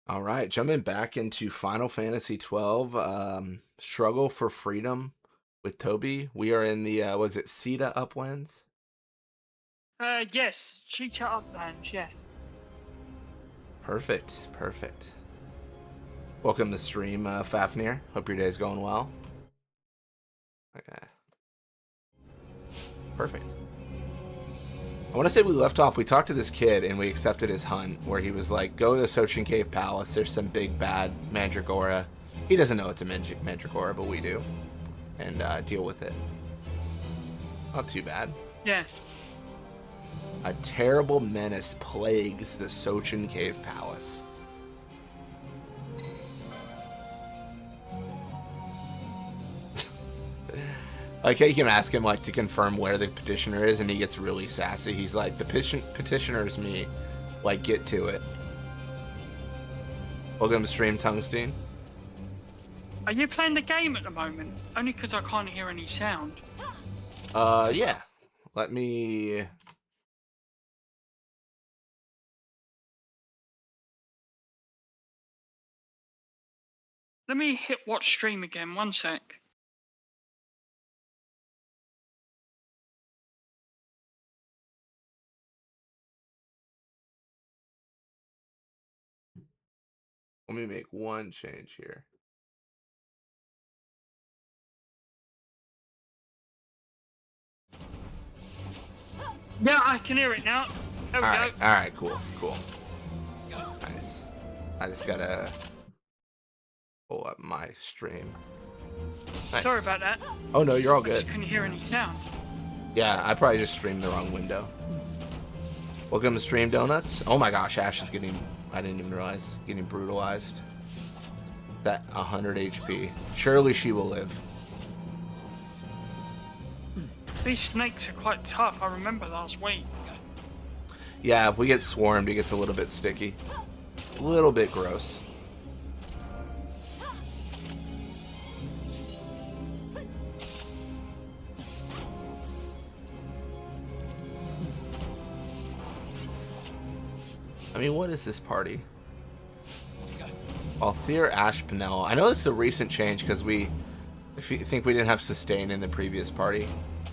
All right, jumping back into Final Fantasy 12, Struggle for Freedom with Toby. We are in the, was it Tchita Uplands? Yes, Tchita Uplands, yes. Perfect, perfect. Welcome to the stream, Fafnir. Hope your day's going well. Okay. Perfect. I want to say we left off, we talked to this kid and we accepted his hunt where he was like, go to the Sochen Cave Palace, there's some big bad Mandragora. He doesn't know it's a Mandragora, but we do. And deal with it. Not too bad. Yes. A terrible menace plagues the Sochen Cave Palace. Okay, you can ask him like to confirm where the petitioner is, and he gets really sassy. He's like, "The petitioner is me. Like, get to it." Welcome to stream, Tungsten. Are you playing the game at the moment? Only because I can't hear any sound. Yeah. Let me. Let me hit watch stream again. 1 sec. Let me make one change here. Yeah, I can hear it now. There we go. Alright, cool. Nice. I just gotta pull up my stream. Nice. Sorry about that. Oh no, you're all I good. just couldn't hear any sound. Yeah, I probably just streamed the wrong window. Welcome to Stream Donuts. Oh my gosh, Ash is getting, I didn't even realize, getting brutalized. That 100 HP. Surely she will live. These snakes are quite tough. I remember last week. Yeah, if we get swarmed, it gets a little bit sticky. A little bit gross. I mean, what is this party? Althir, Ash, Penel. I know this is a recent change because I think we didn't have sustain in the previous party.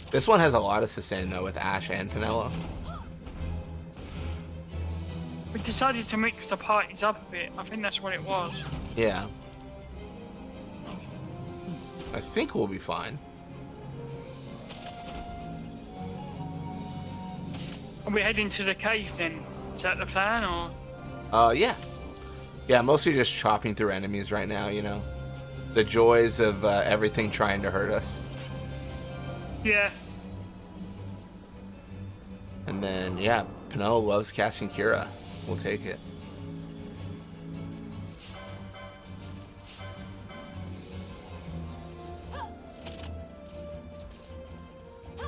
This one has a lot of sustain though with Ash and Penelo. We decided to mix the parties up a bit. I think that's what it was. Yeah. I think we'll be fine. Are we heading to the cave then? Is that the plan, or? Yeah. Yeah, mostly just chopping through enemies right now, you know. The joys of everything trying to hurt us. Yeah. And then, yeah, Penelo loves casting Cura. We'll take it.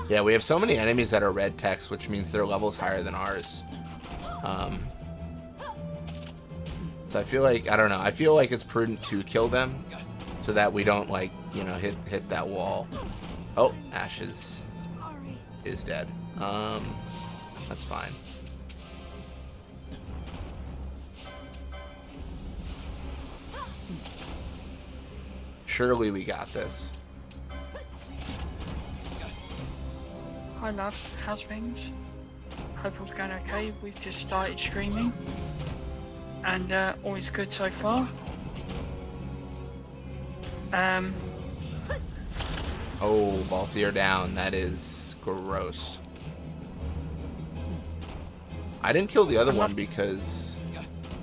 Yeah, we have so many enemies that are red text, which means their level's higher than ours. So I feel like, I don't know, I feel like it's prudent to kill them so that we don't, like, you know, hit that wall. Oh, Ash is dead. That's fine. Surely we got this. Hi love, how's things? Hope all's going okay. We've just started streaming. And all is good so far. Oh, Balthier down. That is gross. I didn't kill the other one because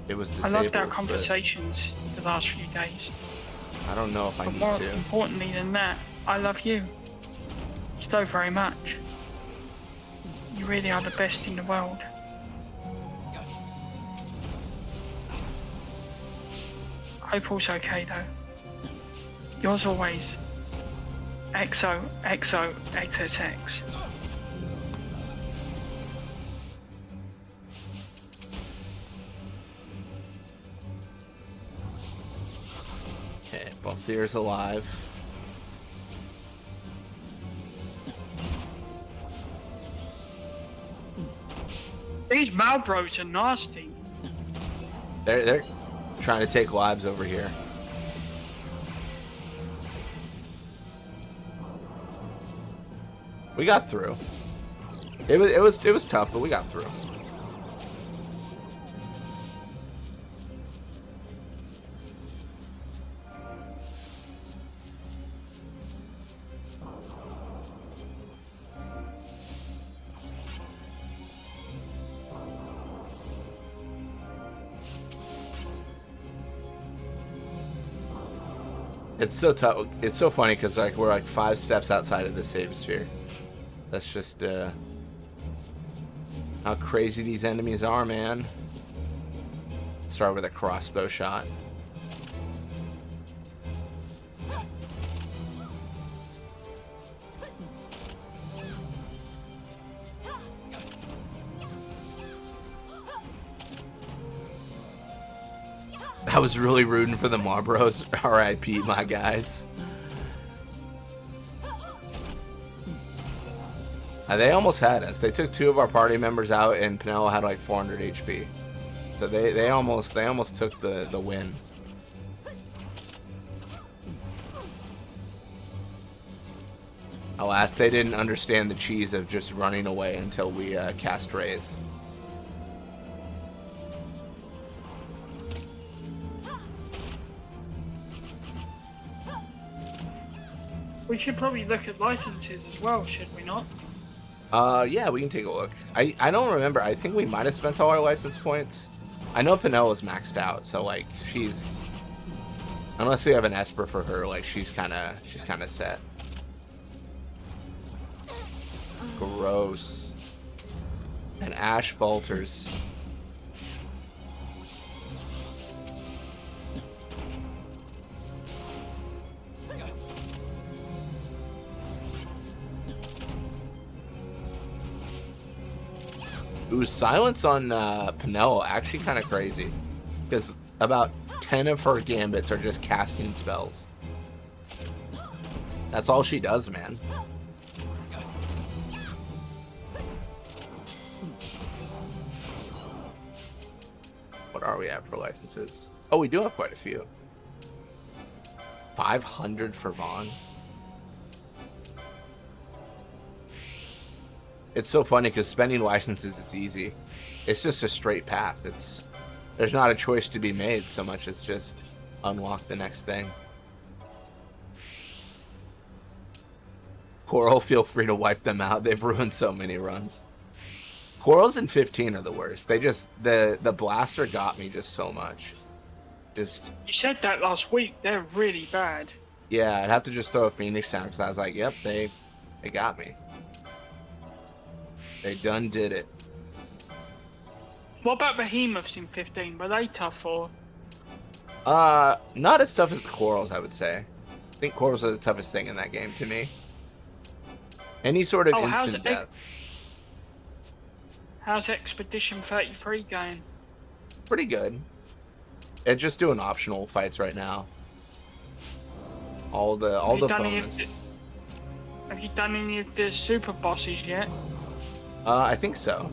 it was disabled. I loved our conversations the last few days. I don't know if I But need more to. importantly than that, I love you so very much. You really are the best in the world. Hope all's okay though. Yours always, XOXOXXX. Okay, Balthier's alive. These Malbros are nasty. They're trying to take lives over here. We got through. It was tough, but we got through. It's so tough. It's so funny because like we're like 5 steps outside of the save sphere. That's just how crazy these enemies are, man. Start with a crossbow shot. I was really rooting for the Marlboros. R.I.P. my guys. They almost had us. They took 2 of our party members out, and Pinello had like 400 HP. So they almost took the win. Alas, they didn't understand the cheese of just running away until we cast Raise. We should probably look at licenses as well, should we not? Yeah, we can take a look. I don't remember. I think we might have spent all our license points. I know Pinella's maxed out, so like she's, unless we have an Esper for her, like she's kind of set. Gross. And Ash falters. Ooh, silence on Pinello, actually kind of crazy. Because about 10 of her gambits are just casting spells. That's all she does, man. What are we at for licenses? Oh, we do have quite a few. 500 for Vaughn. It's so funny because spending licenses is easy. It's just a straight path. There's not a choice to be made so much as just unlock the next thing. Coral, feel free to wipe them out. They've ruined so many runs. Corals in 15 are the worst. They just the blaster got me just so much. Just you said that last week. They're really bad. Yeah, I'd have to just throw a Phoenix down because I was like, yep, they got me. They done did it. What about behemoths in 15? Were they tough or? Not as tough as the corals, I would say. I think corals are the toughest thing in that game to me. Any sort of instant death. How's Expedition 33 going? Pretty good. It's just doing optional fights right now. All the bonus. Have you done any of the super bosses yet? I think so.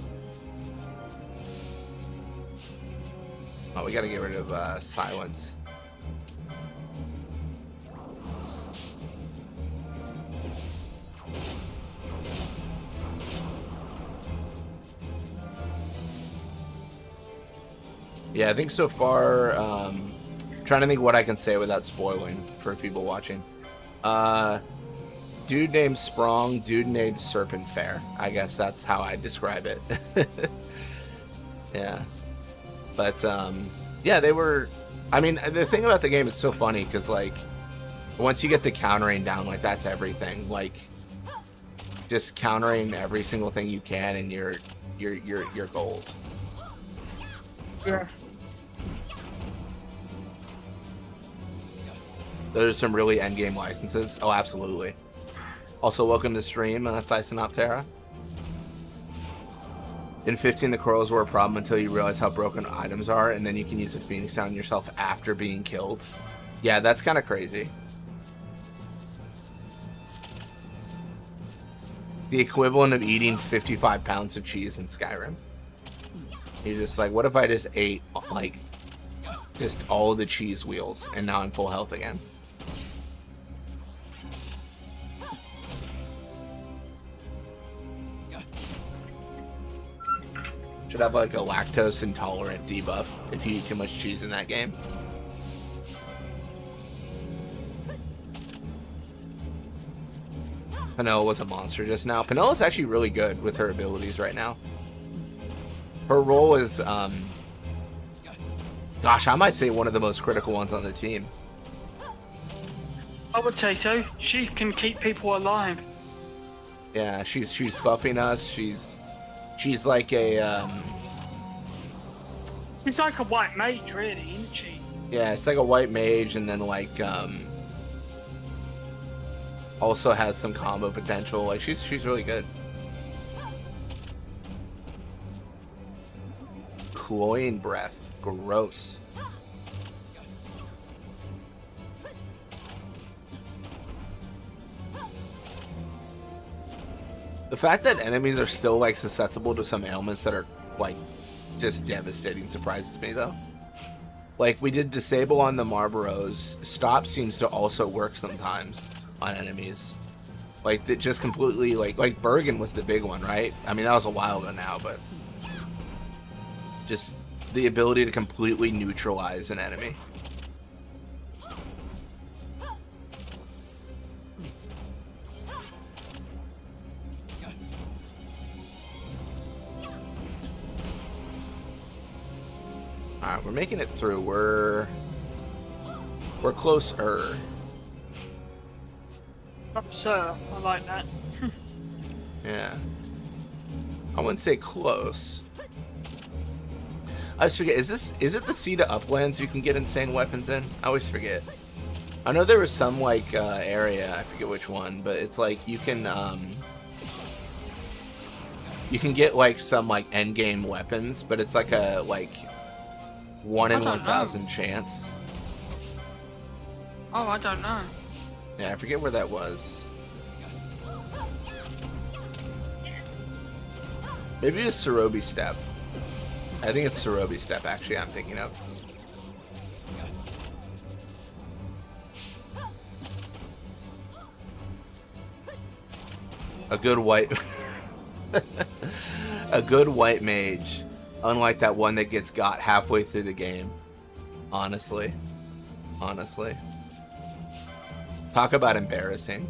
Oh, we gotta get rid of silence. Yeah, I think so far, trying to think what I can say without spoiling for people watching. Dude named Sprong, dude named Serpent Fair. I guess that's how I describe it. Yeah. But, yeah, they were... I mean, the thing about the game is so funny, because, like, once you get the countering down, like, that's everything. Like, just countering every single thing you can, and you're gold. Yeah. Those are some really endgame licenses. Oh, absolutely. Also, welcome to stream, Thysonoptera. In 15, the corals were a problem until you realize how broken items are, and then you can use a Phoenix on yourself after being killed. Yeah, that's kind of crazy. The equivalent of eating 55 pounds of cheese in Skyrim. You're just like, what if I just ate, like, just all the cheese wheels, and now I'm full health again. Should have like a lactose intolerant debuff if you eat too much cheese in that game. Penilla was a monster just now. Penilla's actually really good with her abilities right now. Her role is, gosh, I might say one of the most critical ones on the team. I would say so. She can keep people alive. Yeah, she's buffing us. She's like a She's like a white mage, really, isn't she? yeah, it's like a white mage, and then like also has some combo potential. Like she's really good. Cloying breath, gross. The fact that enemies are still like susceptible to some ailments that are like just devastating surprises me though. Like we did disable on the Marlboros, stop seems to also work sometimes on enemies. Like that just completely like Bergen was the big one, right? I mean that was a while ago now, but just the ability to completely neutralize an enemy. Alright, we're making it through. We're closer. Oh, sir, I like that. Yeah. I wouldn't say close. I always forget, is it the Tchita Uplands you can get insane weapons in? I always forget. I know there was some like area, I forget which one, but it's like you can get like some like end game weapons, but it's like a 1 in 1,000 chance. Oh, I don't know. Yeah, I forget where that was. Maybe it's Cerobi Step. I think it's Cerobi Step, actually, I'm thinking of. A good white... a good white mage. Unlike that one that gets got halfway through the game. Honestly. Honestly. Talk about embarrassing.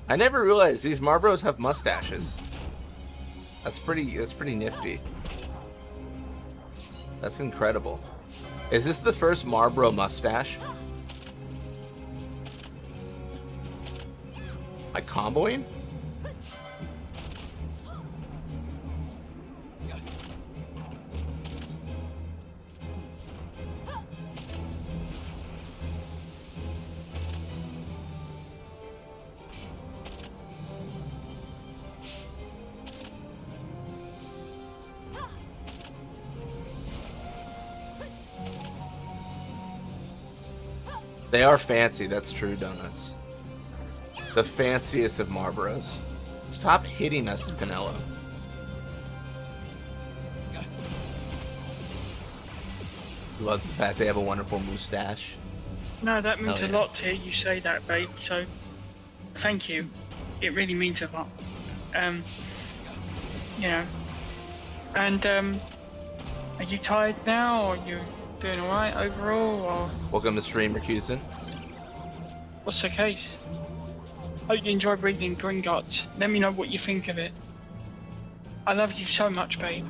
I never realized these Marlboros have mustaches. That's pretty nifty. That's incredible. Is this the first Marlboro mustache? Like comboing? They are fancy, that's true, donuts. The fanciest of Marlboros. Stop hitting us, Penilla. Love the fact they have a wonderful mustache. No, that means Hell a yeah. lot to hear you say that, babe. So, thank you. It really means a lot. You know. And, are you tired now, or are you doing alright overall, or Welcome to stream, Recusant. what's the case? Hope you enjoyed reading Gringotts. Let me know what you think of it. I love you so much, babe.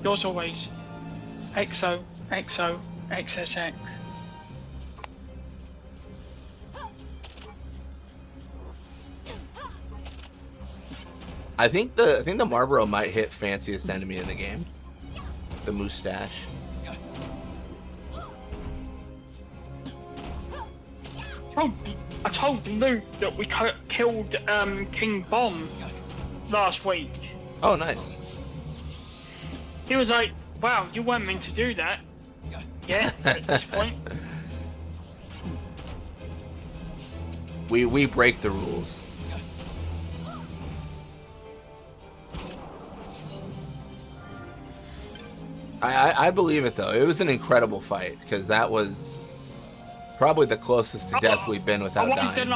Yours always. XO, XO, XSX. I think the Marlboro might hit fanciest enemy in the game. The mustache. I told Luke that we killed King Bomb last week. Oh, nice. He was like, wow, you weren't meant to do that. Yeah, at this point. We break the rules. I believe it though. It was an incredible fight because that was probably the closest to death we've been without dying.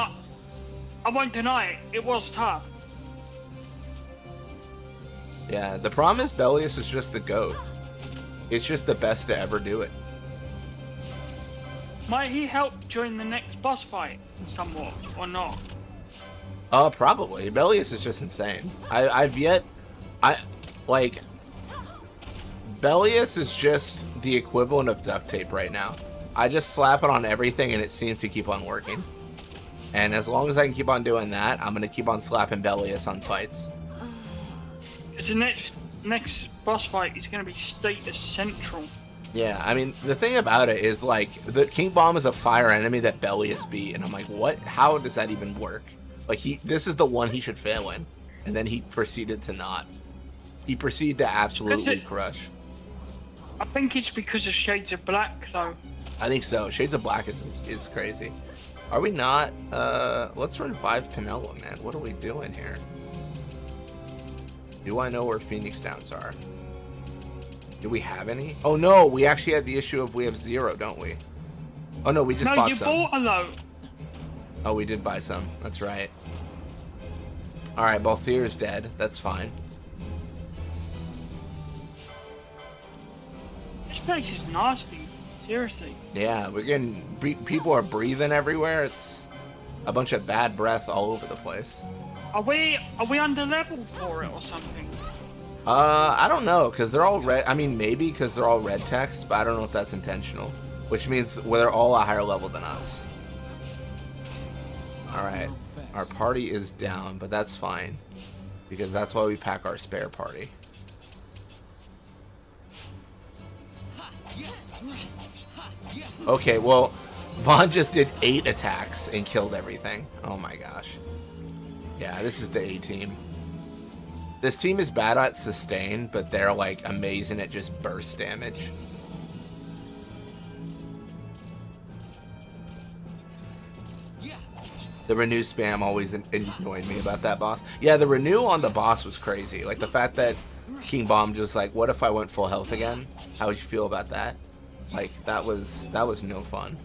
I won't deny it. It was tough. Yeah, the problem is Bellius is just the GOAT. It's just the best to ever do it. Might he help during the next boss fight somewhat or not? Probably. Bellius is just insane. Bellius is just the equivalent of duct tape right now. I just slap it on everything and it seems to keep on working. And as long as I can keep on doing that, I'm going to keep on slapping Bellius on fights. Because the next boss fight is going to be status central. Yeah, I mean, the thing about it is, like, the King Bomb is a fire enemy that Bellius beat, and I'm like, what? How does that even work? Like, this is the one he should fail in, and then he proceeded to not. He proceeded to absolutely crush. I think it's because of Shades of Black, though. I think so. Shades of Black is crazy. Are we not? Let's revive Pinella, man. What are we doing here? Do I know where Phoenix Downs are? Do we have any? Oh no, we actually had the issue of we have 0, don't we? Oh no, we just bought some. No, you bought a load. Oh, we did buy some. That's right. Alright, Balthier's dead. That's fine. This place is nasty. Seriously. Yeah, we're getting... People are breathing everywhere. It's a bunch of bad breath all over the place. Are we under leveled for it or something? I don't know, because they're all red. I mean, maybe because they're all red text, but I don't know if that's intentional. Which means they're all a higher level than us. Alright. Our party is down, but that's fine. Because that's why we pack our spare party. Okay, well, Vaughn just did 8 attacks and killed everything. Oh my gosh. Yeah, this is the A team. This team is bad at sustain, but they're like amazing at just burst damage. The renew spam always annoyed me about that boss. Yeah, the renew on the boss was crazy. Like the fact that King Bomb just like, what if I went full health again? How would you feel about that? Like that was no fun.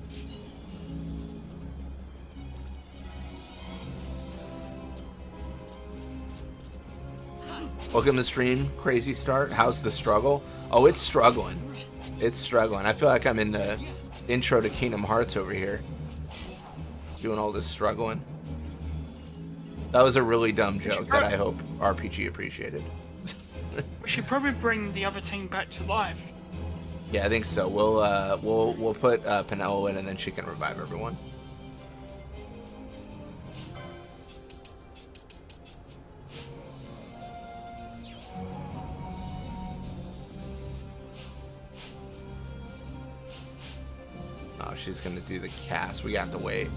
Welcome to the stream, Crazy Start. How's the struggle? Oh, it's struggling. It's struggling. I feel like I'm in the intro to Kingdom Hearts over here. Doing all this struggling. That was a really dumb joke that I hope RPG appreciated. We should probably bring the other team back to life. Yeah, I think so. We'll put Pinella in and then she can revive everyone. Oh, she's gonna do the cast. We got to wait.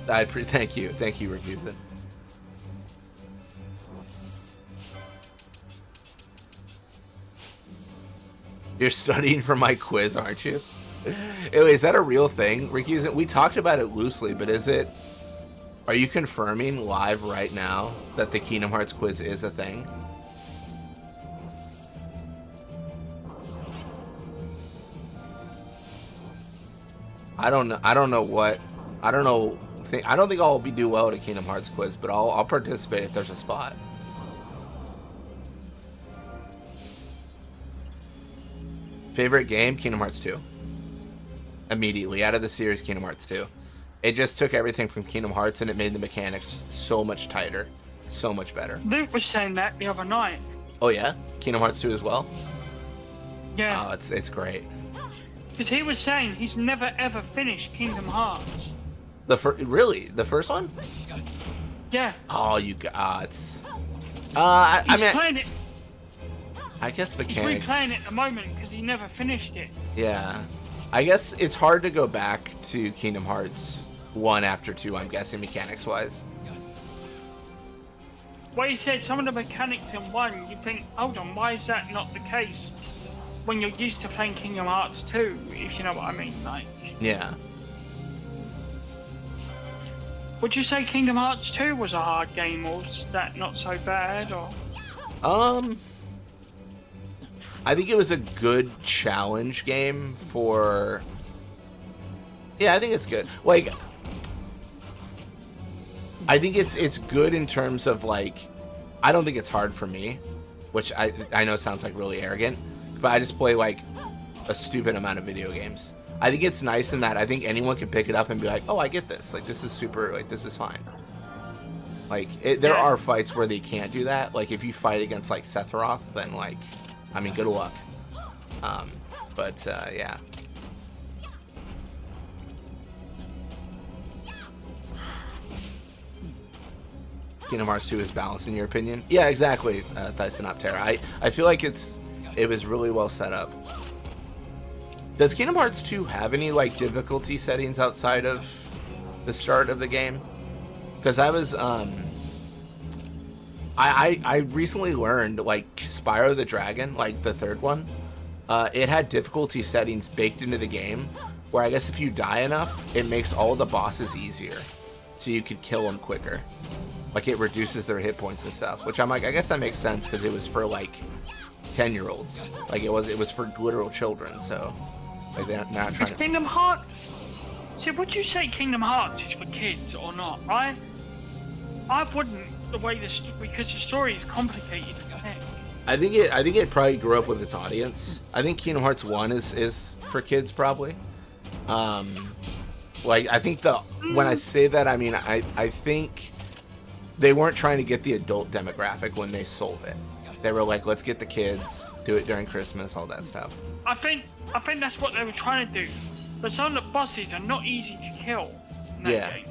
Thank you, Refusa. You're studying for my quiz, aren't you? Anyway, is that a real thing, Refusa? We talked about it loosely, but is it? Are you confirming live right now that the Kingdom Hearts quiz is a thing? I don't know. I don't think I'll do well at a Kingdom Hearts quiz, but I'll participate if there's a spot. Favorite game? Kingdom Hearts 2. Immediately out of the series, Kingdom Hearts 2. It just took everything from Kingdom Hearts and it made the mechanics so much tighter, so much better. Luke was saying that the other night. Oh yeah, Kingdom Hearts 2 as well. Yeah. Oh, it's great. Because he was saying he's never ever finished Kingdom Hearts. Really? The first one? Yeah. Oh, you got. He's playing it. I guess mechanics. He's replaying it at the moment because he never finished it. Yeah. I guess it's hard to go back to Kingdom Hearts 1 after 2, I'm guessing, mechanics-wise. Well, you said some of the mechanics in 1, you think, hold on, why is that not the case? When you're used to playing Kingdom Hearts 2, if you know what I mean, like. Yeah. Would you say Kingdom Hearts 2 was a hard game, or was that not so bad, or? I think it was a good challenge game for... Yeah, I think it's good. Like, I think it's good in terms of, like, I don't think it's hard for me, which I know sounds like really arrogant, but I just play, like, a stupid amount of video games. I think it's nice in that I think anyone can pick it up and be like, oh, I get this. Like, this is super, like, this is fine. Like, there are fights where they can't do that. Like, if you fight against, like, Sephiroth, then, like, I mean, good luck. Yeah. Kingdom Hearts 2 is balanced, in your opinion? Yeah, exactly, Thysonoptera. I feel like it was really well set up. Does Kingdom Hearts 2 have any, like, difficulty settings outside of the start of the game? Because I was, I recently learned, like, Spyro the Dragon, like, the third one, it had difficulty settings baked into the game, where I guess if you die enough, it makes all the bosses easier, so you could kill them quicker. Like, it reduces their hit points and stuff, which I'm like, I guess that makes sense, because it was for, like, 10-year-olds. Like, it was for literal children, so, like, they're not trying to... Kingdom Hearts... So, would you say Kingdom Hearts is for kids, or not? I wouldn't, the way because the story is complicated as heck. I think it probably grew up with its audience. I think Kingdom Hearts 1 is for kids, probably. Like, I think when I say that, I mean, I think they weren't trying to get the adult demographic when they sold it. They were like, let's get the kids, do it during Christmas, all that stuff. I think that's what they were trying to do. But some of the bosses are not easy to kill in that game.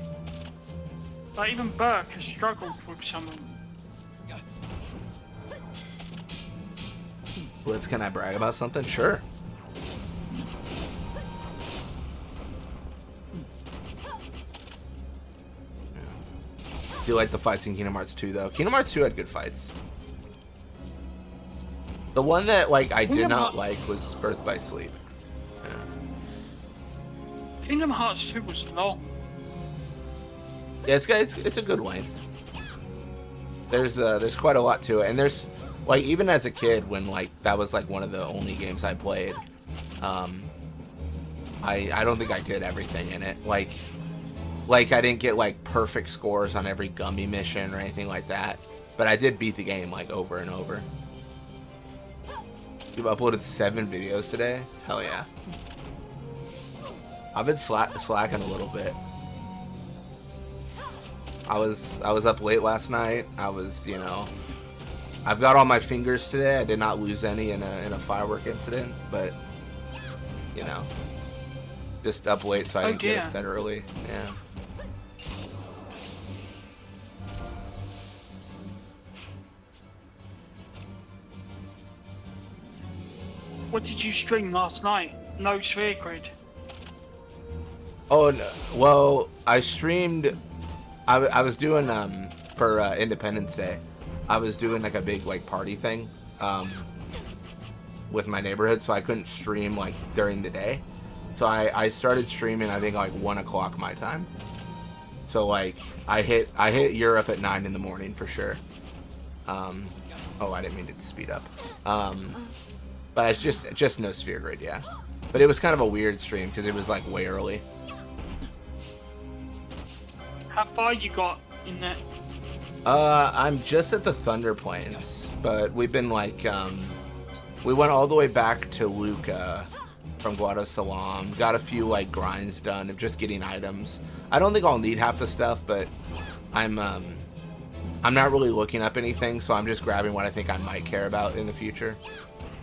Like, even Burke has struggled with some of them. Blitz, can I brag about something? Sure. Do you like the fights in Kingdom Hearts 2, though? Kingdom Hearts 2 had good fights. The one that, like, I did not like was Birth by Sleep. Yeah. Kingdom Hearts 2 was long. Yeah, it's a good length. There's quite a lot to it, and there's, like, even as a kid, when, like, that was, like, one of the only games I played, I don't think I did everything in it. Like I didn't get, like, perfect scores on every gummy mission or anything like that, but I did beat the game, like, over and over. You've uploaded 7 videos today? Hell yeah. I've been slacking a little bit. I was up late last night. I was, you know, I've got all my fingers today. I did not lose any in a firework incident, but, you know, just up late so I didn't get up that early. Yeah. What did you stream last night? No Sphere Grid. Oh, no. Well, I streamed. I was doing for Independence Day. I was doing like a big like party thing with my neighborhood, so I couldn't stream like during the day. So I started streaming, I think, like 1 o'clock my time. So like I hit Europe at 9 in the morning for sure. Oh, I didn't mean to speed up. But it's just no Sphere Grid, yeah. But it was kind of a weird stream because it was like way early. How far you got in that? I'm just at the Thunder Plains, but we've been like, we went all the way back to Luca from Guadasalam, got a few like grinds done of just getting items. I don't think I'll need half the stuff, but I'm not really looking up anything, so I'm just grabbing what I think I might care about in the future.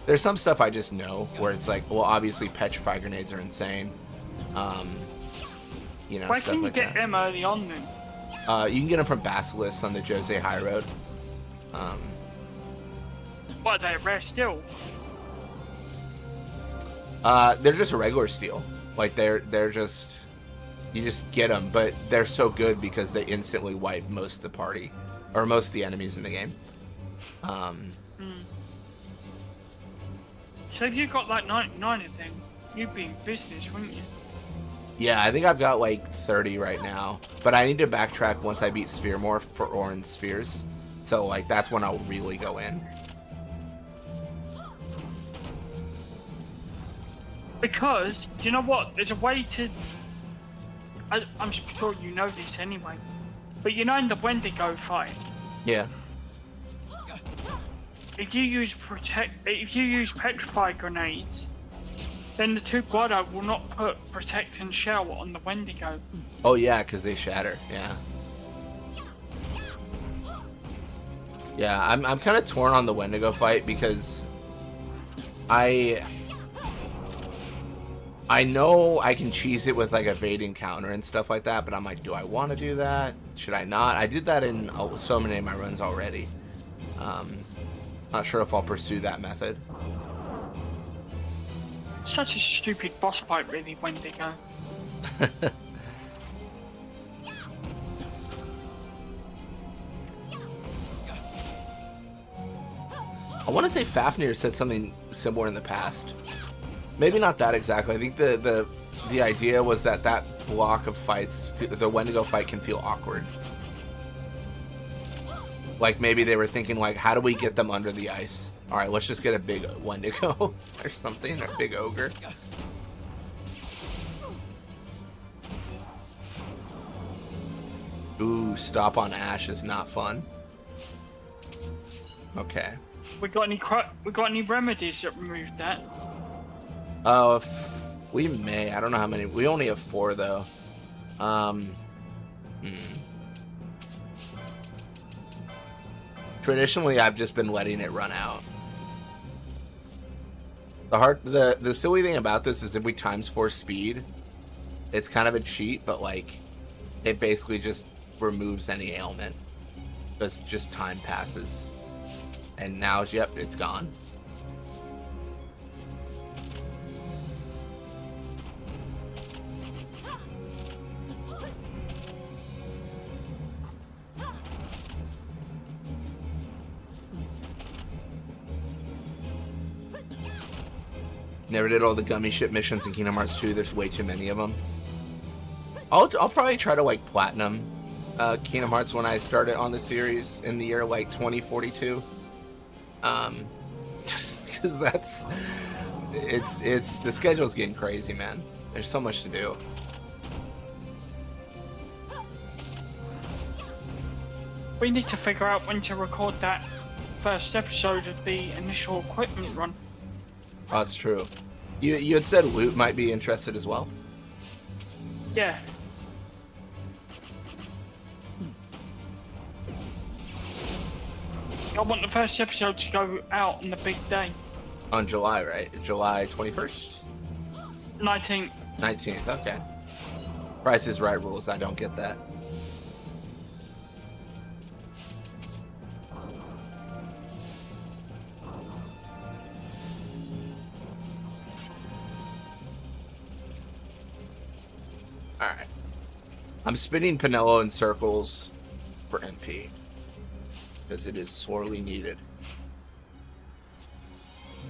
There's some stuff I just know where it's like, well, obviously petrify grenades are insane. You know, why stuff can you like get that. them early on then? You can get them from Basilisk on the Jose High Road. What, they're rare still? They're just regular steel. Like they're just, you just get them, but they're so good because they instantly wipe most of the party. or most of the enemies in the game. So if you got like 99 of them, you'd be in business, wouldn't you? Yeah, I think I've got like 30 right now, but I need to backtrack once I beat Sphere Morph for orange spheres. So like that's when I'll really go in. Because, do you know what? There's a way to... I'm sure you know this anyway. But you know in the Wendigo fight, Yeah. if you use petrify grenades, then the two Guado will not put protect and shell on the Wendigo. Oh yeah, because they shatter. Yeah. Yeah, I'm kind of torn on the Wendigo fight because I know I can cheese it with like evading counter and stuff like that, but I'm like, do I want to do that? Should I not? I did that in so many of my runs already. Not sure if I'll pursue that method. Such a stupid boss fight, really, Wendigo. I want to say Fafnir said something similar in the past. Maybe not that exactly. I think the idea was that block of fights, the Wendigo fight, can feel awkward. Like maybe they were thinking like, how do we get them under the ice? All right, let's just get a big Wendigo or something, or a big ogre. Ooh, stop on Ash is not fun. Okay. We got any remedies that removed that? Oh, we may. I don't know how many. We only have 4 though. Traditionally, I've just been letting it run out. The silly thing about this is if we ×4 speed, it's kind of a cheat, but like, it basically just removes any ailment. Because just time passes. And now, yep, it's gone. Never did all the gummy ship missions in Kingdom Hearts 2. There's way too many of them. I'll probably try to like platinum Kingdom Hearts when I started on the series in the year like 2042. Because it's the schedule's getting crazy, man. There's so much to do. We need to figure out when to record that first episode of the initial equipment run. Oh, that's true. You had said Loot might be interested as well. Yeah. I want the first episode to go out on the big day. On July, right? July 21st? 19th. 19th, okay. Price is Right rules, I don't get that. Alright. I'm spinning Pinello in circles for MP. Because it is sorely needed.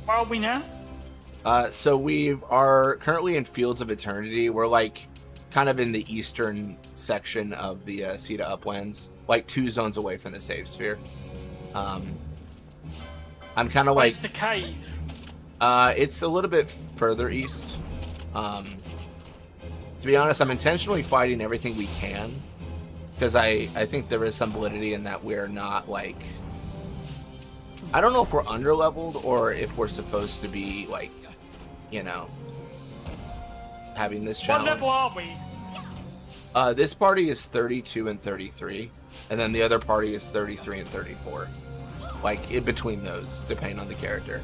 Where are we now? So we are currently in Fields of Eternity. We're like kind of in the eastern section of the Tchita Uplands. Like 2 zones away from the save sphere. I'm kind of like... Where's the cave? It's a little bit further east. To be honest, I'm intentionally fighting everything we can. Because I think there is some validity in that we're not, like... I don't know if we're underleveled or if we're supposed to be, like, you know, having this challenge. What level are we? This party is 32 and 33. And then the other party is 33 and 34. Like, in between those, depending on the character.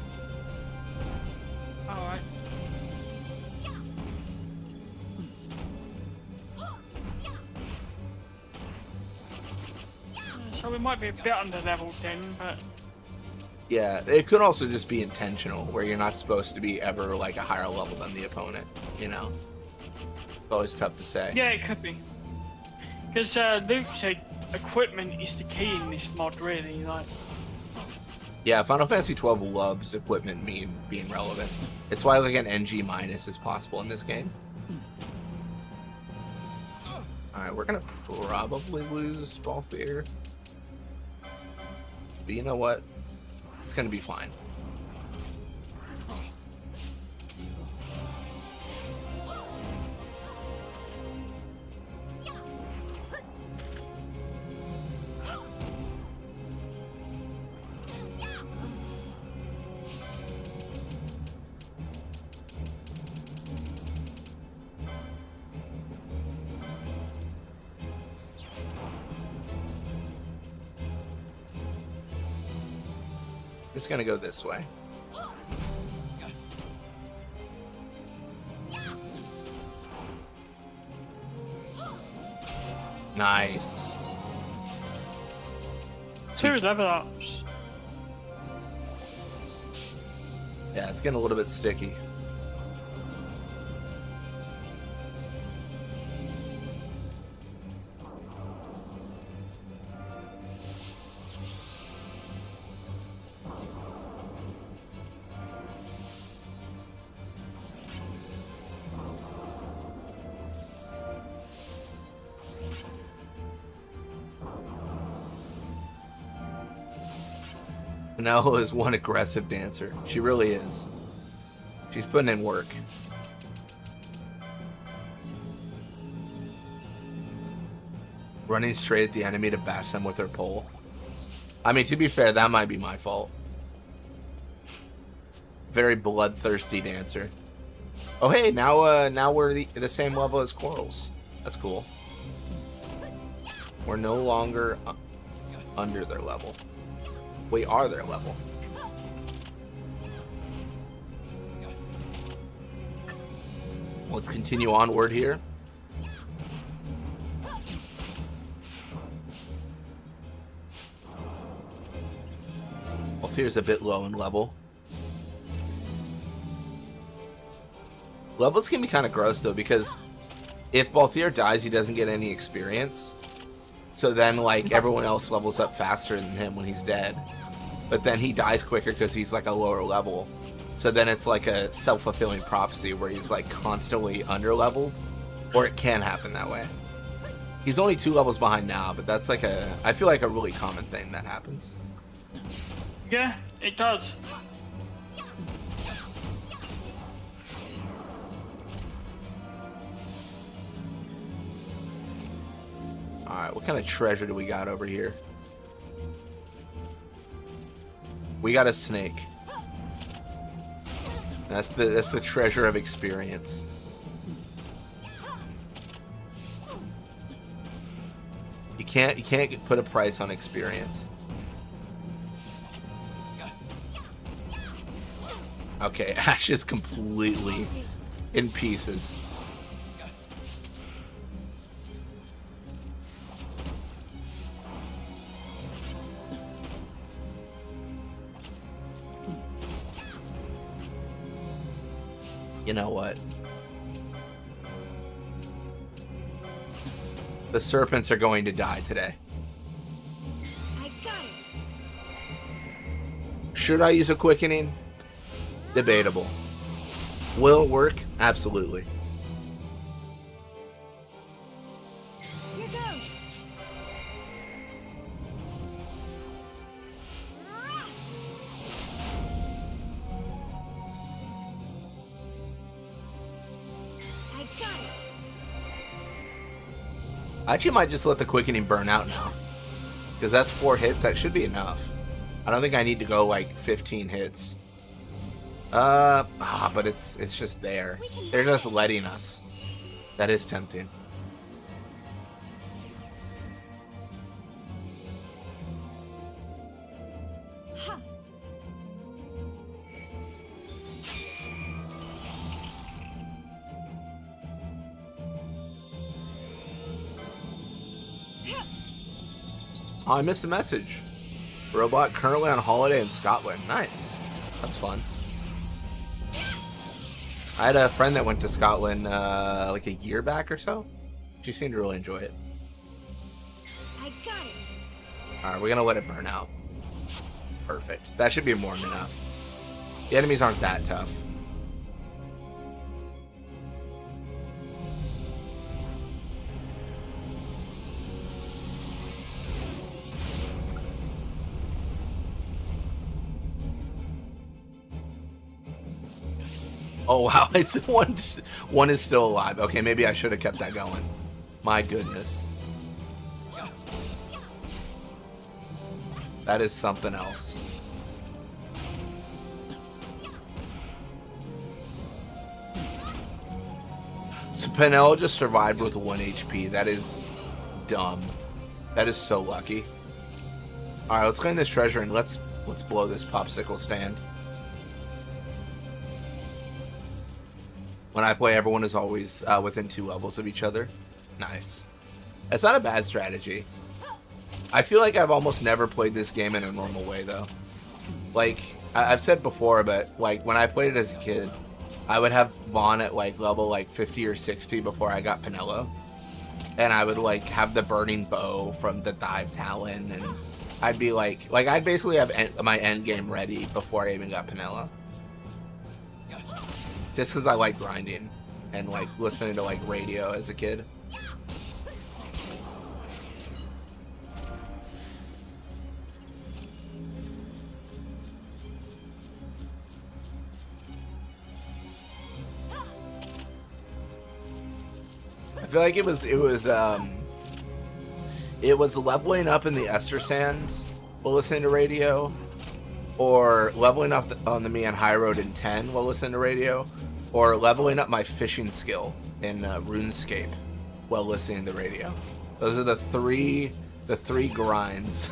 Alright. So we might be a bit under leveled then, but... Yeah, it could also just be intentional, where you're not supposed to be ever, like, a higher level than the opponent, you know? It's always tough to say. Yeah, it could be. Because Luke said equipment is the key in this mod, really. Like, Yeah, Final Fantasy XII loves equipment being relevant. It's why like an NG minus is possible in this game. Alright, we're gonna probably lose Balthier. But you know what? It's gonna be fine. Just gonna go this way. Nice. 2 level ups. Yeah, it's getting a little bit sticky. Nella is one aggressive dancer. She really is. She's putting in work. Running straight at the enemy to bash them with her pole. I mean, to be fair, that might be my fault. Very bloodthirsty dancer. Oh hey, now we're the same level as Corals. That's cool. We're no longer under their level. We are their level. Let's continue onward here. Balthier's a bit low in level. Levels can be kind of gross though, because if Balthier dies, he doesn't get any experience. So then, like, everyone else levels up faster than him when he's dead. But then he dies quicker because he's, like, a lower level. So then it's like a self-fulfilling prophecy where he's, like, constantly under-leveled. Or it can happen that way. He's only 2 levels behind now, but that's, like, I feel like a really common thing that happens. Yeah, it does. Alright, what kind of treasure do we got over here? We got a snake. That's the treasure of experience. You can't put a price on experience. Okay, Ash is completely in pieces. You know what? The serpents are going to die today. I got it. Should I use a quickening? Debatable. Will it work? Absolutely. Here goes. I got it. I actually might just let the quickening burn out now. Because that's 4 hits. That should be enough. I don't think I need to go like 15 hits. But it's just there. They're just letting us. That is tempting. Ha. Oh, I missed a message. Robot currently on holiday in Scotland. Nice. That's fun. I had a friend that went to Scotland like a year back or so. She seemed to really enjoy it. I got Alright, we're gonna let it burn out. Perfect. That should be more than enough. The enemies aren't that tough. Oh wow, it's one is still alive. Okay, maybe I should have kept that going. My goodness. That is something else. So Penel just survived with 1 HP. That is dumb. That is so lucky. Alright, let's claim this treasure and let's blow this popsicle stand. When I play, everyone is always within 2 levels of each other. Nice. It's not a bad strategy. I feel like I've almost never played this game in a normal way, though. Like, I've said before, but like when I played it as a kid, I would have Vaughn at like level like 50 or 60 before I got Penelo. And I would like have the burning bow from the dive talon, and I'd be like I'd basically have my end game ready before I even got Penelo. Just because I like grinding and like listening to like radio as a kid. I feel like it was leveling up in the Ester Sand while listening to radio, or leveling up on the Mian High Road in 10 while listening to radio, or leveling up my fishing skill in RuneScape while listening to the radio. Those are the three grinds.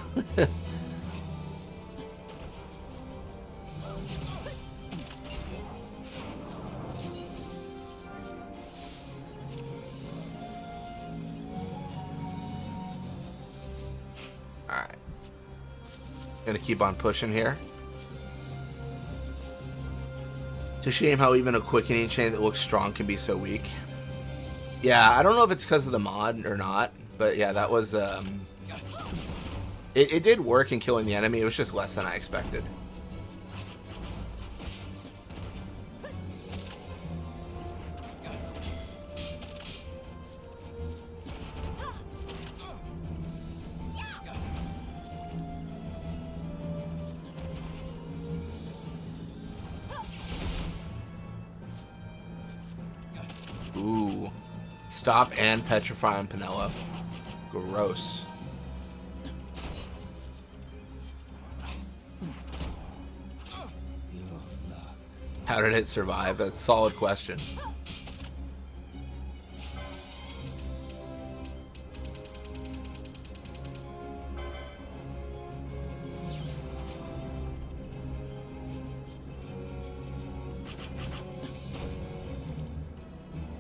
Alright. Gonna keep on pushing here. It's a shame how even a quickening chain that looks strong can be so weak. Yeah, I don't know if it's because of the mod or not, but yeah, that was it did work in killing the enemy. It was just less than I expected. Ooh. Stop and petrify on Penelo. Gross. How did it survive? That's a solid question.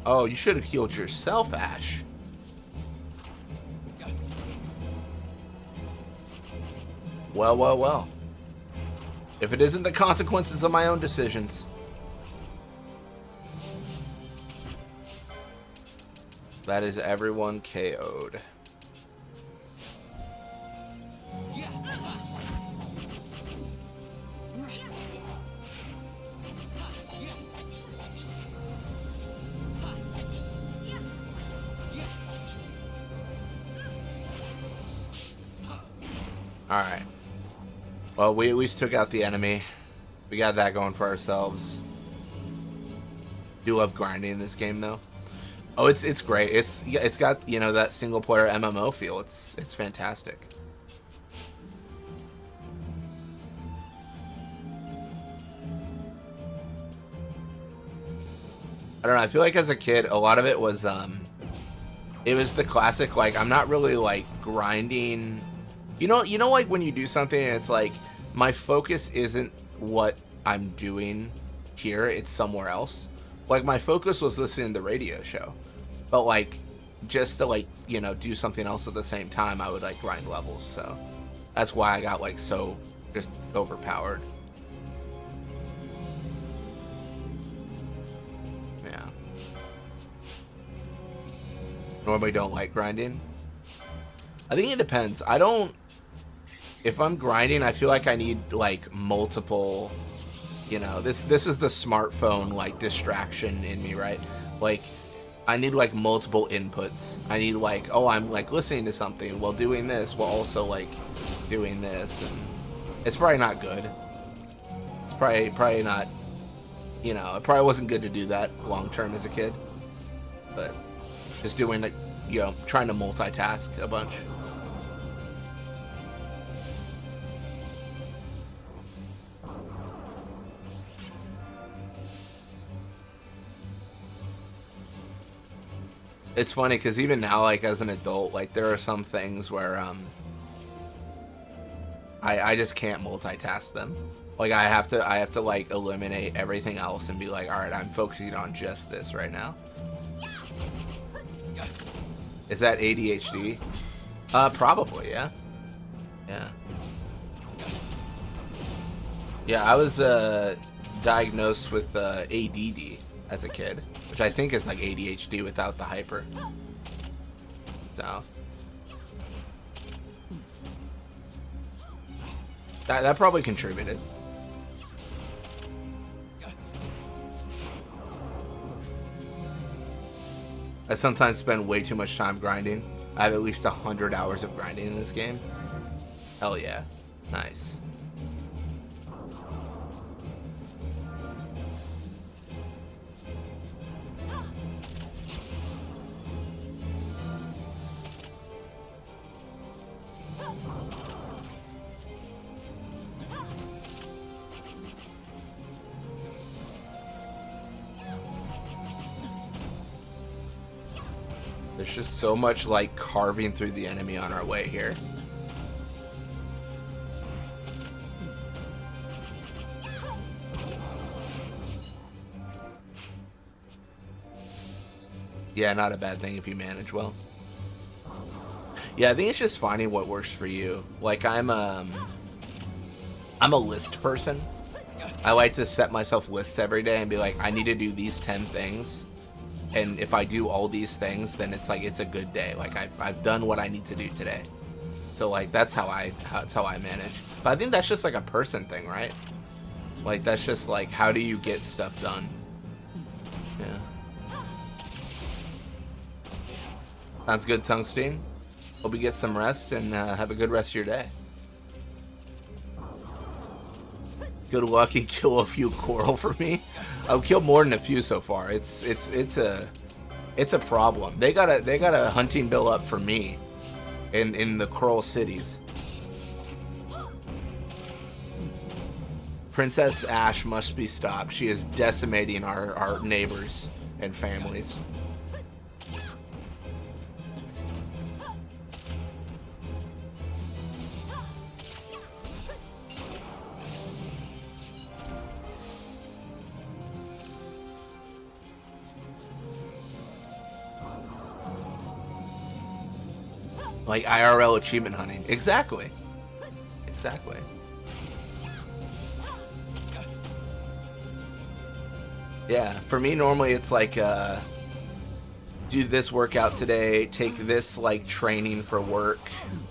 Oh, you should have healed yourself, Ash. Well, well, well. If it isn't the consequences of my own decisions. That is everyone KO'd. Alright. Well, we at least took out the enemy. We got that going for ourselves. Do love grinding in this game, though. Oh, it's great. It's got, you know, that single player MMO feel. It's fantastic. I don't know. I feel like as a kid, a lot of it was it was the classic, like, I'm not really like grinding. You know, like when you do something and it's like, my focus isn't what I'm doing here, it's somewhere else. Like, my focus was listening to the radio show. But, like, just to, like, you know, do something else at the same time, I would, like, grind levels. So, that's why I got, like, so just overpowered. Yeah. Normally don't like grinding. I think it depends. I don't if I'm grinding, I feel like I need like multiple, you know, this is the smartphone like distraction in me, right? Like I need like multiple inputs. I need like, oh, I'm like listening to something while doing this, while also like doing this, and it's probably not good. It's probably not, you know, it probably wasn't good to do that long term as a kid, but just doing like, you know, trying to multitask a bunch. It's funny because even now, like as an adult, like there are some things where I just can't multitask them. Like I have to like eliminate everything else and be like, all right, I'm focusing on just this right now. Is that ADHD? Probably, yeah. Yeah. Yeah, I was diagnosed with ADD as a kid, which I think is like ADHD without the hyper. So that probably contributed. I sometimes spend way too much time grinding. I have at least 100 hours of grinding in this game. Hell yeah. Nice. There's just so much like carving through the enemy on our way here. Yeah, not a bad thing if you manage well. Yeah, I think it's just finding what works for you. Like I'm a list person. I like to set myself lists every day and be like, I need to do these 10 things. And if I do all these things, then it's like it's a good day. Like I've done what I need to do today. So like that's how I manage. But I think that's just like a person thing, right? Like that's just like how do you get stuff done? Yeah. Sounds good, Tungsten. Hope you get some rest and have a good rest of your day. Good luck and kill a few coral for me. I've killed more than a few so far. It's a problem. They got a hunting bill up for me in the coral cities. Princess Ash must be stopped. She is decimating our neighbors and families. Like IRL achievement hunting. Exactly. Exactly. Yeah, for me normally it's like do this workout today, take this like training for work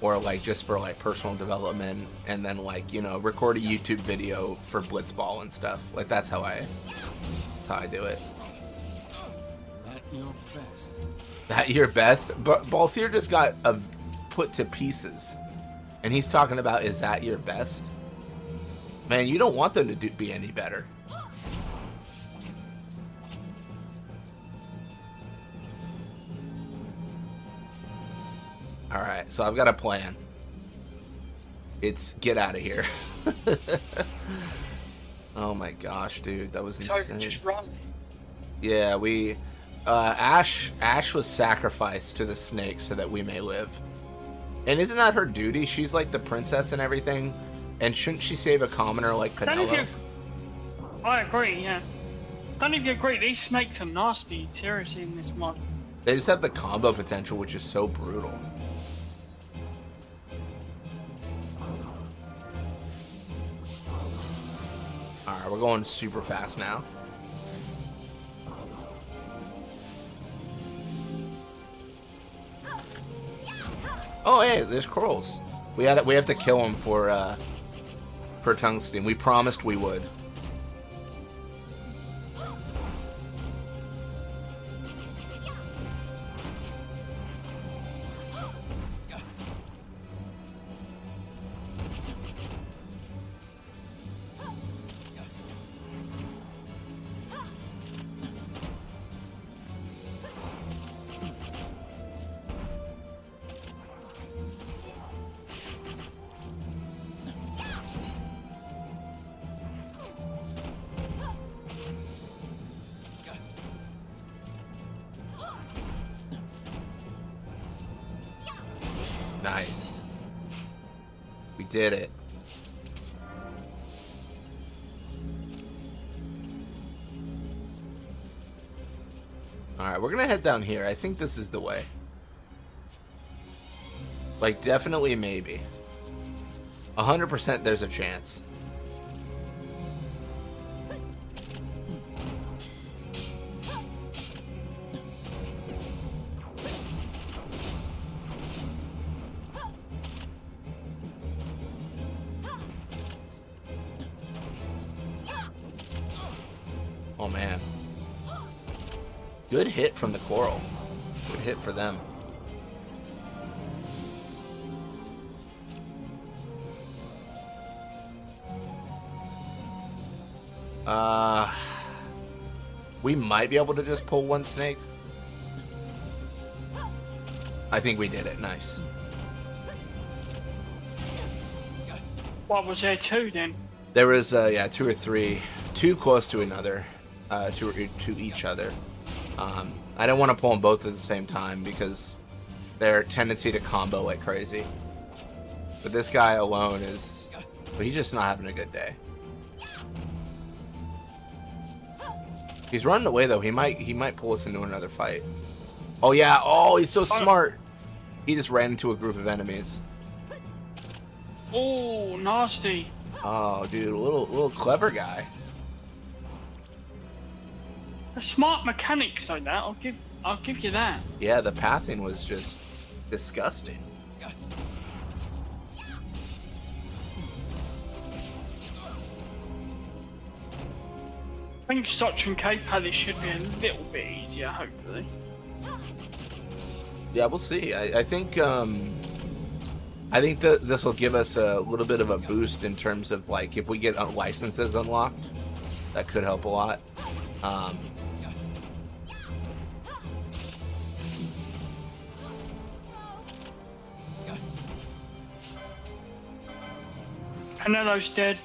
or like just for like personal development, and then like, you know, record a YouTube video for blitzball and stuff. Like that's how I do it. That your best. That your best? But Balthier just got put to pieces. And he's talking about, is that your best? Man, you don't want them to be any better. Alright, so I've got a plan. It's get out of here. Oh my gosh, dude, that was insane. So just run. Yeah, we Ash was sacrificed to the snake so that we may live. And isn't that her duty? She's like the princess and everything. And shouldn't she save a commoner like Penelo? I agree, yeah. Don't even agree, these snakes are nasty, seriously, in this mod. They just have the combo potential, which is so brutal. Alright, we're going super fast now. Oh, hey, there's corals. We have to kill him for tungsten. We promised we would. Nice. We did it. Alright, we're gonna head down here. I think this is the way. Like, definitely maybe. 100% there's a chance. Oh man. Good hit from the coral. Good hit for them. We might be able to just pull one snake. I think we did it. Nice. What, was there two then? There was, yeah, two or three. Too close to another. To each other. I don't want to pull them both at the same time because their tendency to combo like crazy. But this guy alone is... Well, he's just not having a good day. He's running away though. He might pull us into another fight. Oh yeah. Oh, he's so smart. He just ran into a group of enemies. Oh, nasty. Oh, dude, a little clever guy. A smart mechanics like that. I'll give you that. Yeah, the pathing was just disgusting. I think Sochen Cave Palace should be a little bit easier, hopefully. Yeah, we'll see. I think that this will give us a little bit of a boost in terms of like if we get licenses unlocked, that could help a lot. Penelo's dead.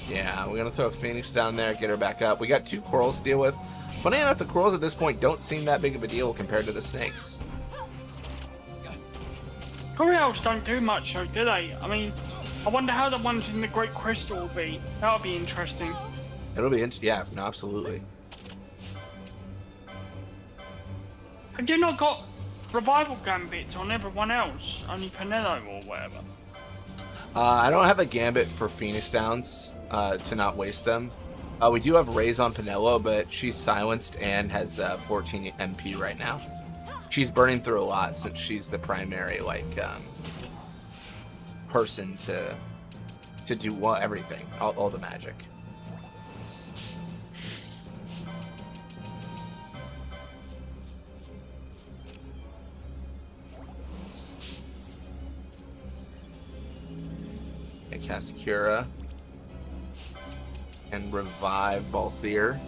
Yeah, we're gonna throw a Phoenix down there, get her back up. We got two corals to deal with. Funny enough, the corals at this point don't seem that big of a deal compared to the snakes. Corals don't do much though, do they? I mean, I wonder how the ones in the Great Crystal will be. That'll be interesting. It'll be yeah, no, absolutely. Have you not got revival gambits on everyone else? Only Penelo or whatever? I don't have a gambit for Phoenix Downs to not waste them. We do have Raise on Penelo, but she's silenced and has 14 MP right now. She's burning through a lot since she's the primary like person to do everything, all the magic. And cast Cura and revive Balthier.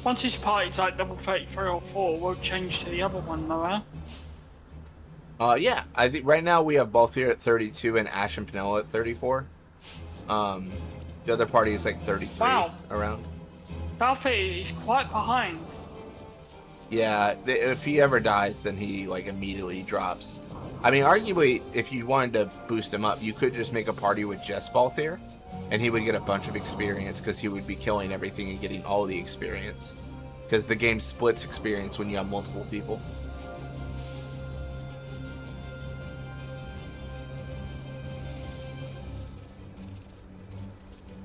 Once this party's like level 33 or 4, we'll change to the other one though, huh? Yeah, I think right now we have Balthier at 32 and Ash and Penelo at 34. The other party is like 33 Wow. around. Balthier is quite behind. Yeah, if he ever dies, then he like immediately drops. I mean, arguably, if you wanted to boost him up, you could just make a party with just Balthier, and he would get a bunch of experience because he would be killing everything and getting all the experience. Because the game splits experience when you have multiple people.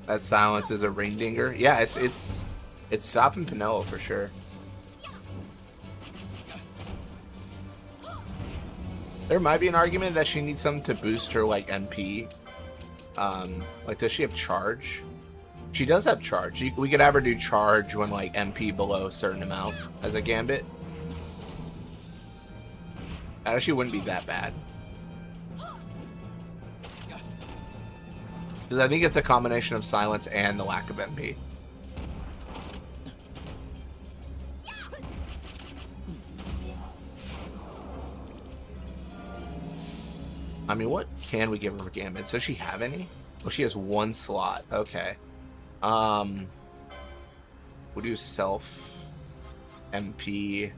That silence is a ring dinger. Yeah, it's stopping Penelo for sure. There might be an argument that she needs something to boost her, like, MP. Like, does she have charge? She does have charge. We could have her do charge when, like, MP below a certain amount as a gambit. That actually wouldn't be that bad. Because I think it's a combination of silence and the lack of MP. I mean, what can we give her for gambit? Does she have any? Oh, she has one slot. Okay. We'll do self MP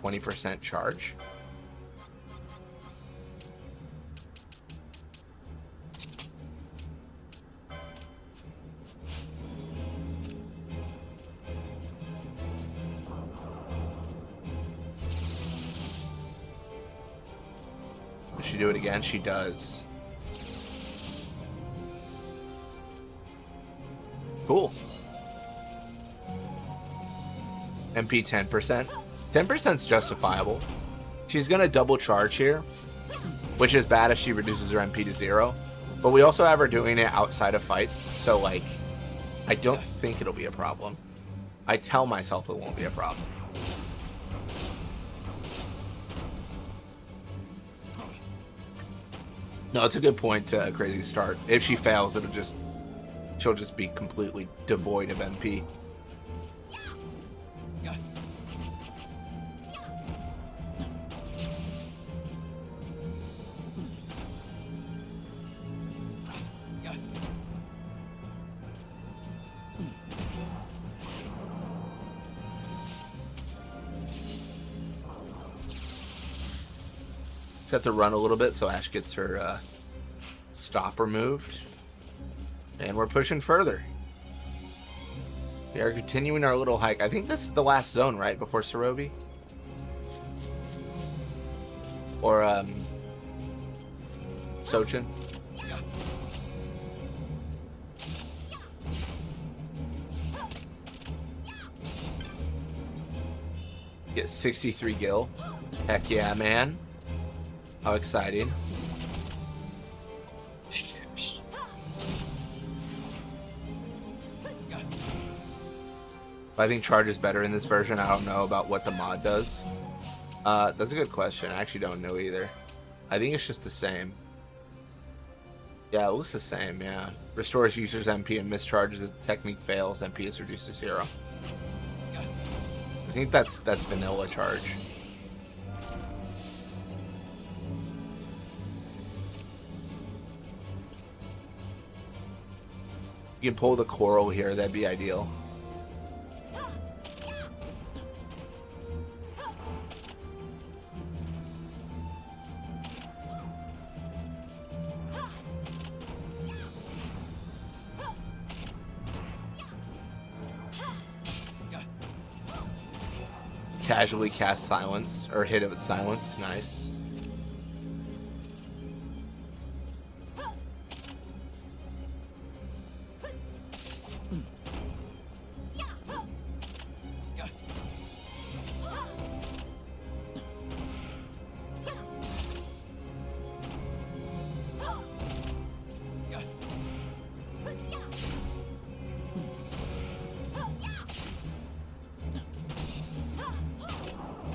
20% charge. Does she do it again? She does. Cool. MP 10%. 10% is justifiable. She's going to double charge here, which is bad if she reduces her MP to 0. But we also have her doing it outside of fights, so, like, I don't think it'll be a problem. I tell myself it won't be a problem. No, it's a good point to Crazy Start. If she fails, she'll just be completely devoid of MP. Just have to run a little bit so Ash gets her stop removed. And we're pushing further. We are continuing our little hike. I think this is the last zone, right? Before Sarobi? Or, Sochen? Get 63 gil. Heck yeah, man. How exciting. I think charge is better in this version. I don't know about what the mod does. That's a good question. I actually don't know either. I think it's just the same. Yeah, it looks the same, yeah. Restores users MP and mischarges if the technique fails. MP is reduced to 0. I think that's vanilla charge. You can pull the coral here, that'd be ideal. Casually cast silence, or hit it with silence, nice.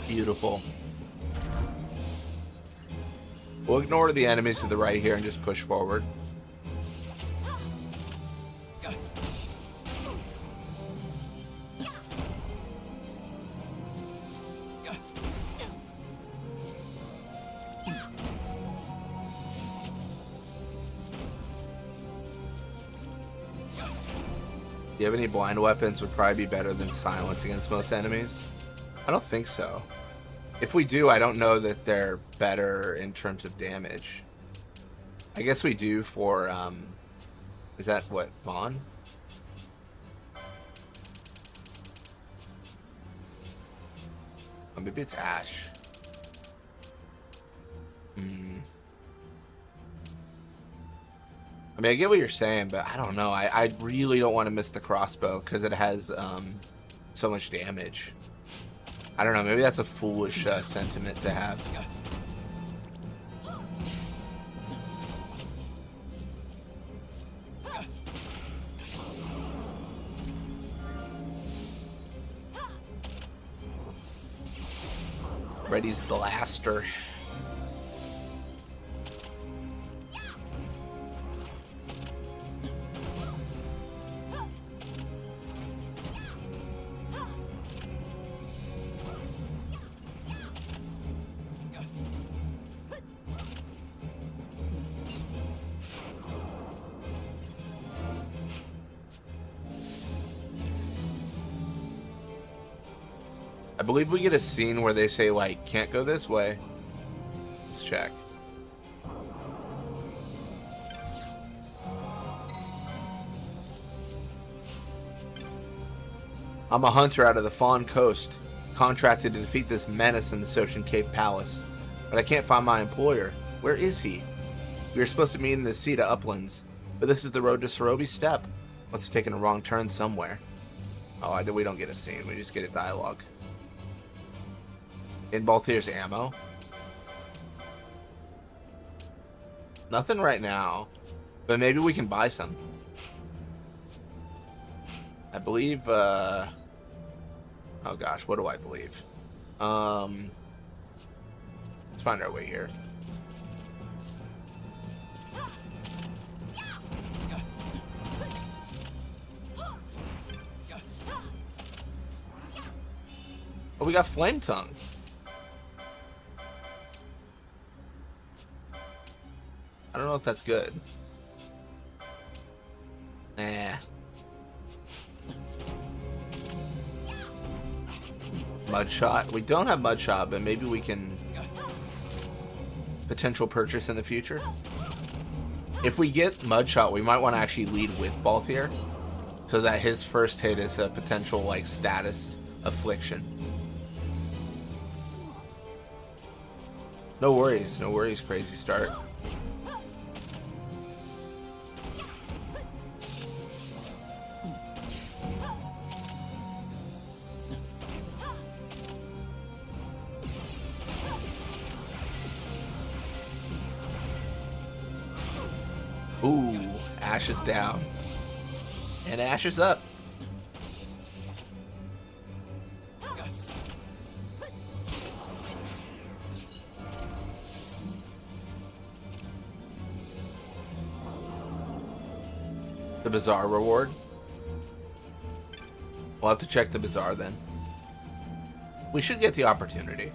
Beautiful. We'll ignore the enemies to the right here and just push forward. Do you have any blind weapons? Would probably be better than silence against most enemies. I don't think so. If we do, I don't know that they're better in terms of damage. I guess we do for, is that what, Vaughn? Oh, maybe it's Ash. I mean, I get what you're saying, but I don't know. I really don't want to miss the crossbow because it has so much damage. I don't know, maybe that's a foolish sentiment to have. Archades blaster. I believe we get a scene where they say, like, can't go this way. Let's check. I'm a hunter out of the Fawn Coast, contracted to defeat this menace in the Sochen Cave Palace. But I can't find my employer. Where is he? We were supposed to meet in the Tchita Uplands, but this is the road to Sorobi's Steppe. Must have taken a wrong turn somewhere. Oh, we don't get a scene. We just get a dialogue. In Balthier's ammo? Nothing right now, but maybe we can buy some. I believe, oh gosh, what do I believe? Let's find our way here. Oh, we got Flame Tongue. I don't know if that's good. Mudshot. We don't have Mudshot, but maybe we can potential purchase in the future. If we get Mudshot, we might want to actually lead with Balthier, so that his first hit is a potential like status affliction. No worries, crazy start. Ooh, Ash is down. And Ash is up. The Bazaar reward. We'll have to check the Bazaar then. We should get the opportunity.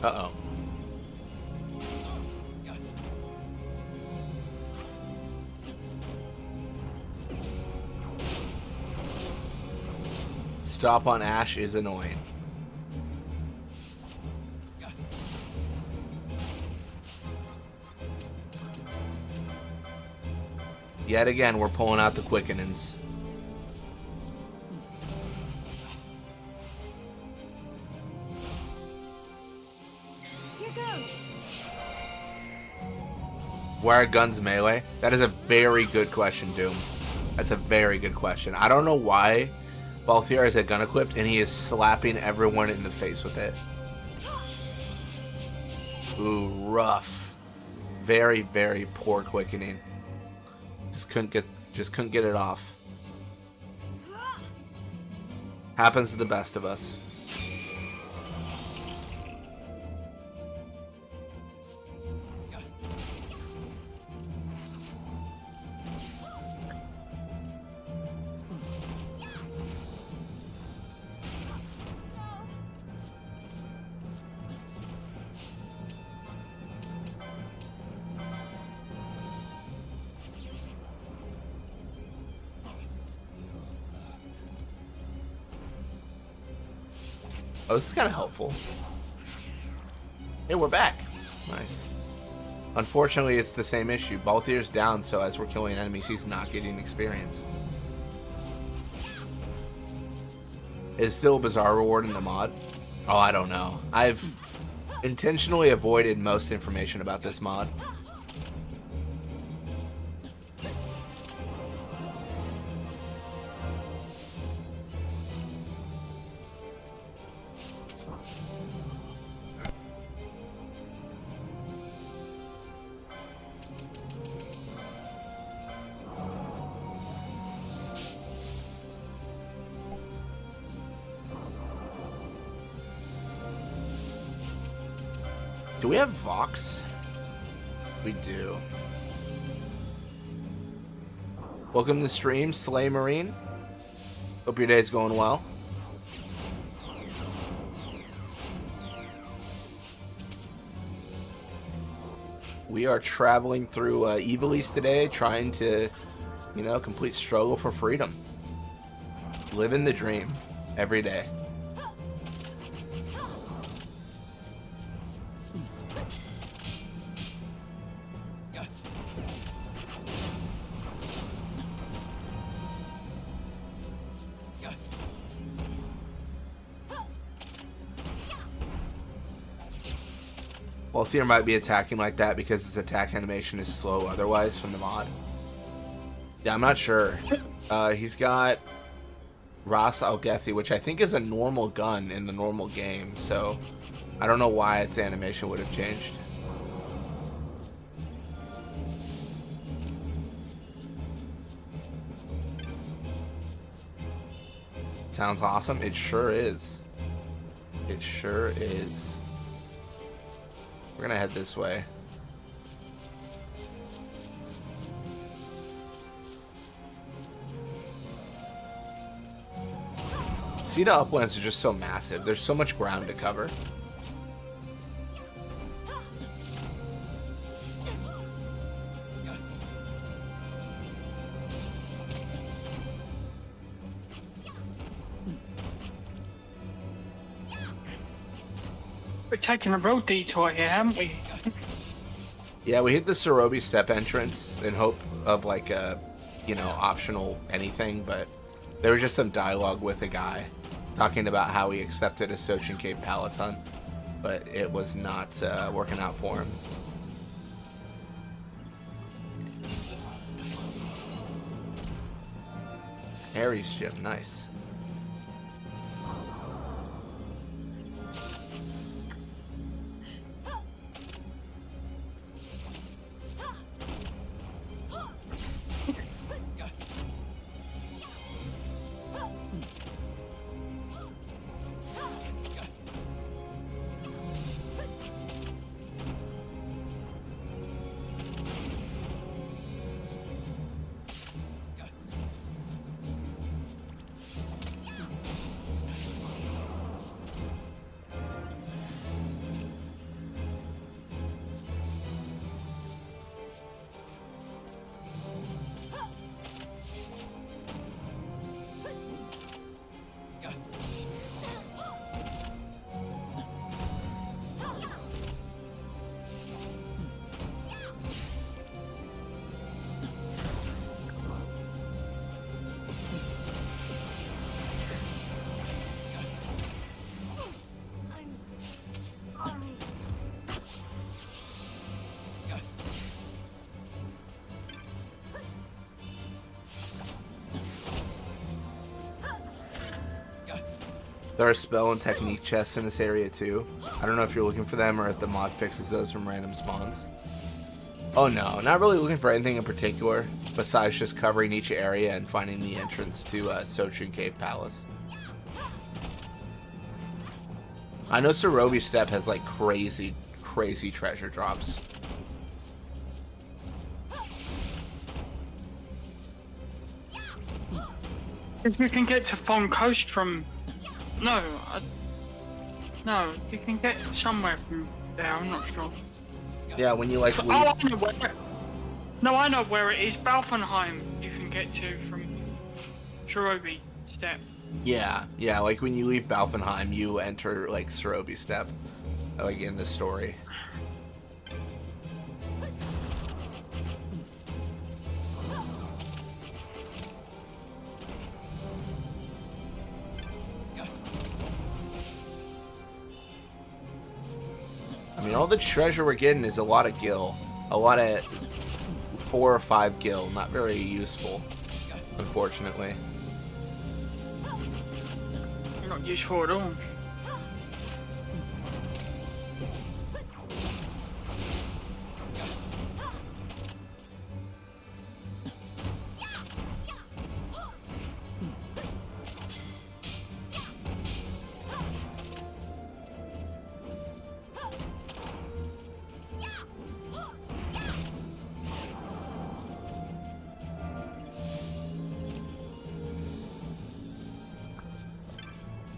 Uh-oh. Stop on Ash is annoying. Yet again, we're pulling out the quickenings. Why are guns melee? That is a very good question, Doom. That's a very good question. I don't know why Balthier has a gun equipped and he is slapping everyone in the face with it. Ooh, rough. Very, very poor quickening. Just couldn't get it off. Happens to the best of us. Oh, this is kind of helpful. Hey, we're back. Nice. Unfortunately, it's the same issue. Balthier's down, so as we're killing enemies, he's not getting experience. Is still a Bazaar reward in the mod? Oh, I don't know. I've intentionally avoided most information about this mod. Do we have Vox? We do. Welcome to the stream, Slay Marine. Hope your day's going well. We are traveling through Evilise today, trying to, you know, complete struggle for freedom. Living the dream every day. Well, Theor might be attacking like that because his attack animation is slow otherwise from the mod. Yeah, I'm not sure. He's got Ras Algethi, which I think is a normal gun in the normal game, so I don't know why its animation would have changed. Sounds awesome. It sure is. It sure is. We're gonna head this way. Tchita Uplands are just so massive. There's so much ground to cover. We're taking a road detour here, haven't we? Yeah, we hit the Sorobi step entrance in hope of like a, you know, optional anything, but there was just some dialogue with a guy talking about how he accepted a Sochen Cave Palace hunt, but it was not working out for him. Ares gym, nice. There are spell and technique chests in this area too. I don't know if you're looking for them or if the mod fixes those from random spawns. Oh no, not really looking for anything in particular, besides just covering each area and finding the entrance to Sochen Cave Palace. I know Sorobi Step has like crazy treasure drops. If you can get to Fon Coast from... No, no, you can get somewhere from there, I'm not sure. Yeah, when you like leave... Oh, I know where... No, I know where it is. Balfenheim you can get to from Sorobi Step. Yeah, like when you leave Balfenheim, you enter like Sorobi Step, like in the story. I mean, all the treasure we're getting is a lot of gil. A lot of 4 or 5 gil. Not very useful, unfortunately. Not useful at all.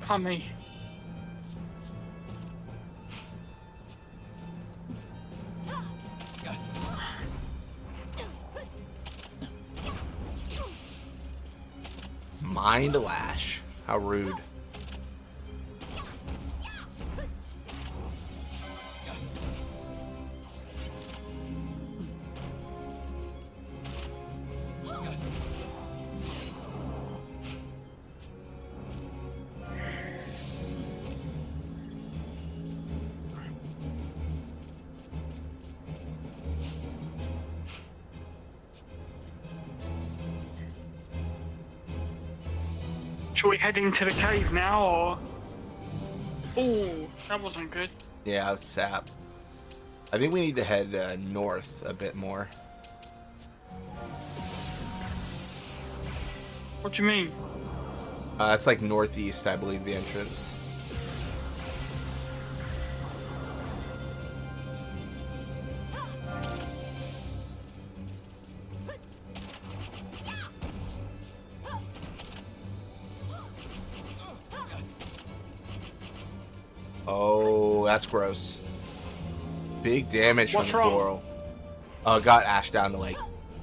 Pardon me. Mind Lash. How rude. Shall we head into the cave now, or? Oh, that wasn't good. Yeah, I was sap. I think we need to head north a bit more. What do you mean? It's like northeast, I believe, the entrance. Oh, that's gross. Big damage What's from the wrong? coral. Got Ash down to like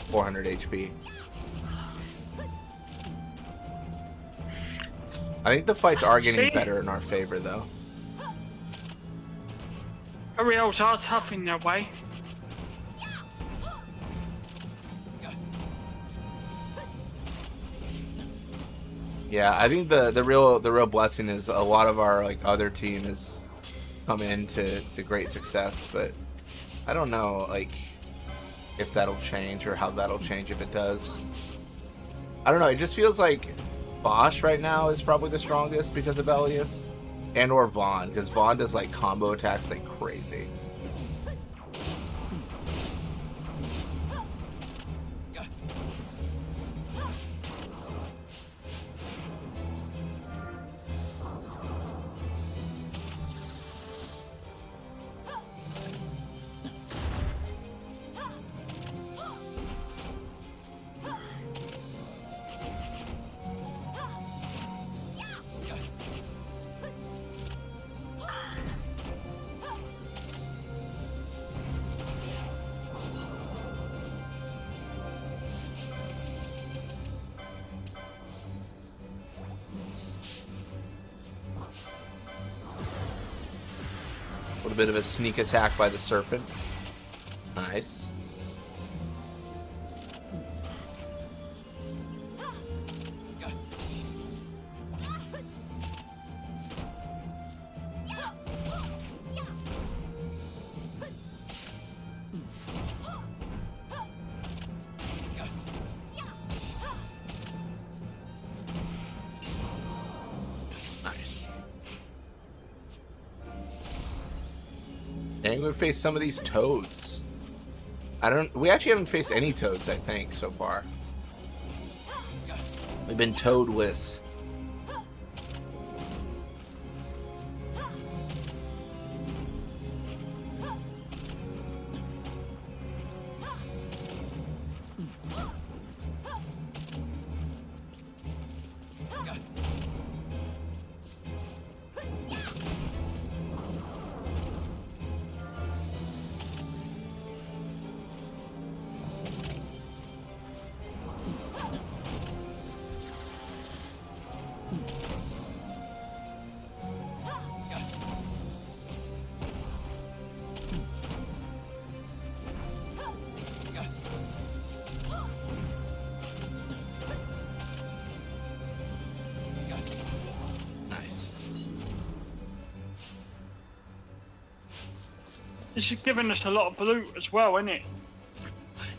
400 HP. I think the fights are getting See? better in our favor, though. Ariels are tough in their way. Yeah, I think the real blessing is a lot of our like other team has come into great success, but I don't know like if that'll change or how that'll change if it does. I don't know. It just feels like Bosch right now is probably the strongest because of Elias, and or Vaughn, because Vaughn does like combo attacks like crazy. A little bit of a sneak attack by the serpent. Nice. Nice. And we face some of these toads. We actually haven't faced any toads, I think, so far. We've been toadless. This is giving us a lot of loot as well, isn't it?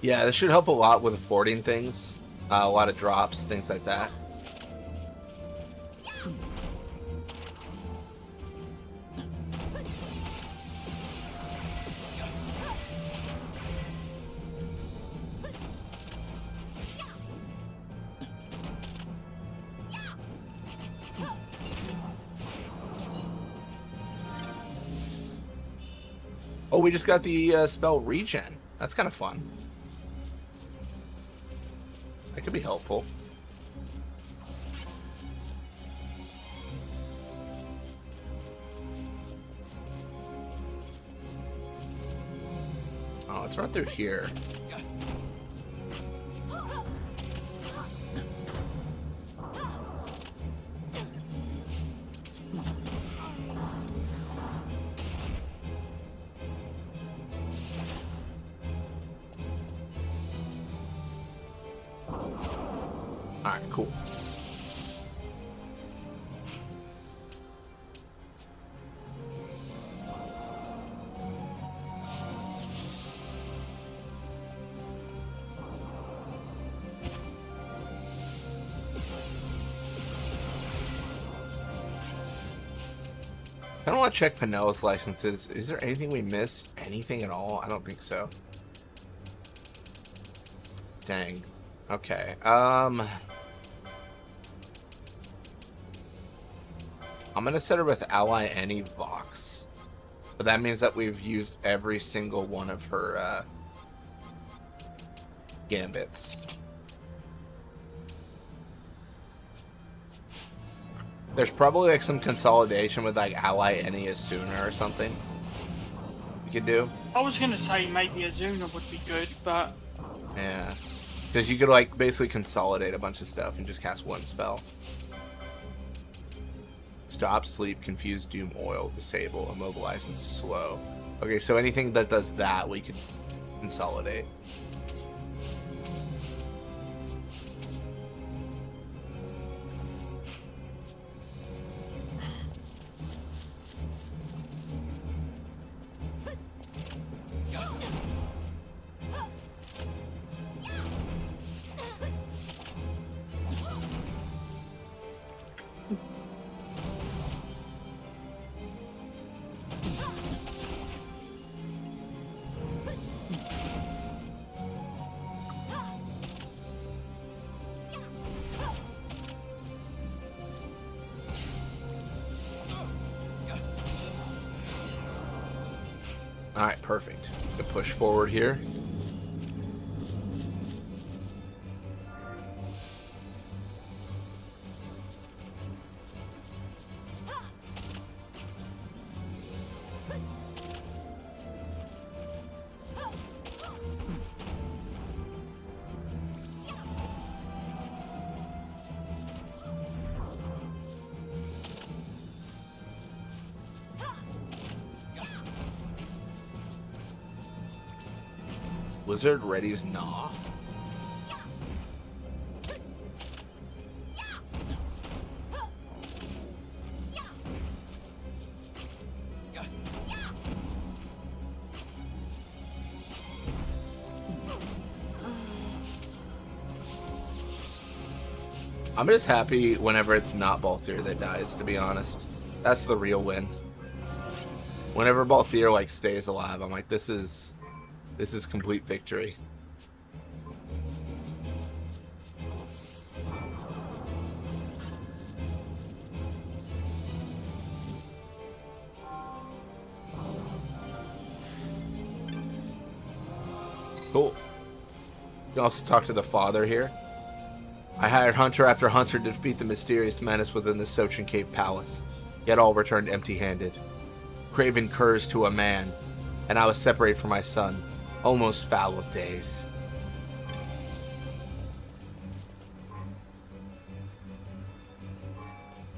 Yeah, this should help a lot with affording things. A lot of drops, things like that. Oh, we just got the spell regen. That's kind of fun. That could be helpful. Let's run through here. Alright, cool. I don't want to check Pinel's licenses. Is there anything we missed? Anything at all? I don't think so. Dang. Okay. I'm gonna set her with Ally Any Vox. But that means that we've used every single one of her gambits. There's probably like some consolidation with like Ally Any Asuna or something we could do. I was gonna say maybe Azuna would be good, but Yeah. Because you could like basically consolidate a bunch of stuff and just cast one spell. Stop, sleep, confuse, doom, oil, disable, immobilize, and slow. Okay, so anything that does that we could consolidate. Alright, perfect. Good push forward here. Blizzard readies Gnaw. I'm just happy whenever it's not Balthier that dies, to be honest. That's the real win. Whenever Balthier like stays alive, I'm like, this is complete victory. Cool. You can also talk to the father here. I hired hunter after hunter to defeat the mysterious menace within the Sochen Cave Palace, yet all returned empty-handed. Craven curs to a man, and I was separated from my son, almost foul of days.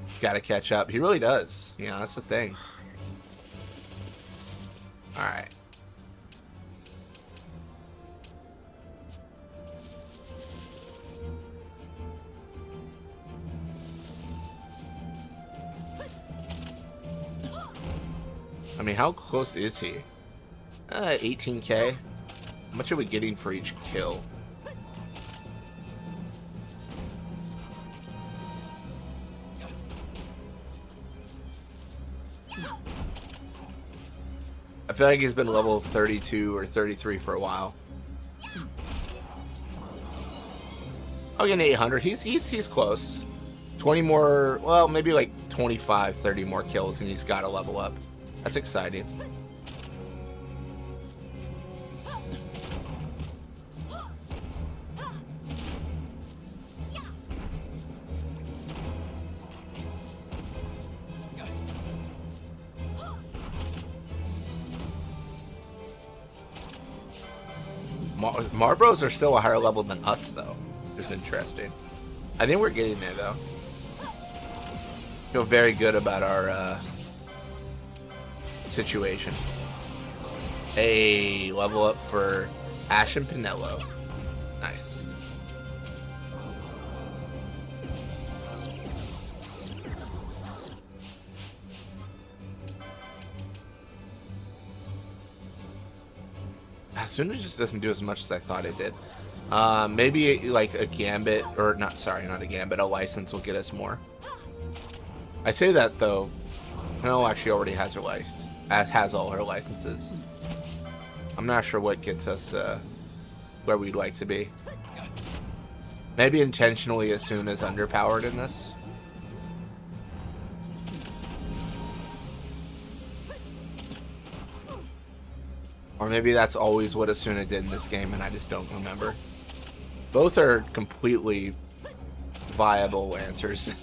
He's got to catch up. He really does. You know, that's the thing. Alright. I mean, how close is he? 18k. How much are we getting for each kill? I feel like he's been level 32 or 33 for a while. I'll get an 800. He's close. 20 more, well, maybe like 25, 30 more kills and he's got to level up. That's exciting. Marbros are still a higher level than us, though. It's interesting. I think we're getting there, though. Feel very good about our situation. Hey, level up for Ash and Pinello. Nice. Asuna just doesn't do as much as I thought it did. Maybe like a Gambit, or not, sorry, not a Gambit, a license will get us more. I say that though, Pinello actually already has her license, has all her licenses. I'm not sure what gets us where we'd like to be. Maybe intentionally Asuna is underpowered in this. Or maybe that's always what Asuna did in this game and I just don't remember. Both are completely viable answers.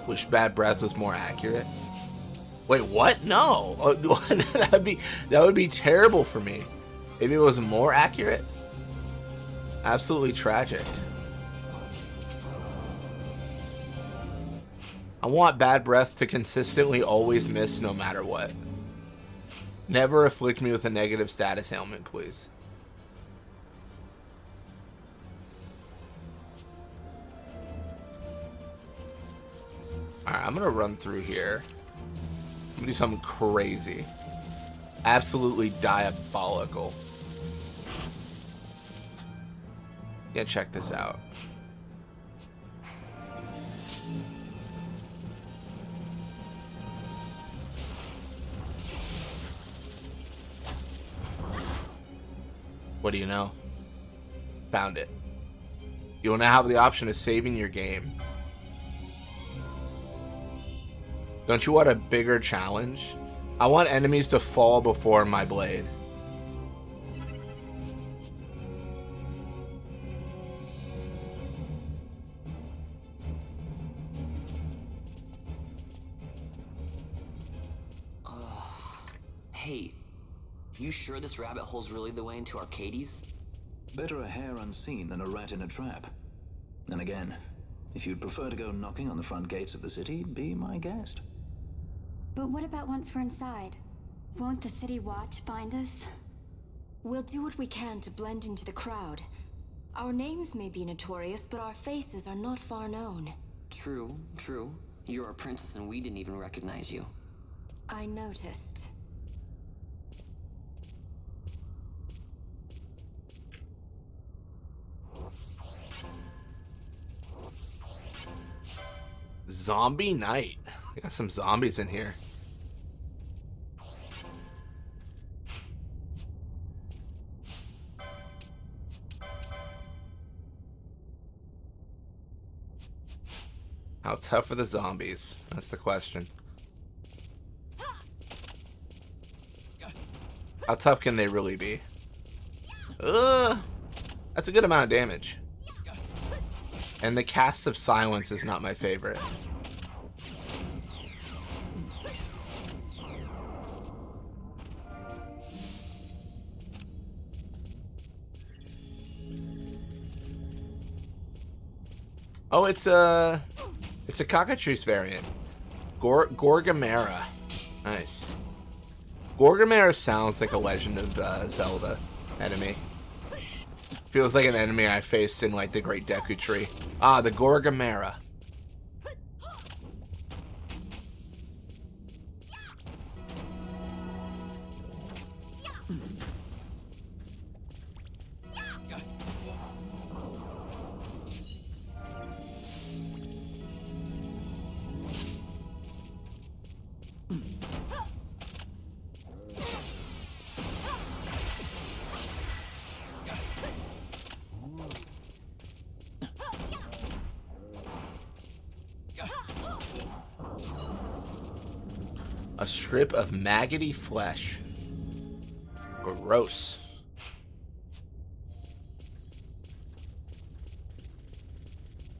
Wish Bad Breath was more accurate. Wait, what? No. that would be terrible for me. If it was more accurate. Absolutely tragic. I want Bad Breath to consistently always miss no matter what. Never afflict me with a negative status ailment, please. Alright, I'm gonna run through here. I'm gonna do something crazy. Absolutely diabolical. Yeah, check this out. What do you know? Found it. You will now have the option of saving your game. Don't you want a bigger challenge? I want enemies to fall before my blade. Hey, are you sure this rabbit hole's really the way into Archades? Better a hare unseen than a rat in a trap. And again, if you'd prefer to go knocking on the front gates of the city, be my guest. But what about once we're inside? Won't the city watch find us? We'll do what we can to blend into the crowd. Our names may be notorious, but our faces are not far known. True, true. You're a princess and we didn't even recognize you. I noticed. Zombie night. We got some zombies in here. How tough are the zombies? That's the question. How tough can they really be? That's a good amount of damage. And the cast of silence is not my favorite. Oh, it's a cockatrice variant. Gorgamera. Nice. Gorgamera sounds like a Legend of Zelda enemy. Feels like an enemy I faced in like the Great Deku Tree. Ah, the Gorgamera. A strip of maggoty flesh. Gross.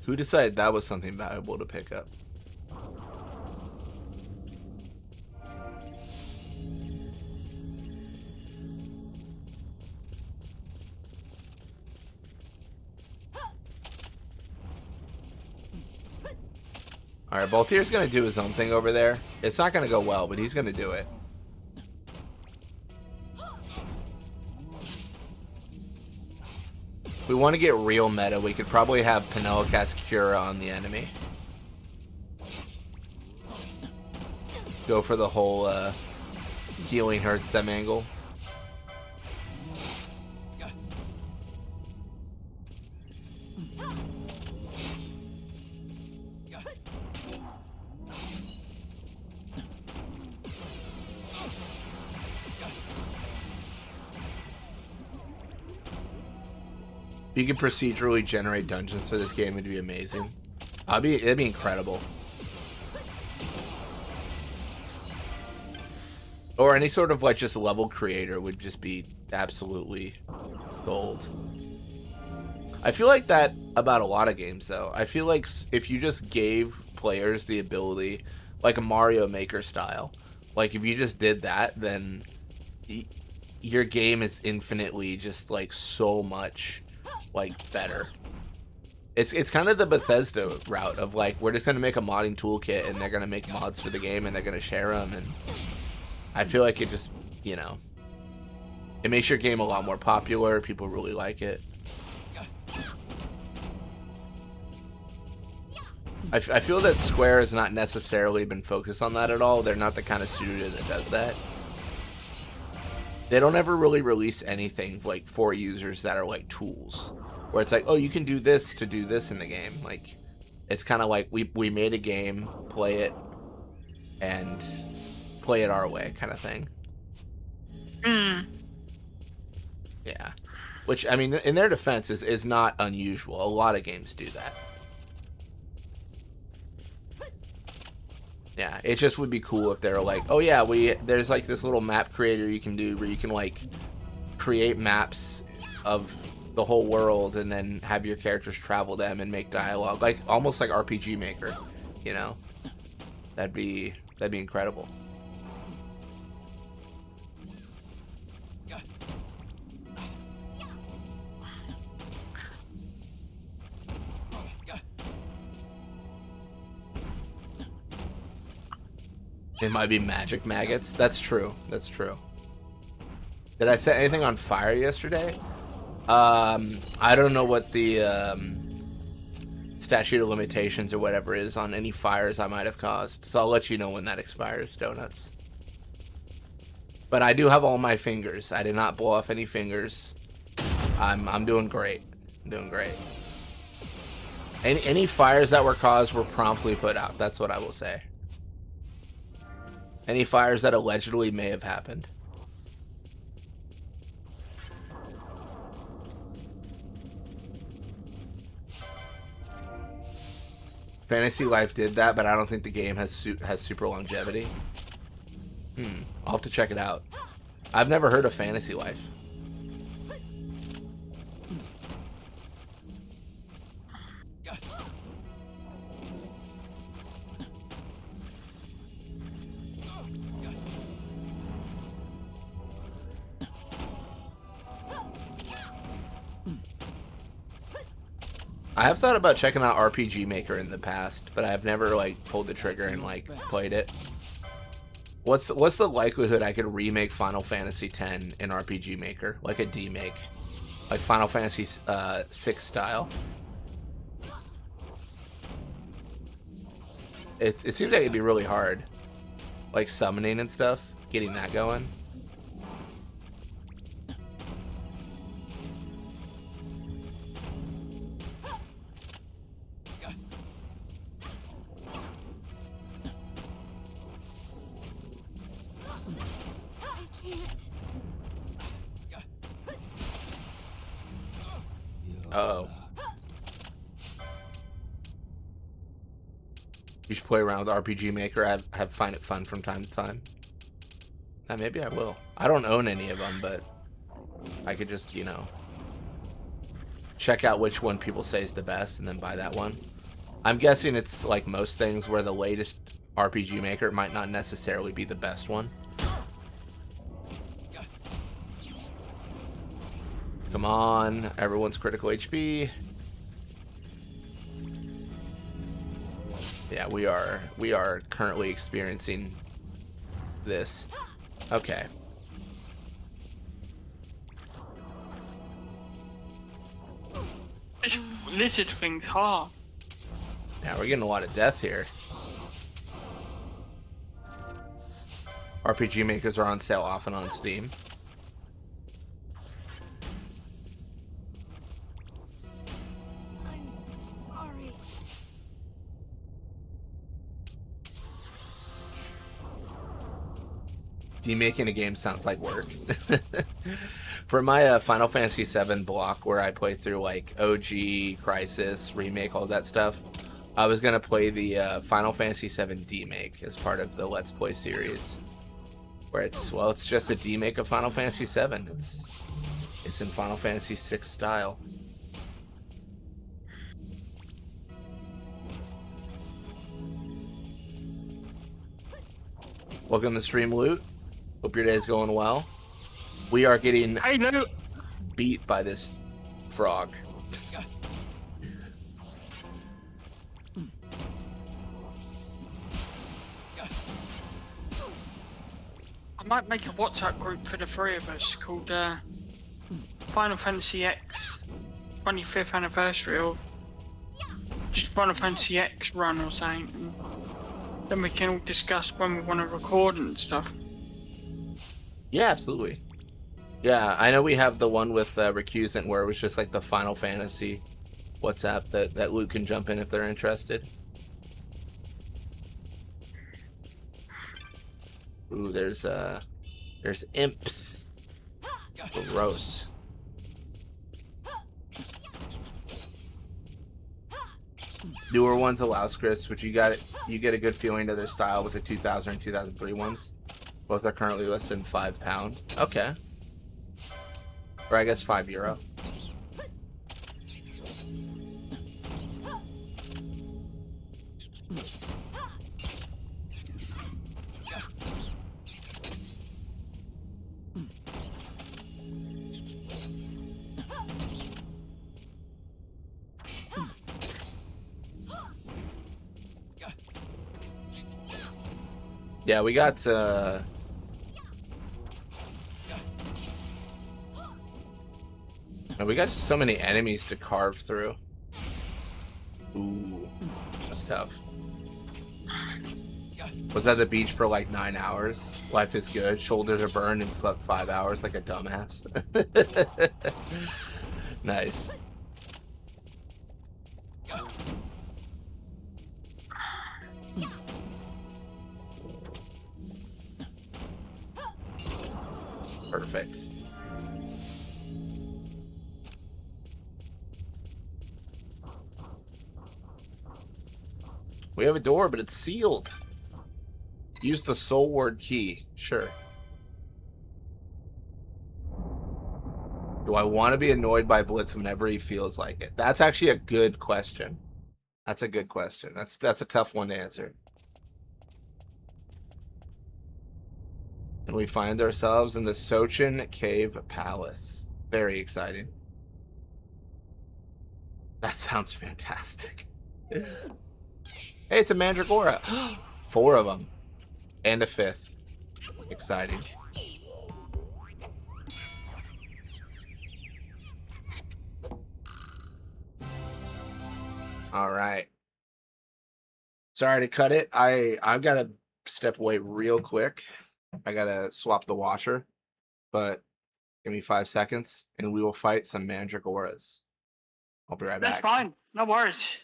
Who decided that was something valuable to pick up? Alright, Balthier's gonna do his own thing over there. It's not gonna go well, but he's gonna do it. If we want to get real meta, we could probably have Penela cast Cura on the enemy. Go for the whole healing hurts them angle. If you could procedurally generate dungeons for this game, it'd be amazing. It'd be incredible. Or any sort of like just level creator would just be absolutely gold. I feel like that about a lot of games though. I feel like if you just gave players the ability, like a Mario Maker style, like if you just did that, then your game is infinitely just like so much like better. It's kind of the Bethesda route of like, we're just gonna make a modding toolkit and they're gonna make mods for the game and they're gonna share them, and I feel like it just, you know, it makes your game a lot more popular. People really like it. I feel that Square has not necessarily been focused on that at all. They're not the kind of studio that does that. They don't ever really release anything like for users that are like tools, where it's like, oh, you can do this to do this in the game. Like, it's kind of like we made a game, play it, and play it our way kind of thing. Yeah. Which, I mean, in their defense, is not unusual. A lot of games do that. Yeah, it just would be cool if they were like, oh yeah, there's like this little map creator you can do where you can like create maps of the whole world and then have your characters travel them and make dialogue, like almost like RPG Maker, you know? That'd be incredible. It might be magic maggots. That's true. That's true. Did I set anything on fire yesterday? I don't know what the statute of limitations or whatever is on any fires I might have caused. So I'll let you know when that expires, Donuts. But I do have all my fingers. I did not blow off any fingers. I'm doing great. I'm doing great. Any fires that were caused were promptly put out. That's what I will say. Any fires that allegedly may have happened. Fantasy Life did that, but I don't think the game has super longevity. I'll have to check it out. I've never heard of Fantasy Life. I have thought about checking out RPG Maker in the past, but I've never like pulled the trigger and like played it. What's the likelihood I could remake Final Fantasy X in RPG Maker, like a demake, like Final Fantasy VI style? It seems like it'd be really hard, like summoning and stuff, getting that going. Uh-oh. You should play around with RPG Maker. Have find it fun from time to time. Maybe I will. I don't own any of them, but I could just, you know, check out which one people say is the best and then buy that one. I'm guessing it's like most things where the latest RPG Maker might not necessarily be the best one. Come on, everyone's critical HP. Yeah, we are currently experiencing this. Okay. This lizard thing's hard. Yeah, we're getting a lot of death here. RPG Makers are on sale often on Steam. I'm sorry. Demaking a game sounds like work. For my Final Fantasy VII block, where I play through like OG, Crisis, Remake, all that stuff, I was gonna play the Final Fantasy VII Demake as part of the Let's Play series, where it's just a demake of Final Fantasy VII. It's in Final Fantasy VI style. Welcome to Stream Loot. Hope your day's going well. We are getting beat by this frog. I might make a WhatsApp group for the three of us called Final Fantasy X 25th anniversary of just Final Fantasy X run or something. And then we can all discuss when we want to record and stuff. Yeah, absolutely. Yeah, I know we have the one with Recusant where it was just like the Final Fantasy WhatsApp that Luke can jump in if they're interested. Ooh, there's imps. Gross. Newer ones allow scripts, which you get a good feeling of their style with the 2000 and 2003 ones. Both are currently less than £5. Okay. Or I guess €5. Yeah, we got we got so many enemies to carve through. Ooh, that's tough. Was at the beach for like 9 hours. Life is good. Shoulders are burned and slept 5 hours like a dumbass. Nice. Perfect. We have a door, but it's sealed. Use the soul word key. Sure. Do I want to be annoyed by Blitz whenever he feels like it? That's actually a good question. That's a good question. That's a tough one to answer. And we find ourselves in the Sochen Cave Palace. Very exciting. That sounds fantastic. Hey, it's a Mandragora. 4 of them. And a 5th. Exciting. All right. Sorry to cut it. I've got to step away real quick. I got to swap the washer. But give me 5 seconds and we will fight some Mandragoras. I'll be right back. That's fine. No worries.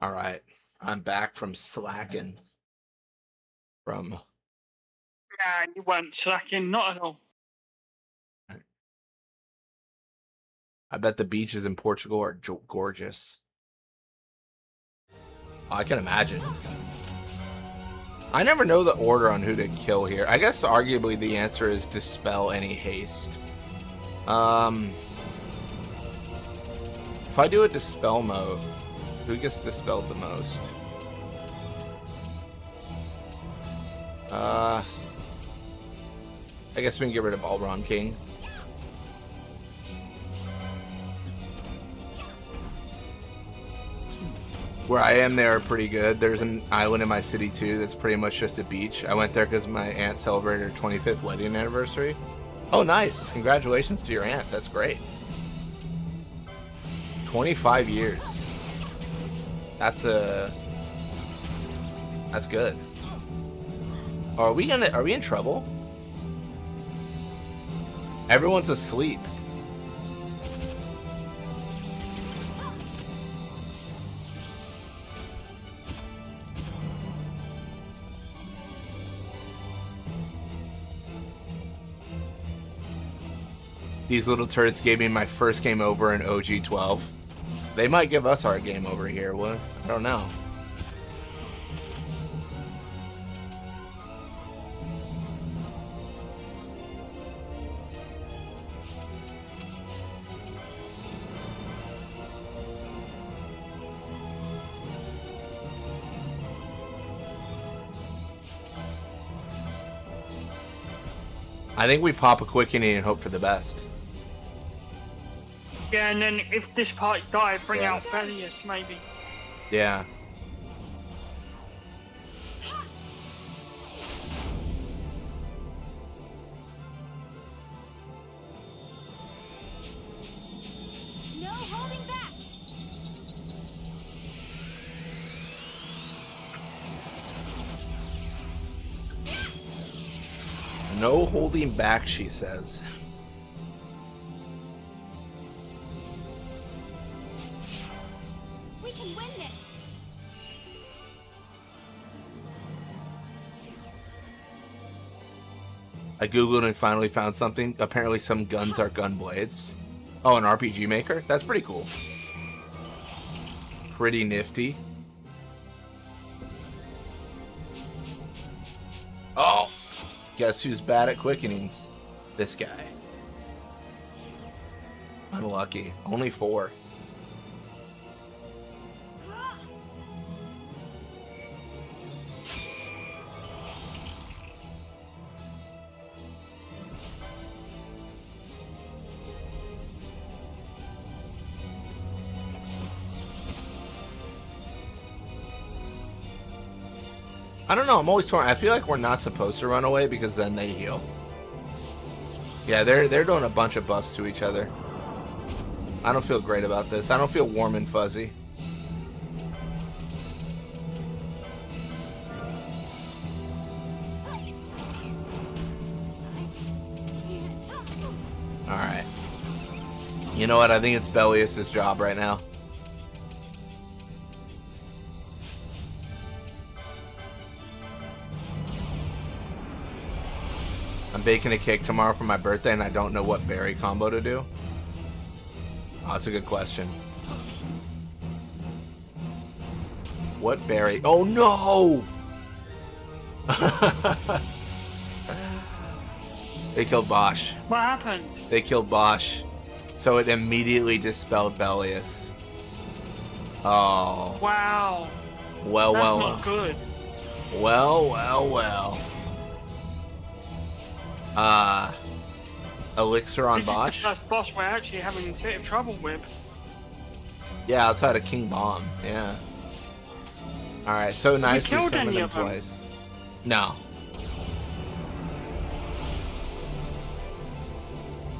All right. I'm back from slacking. From. Nah, you weren't slacking, not at all. I bet the beaches in Portugal are gorgeous. Oh, I can imagine. I never know the order on who to kill here. I guess arguably the answer is dispel any haste. If I do a dispel mode, who gets dispelled the most? I guess we can get rid of Alron King. Where I am, they are pretty good. There's an island in my city too that's pretty much just a beach. I went there because my aunt celebrated her 25th wedding anniversary. Oh, nice! Congratulations to your aunt. That's great. 25 years. That's good. Are we in trouble? Everyone's asleep. These little turds gave me my first game over in OG 12. They might give us our game over here. What? I don't know. I think we pop a quickening and hope for the best. Yeah, and then if this party die, bring out Bellius, maybe. Yeah. No holding back. No holding back, she says. We can win this. I googled and finally found something. Apparently some guns are gun blades. Oh, an RPG maker? That's pretty cool. Pretty nifty. Oh! Guess who's bad at quickenings? This guy. Unlucky. Only 4. I don't know, I'm always torn. I feel like we're not supposed to run away because then they heal. Yeah, they're doing a bunch of buffs to each other. I don't feel great about this. I don't feel warm and fuzzy. Alright. You know what? I think it's Bellius' job right now. I'm baking a cake tomorrow for my birthday and I don't know what berry combo to do. Oh, that's a good question. What berry? Oh no! They killed Bosch. What happened? They killed Bosch. So it immediately dispelled Bellius. Oh. Wow. Well, That's well. not good. Well. Elixir on This Bosch? is the first boss we're actually having a bit of trouble with. Yeah, outside of King Bomb. Yeah. Alright, so nice we killed summoned any him of them? twice. No.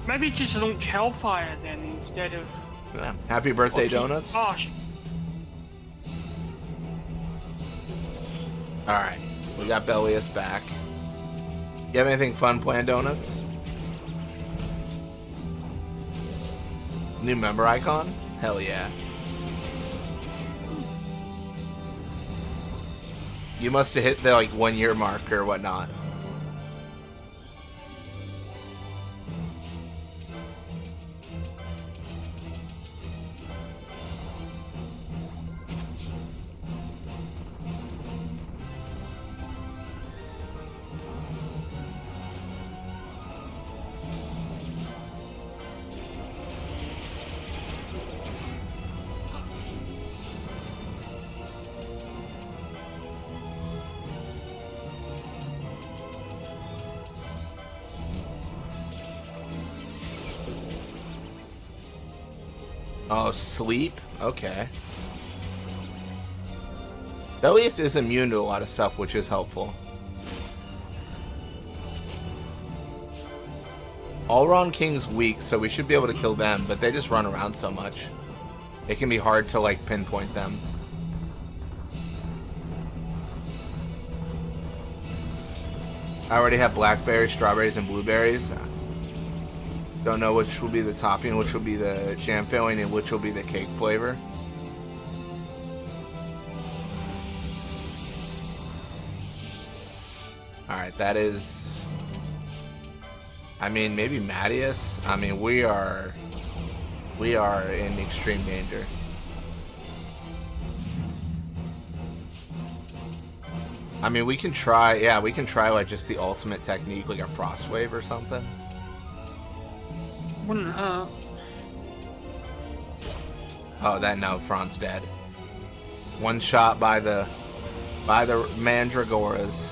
Maybe just launch Hellfire then instead of... Yeah. Happy birthday, Okay. donuts. Gosh. Alright, we got Bellius back. You have anything fun planned, donuts? New member icon? Hell yeah. You must have hit the like 1 year mark or whatnot. Oh, sleep? Okay. Belius is immune to a lot of stuff, which is helpful. Allround King's weak, so we should be able to kill them, but they just run around so much. It can be hard to, like, pinpoint them. I already have blackberries, strawberries, and blueberries. Don't know which will be the topping, which will be the jam filling, and which will be the cake flavor. Alright, that is... I mean, maybe Mattias? I mean, we are in extreme danger. I mean, we can try, yeah, we can try like just the ultimate technique, like a frost wave or something. Wouldn't hurt. Oh, that no, Fran's dead. One shot by the Mandragoras.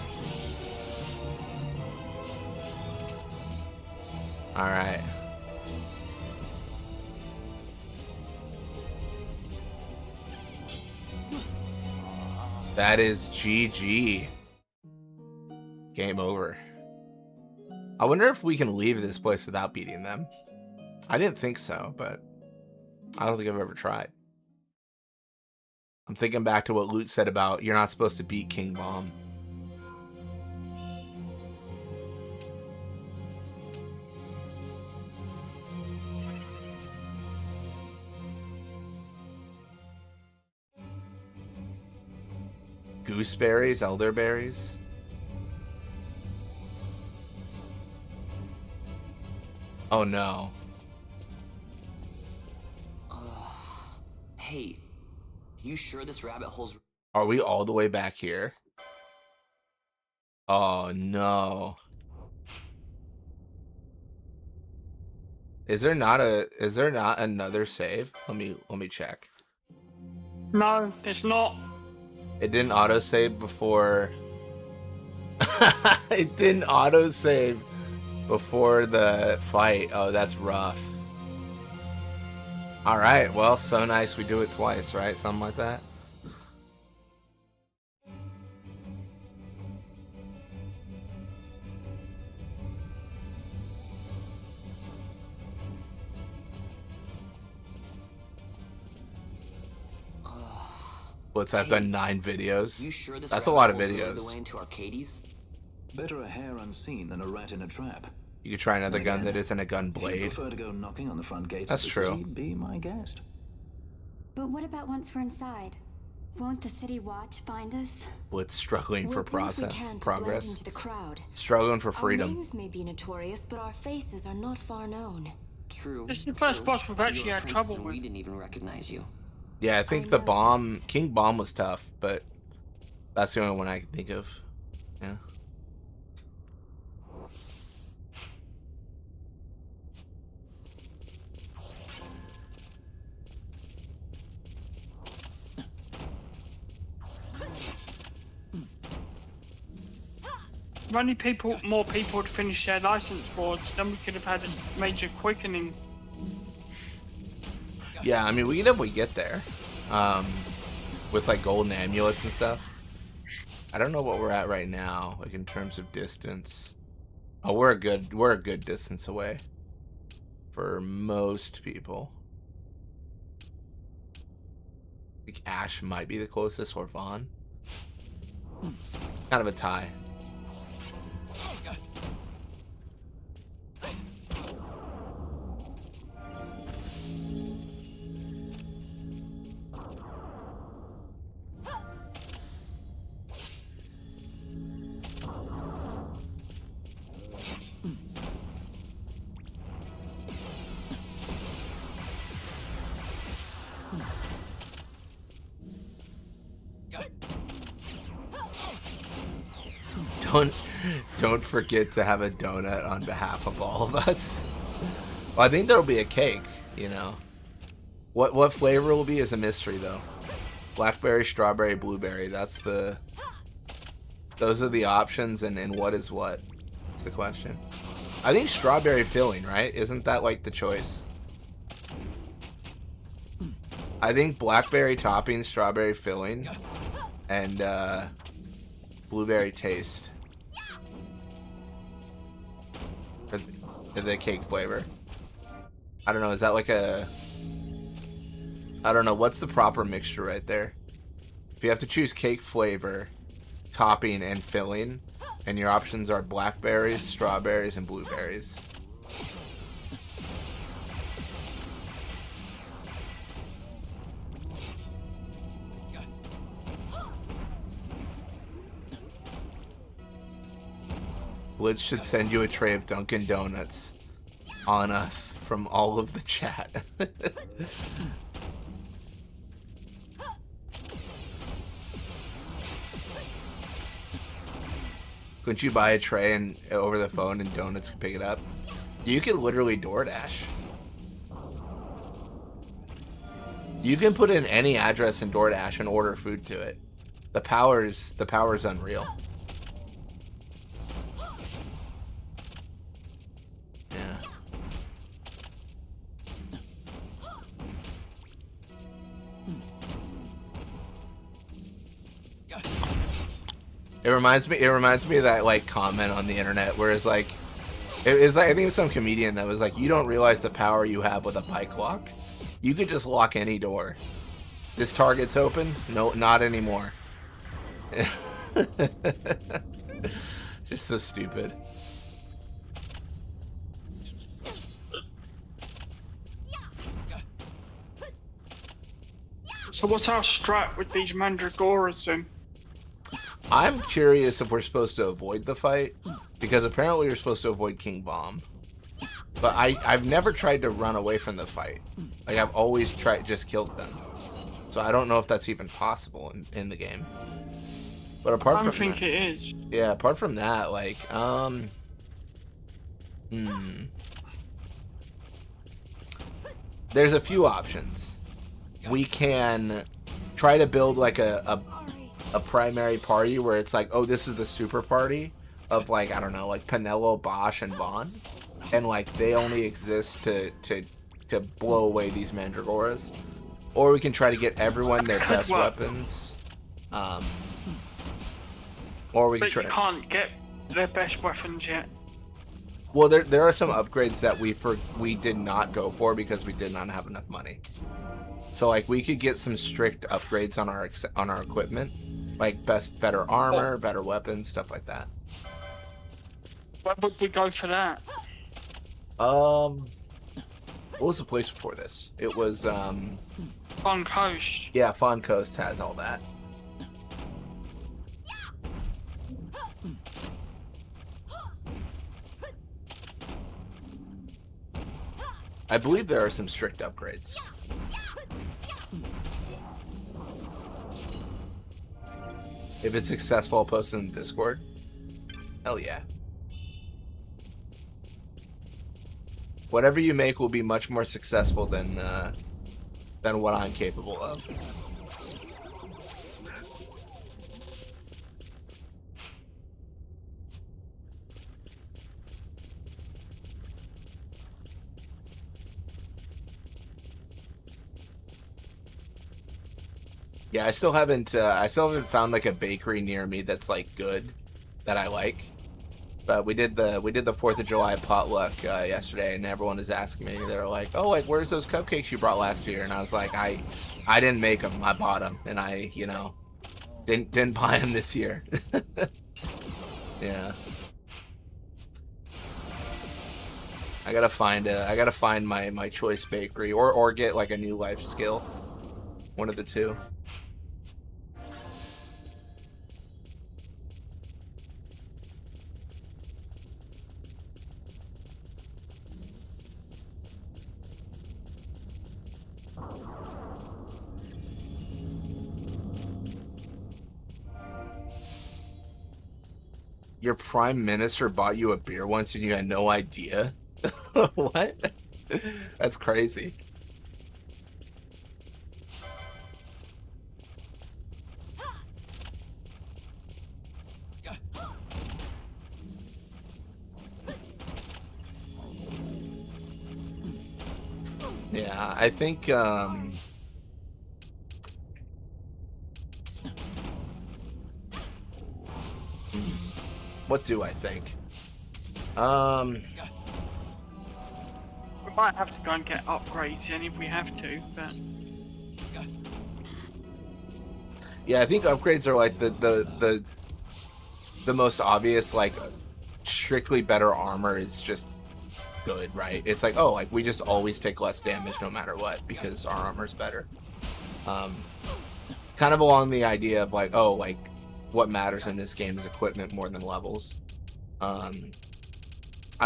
All right. That is GG. Game over. I wonder if we can leave this place without beating them. I didn't think so, but I don't think I've ever tried. I'm thinking back to what Lute said about you're not supposed to beat King Bomb. Gooseberries, elderberries. Oh no. Hey, you sure this rabbit hole's... Are we all the way back here? Oh no. Is there not another save? Let me check. No, it's not. It didn't autosave before. It didn't autosave before the fight. Oh, that's rough. Alright, well, so nice we do it twice, right? Something like that. Let's have done 9 videos. You sure this That's a lot of rabbit hole's videos. the way into Archades? Better a hare unseen than a rat in a trap. You could try another And gun again, that isn't a gun If you blade. prefer to go knocking on the front gates That's of the true. city, be my guest. But what about once we're inside? Won't the city watch find us? Blitz struggling We'll for do what we can to blend progress. into the crowd. Struggling for Our freedom. names may be notorious, but our faces are not far known. True. This is the first true. boss we've actually You're a had princess trouble and with. We didn't even recognize you. Yeah, I think I the bomb, noticed. King Bomb was tough, but that's the only one I can think of. Yeah. If only more people had finished their license boards, then we could have had a major quickening. Yeah, I mean, we can definitely get there. With like golden amulets and stuff. I don't know what we're at right now, like in terms of distance. Oh, we're a good distance away. For most people. I think Ash might be the closest, or Vaughn. Kind of a tie. Don't forget to have a donut on behalf of all of us. Well, I think there'll be a cake, you know. What flavor will be is a mystery though. Blackberry, strawberry, blueberry. Those are the options, and what is what? That's the question. I think strawberry filling, right? Isn't that like the choice? I think blackberry topping, strawberry filling, and blueberry taste. For the cake flavor. I don't know, is that like a... I don't know, what's the proper mixture right there? If you have to choose cake flavor, topping, and filling, and your options are blackberries, strawberries, and blueberries. Blitz should send you a tray of Dunkin' Donuts on us from all of the chat. Couldn't you buy a tray and over the phone and Donuts could pick it up? You could literally DoorDash. You can put in any address in DoorDash and order food to it. The power's unreal. Yeah. It reminds me of that like comment on the internet where it's like I think it was some comedian that was like, you don't realize the power you have with a bike lock. You could just lock any door. This Target's open? No, not anymore. Just so stupid. So what's our strat with these Mandragoras then? I'm curious if we're supposed to avoid the fight, because apparently you're supposed to avoid King Bomb. But I've never tried to run away from the fight. Like, I've always just killed them. So I don't know if that's even possible in the game. But apart from I don't think it is. Yeah, apart from that, like, there's a few options. We can try to build like a primary party where it's like, oh, this is the super party of like, I don't know, like Penelo, Bosch, and Vaughn, and like they only exist to blow away these Mandragoras. Or we can try to get everyone their best weapons. Or we can But try. you can't get their best weapons yet. Well, there are some upgrades that we did not go for because we did not have enough money. So like we could get some strict upgrades on our equipment, like better armor, better weapons, stuff like that. Why would we go for that? What was the place before this? It was Fun Coast. yeah, Fawn Coast has all that. I believe there are some strict upgrades. If it's successful, I'll post it in the Discord. Hell yeah. Whatever you make will be much more successful than what I'm capable of. Yeah, I still haven't found like a bakery near me that's like good, that I like. But we did the 4th of July potluck yesterday, and everyone was asking me. They were like, "Oh, like where's those cupcakes you brought last year?" And I was like, "I didn't make them. I bought them, and I didn't buy them this year." Yeah. I gotta find my choice bakery or get like a new life skill. One of the two. Your prime minister bought you a beer once and you had no idea? What? That's crazy. Yeah, I think, what do I think? We might have to go and get upgrades in if we have to, but Yeah, I think upgrades are like the most obvious, like strictly better armor is just good, right? It's like, oh, like we just always take less damage no matter what because our armor's better. Kind of along the idea of like, oh, like what matters in this game is equipment more than levels. I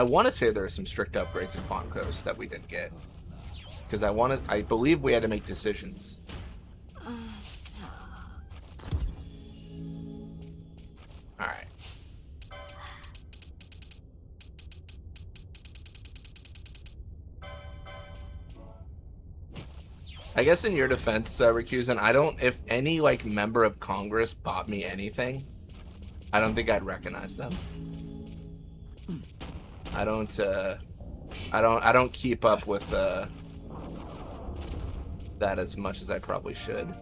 want to say there are some strict upgrades in Fawn Coast that we didn't get because I believe we had to make decisions. All right. I guess in your defense, Recusant, I don't, if any like member of Congress bought me anything, I don't think I'd recognize them. I don't keep up with that as much as I probably should.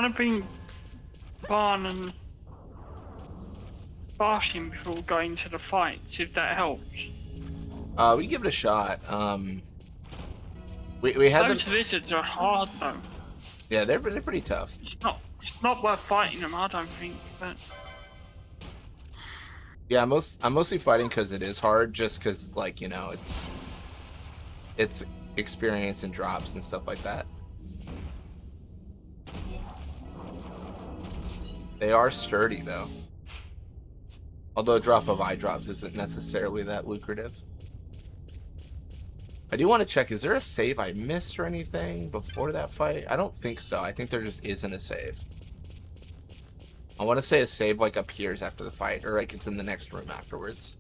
want to bring Barn and Barshin before going to the fight, see if that helps. We give it a shot. We had them. Those lizards are hard though. Yeah, they're pretty tough. It's not worth fighting them, I don't think. But yeah, I'm mostly fighting because it is hard, just because like it's experience and drops and stuff like that. They are sturdy though. Although a drop of eye drops isn't necessarily that lucrative. I do want to check, is there a save I missed or anything before that fight? I don't think so. I think there just isn't a save. I want to say a save like appears after the fight, or like it's in the next room afterwards.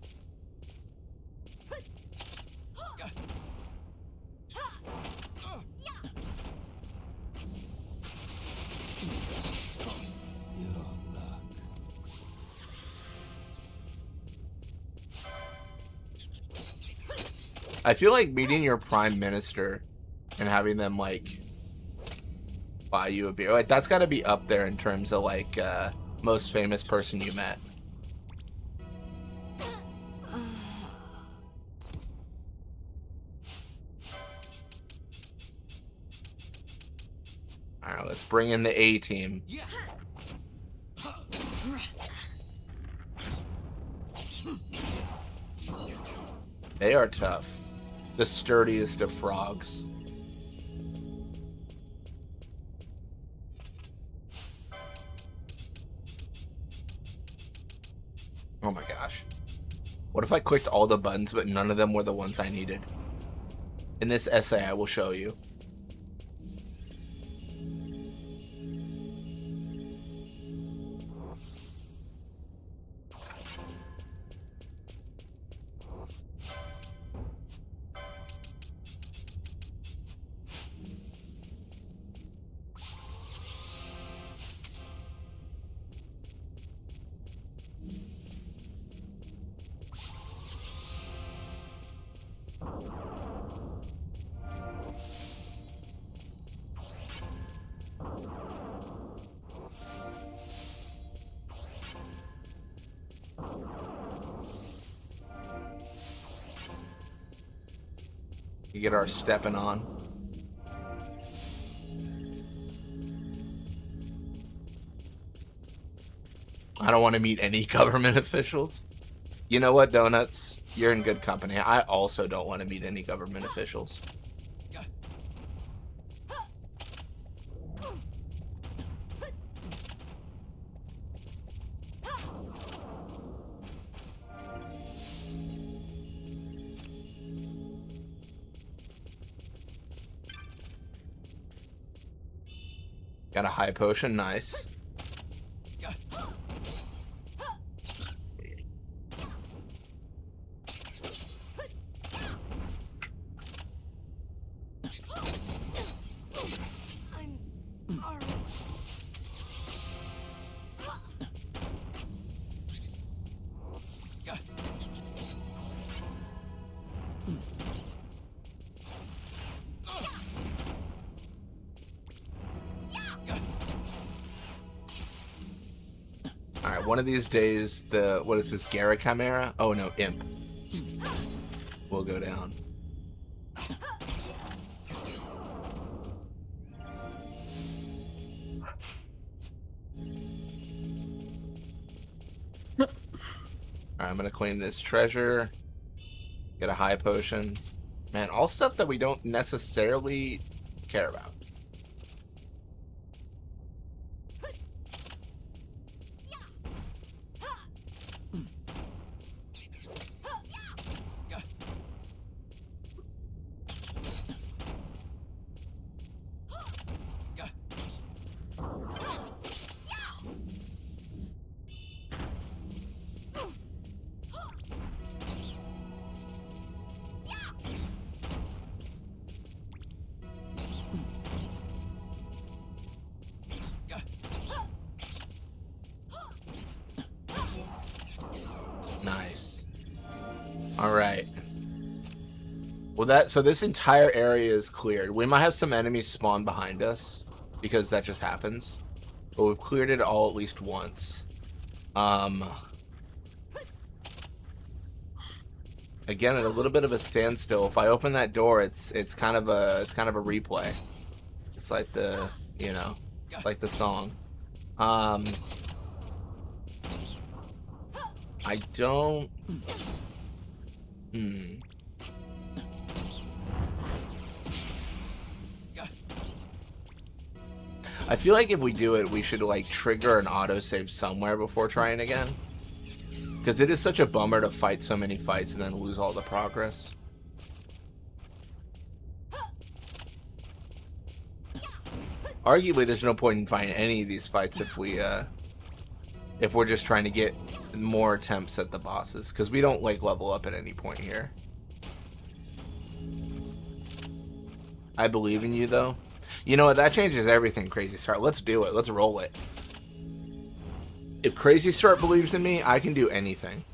I feel like meeting your prime minister and having them like buy you a beer, like that's got to be up there in terms of like most famous person you met. All right, let's bring in the A team. They are tough. The sturdiest of frogs. Oh my gosh. What if I clicked all the buttons but none of them were the ones I needed? In this essay I will show you. You get our stepping on. I don't want to meet any government officials. You know what, Donuts? You're in good company. I also don't want to meet any government officials. Got a high potion, nice. Alright, one of these days, what is this, Gara Chimera? Oh no, Imp. Will go down. Alright, I'm gonna claim this treasure. Get a high potion. Man, all stuff that we don't necessarily care about. Nice. Alright. Well, so this entire area is cleared. We might have some enemies spawn behind us, because that just happens. But we've cleared it all at least once. Again, at a little bit of a standstill. If I open that door, it's kind of a replay. It's like the, you know, like the song. I don't... I feel like if we do it, we should, like, trigger an autosave somewhere before trying again. Because it is such a bummer to fight so many fights and then lose all the progress. Arguably, there's no point in fighting any of these fights if we're just trying to get more attempts at the bosses, because we don't like level up at any point here. I believe in you, though. You know what? That changes everything, Crazy Start. Let's do it. Let's roll it. If Crazy Start believes in me, I can do anything.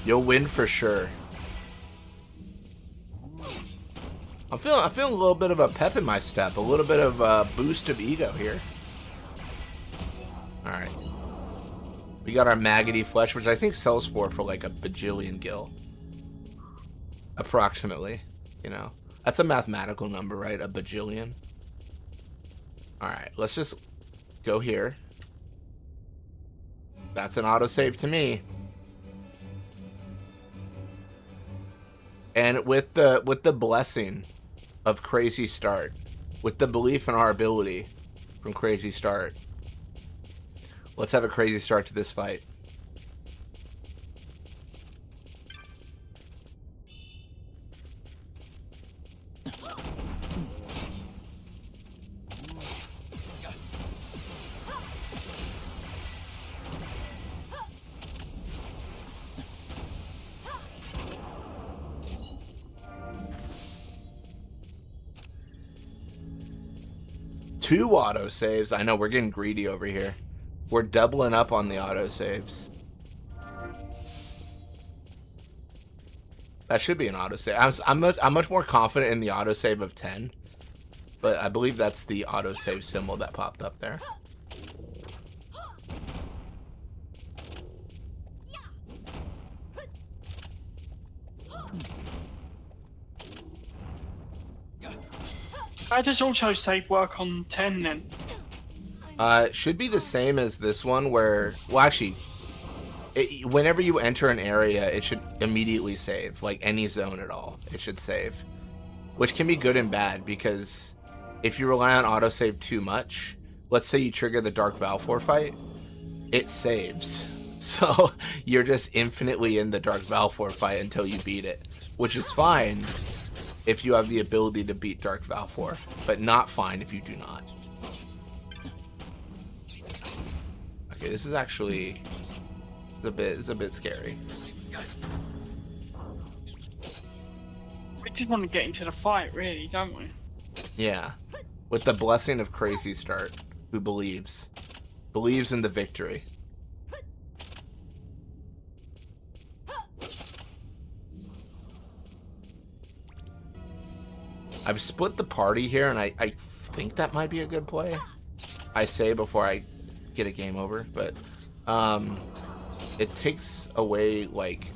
You'll win for sure. I'm feeling a little bit of a pep in my step, a little bit of a boost of ego here. All right, we got our maggoty flesh, which I think sells for like a bajillion gil, approximately. You know, that's a mathematical number, right? A bajillion. All right, let's just go here. That's an autosave to me. And with the blessing of Crazy Start, with the belief in our ability from Crazy Start, let's have a crazy start to this fight. Two autosaves. I know, we're getting greedy over here. We're doubling up on the autosaves. That should be an autosave. I'm much more confident in the autosave of 10. But I believe that's the autosave symbol that popped up there. How does auto save work on 10 then? It should be the same as this one where, well, actually, whenever you enter an area, it should immediately save. Like any zone at all, it should save. Which can be good and bad, because if you rely on autosave too much, let's say you trigger the Dark Valfor fight, it saves. So you're just infinitely in the Dark Valfor fight until you beat it, which is fine if you have the ability to beat Dark Valfor, but not fine if you do not. Okay, this is actually it's a bit scary. We just want to get into the fight, really, don't we? Yeah, with the blessing of Crazy Start, who believes in the victory. I've split the party here, and I think that might be a good play. I say before I get a game over, but it takes away like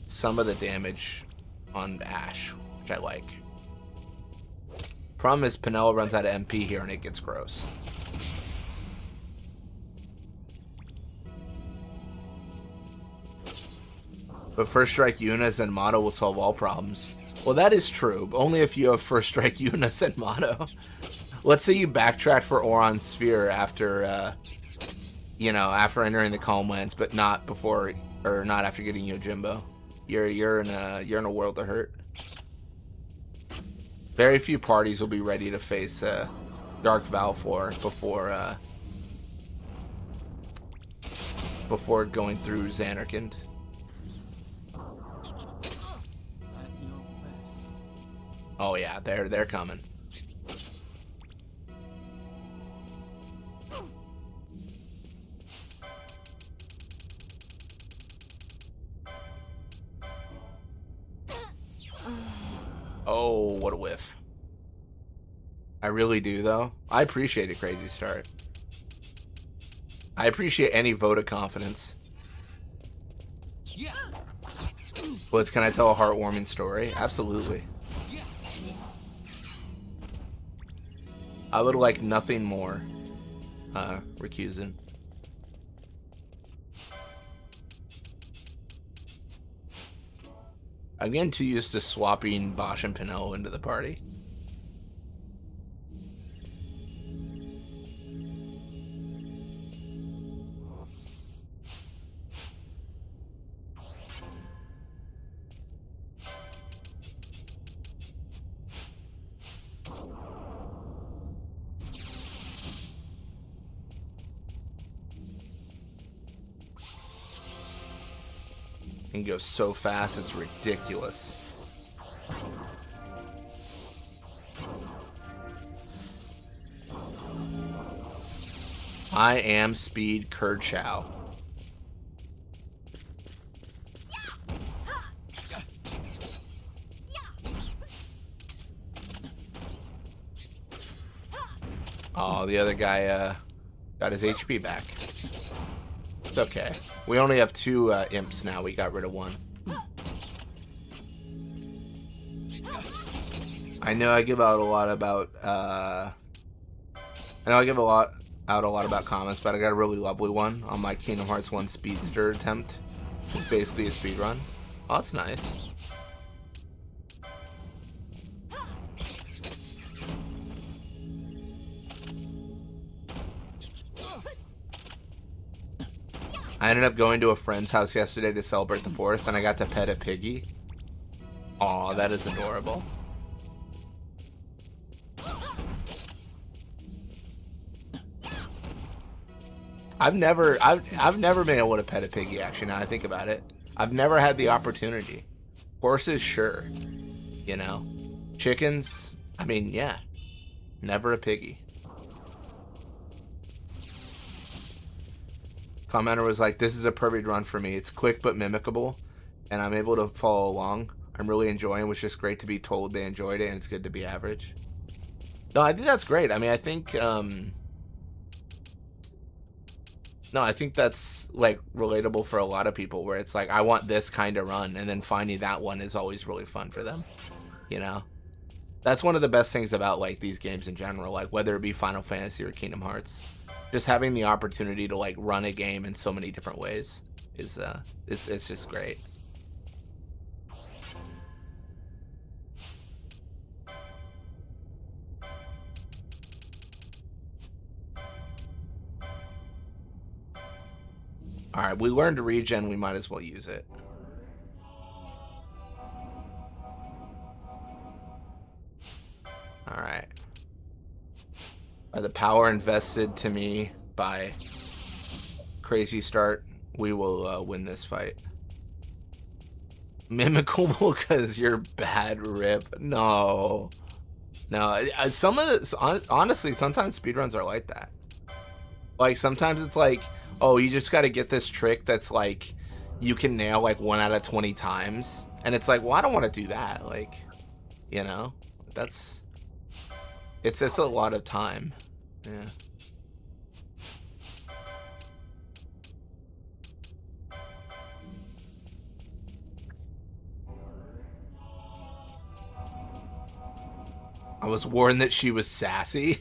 some of the damage on Ash, which I like. Problem is Penelo runs out of MP here and it gets gross. But First Strike Yuna Zenmato will solve all problems. Well, that is true, but only if you have First Strike Yuna Zenmato. Let's say you backtrack for Oron Sphere after, you know, after entering the Calm Lands, but not before, or not after getting Yojimbo. You're in a world of hurt. Very few parties will be ready to face Dark Valfor before going through Xanarkand. Oh yeah, they're coming. Oh, what a whiff. I really do, though. I appreciate a Crazy Start. I appreciate any vote of confidence. Blitz, can I tell a heartwarming story? Absolutely. I would like nothing more, Recusant. I'm getting too used to swapping Bosch and Penelo into the party. Can go so fast, it's ridiculous. I am Speed Kershaw. Oh, the other guy got his HP back. It's okay. We only have 2 imps now. We got rid of 1. I know I give out a lot about about comments, but I got a really lovely one on my Kingdom Hearts 1 Speedster attempt, which is basically a speed run. Oh, that's nice. I ended up going to a friend's house yesterday to celebrate the 4th, and I got to pet a piggy. Aw, that is adorable. I've never been able to pet a piggy, actually, now I think about it. I've never had the opportunity. Horses, sure. You know. Chickens, I mean, yeah. Never a piggy. Commenter was like, this is a perfect run for me. It's quick but mimicable, and I'm able to follow along. I'm really enjoying it. It was just great to be told they enjoyed it, and it's good to be average. No, I think that's great. I mean, I think, no, I think that's, like, relatable for a lot of people, where it's like, I want this kind of run, and then finding that one is always really fun for them, you know? That's one of the best things about like these games in general, like whether it be Final Fantasy or Kingdom Hearts. Just having the opportunity to like run a game in so many different ways is it's just great. All right, we learned to regen, we might as well use it. All right. By the power invested to me by Crazy Start, we will win this fight. Mimicable because you're bad, Rip. No. No, some of the, honestly, sometimes speedruns are like that. Like, sometimes it's like, oh, you just got to get this trick that's like, you can nail like 1 out of 20 times. And it's like, well, I don't want to do that. Like, you know, that's, it's a lot of time. Yeah. I was warned that she was sassy.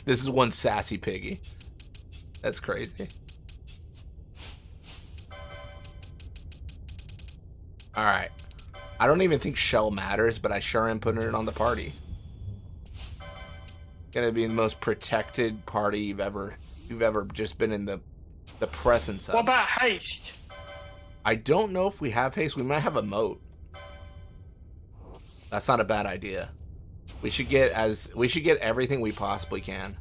This is one sassy piggy. That's crazy. Alright. I don't even think Shell matters, but I sure am putting it on the party. Gonna be the most protected party you've ever just been in the presence of. What about haste? I don't know if we have haste. We might have a moat. That's not a bad idea. We should get everything we possibly can.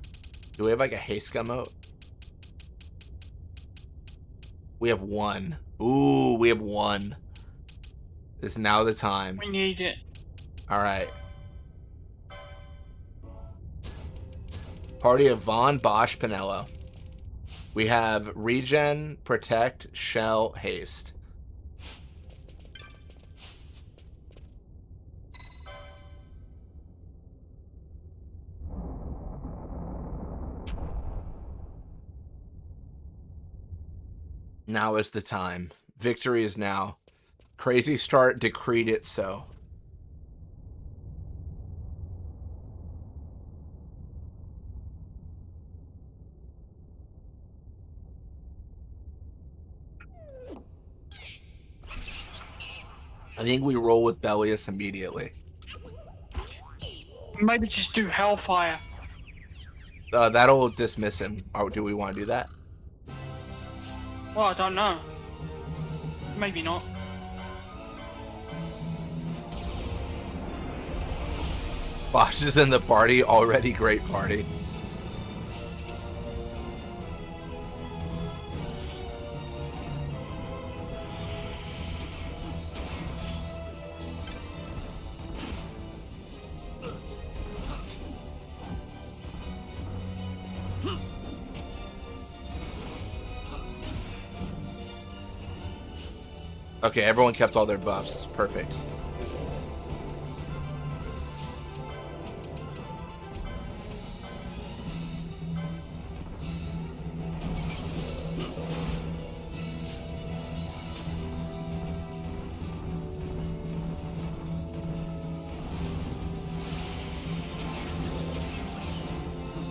Do we have like a haste gun moat? We have 1. Ooh, we have 1. Is now the time. We need it. All right. Party of Vaughn, Bosch, Pinello. We have regen, protect, shell, haste. Now is the time. Victory is now. Crazy Start decreed it so. I think we roll with Bellius immediately. Maybe just do Hellfire. That'll dismiss him. Or do we want to do that? Well, I don't know. Maybe not. Bosch is in the party. Already great party. Okay, everyone kept all their buffs. Perfect.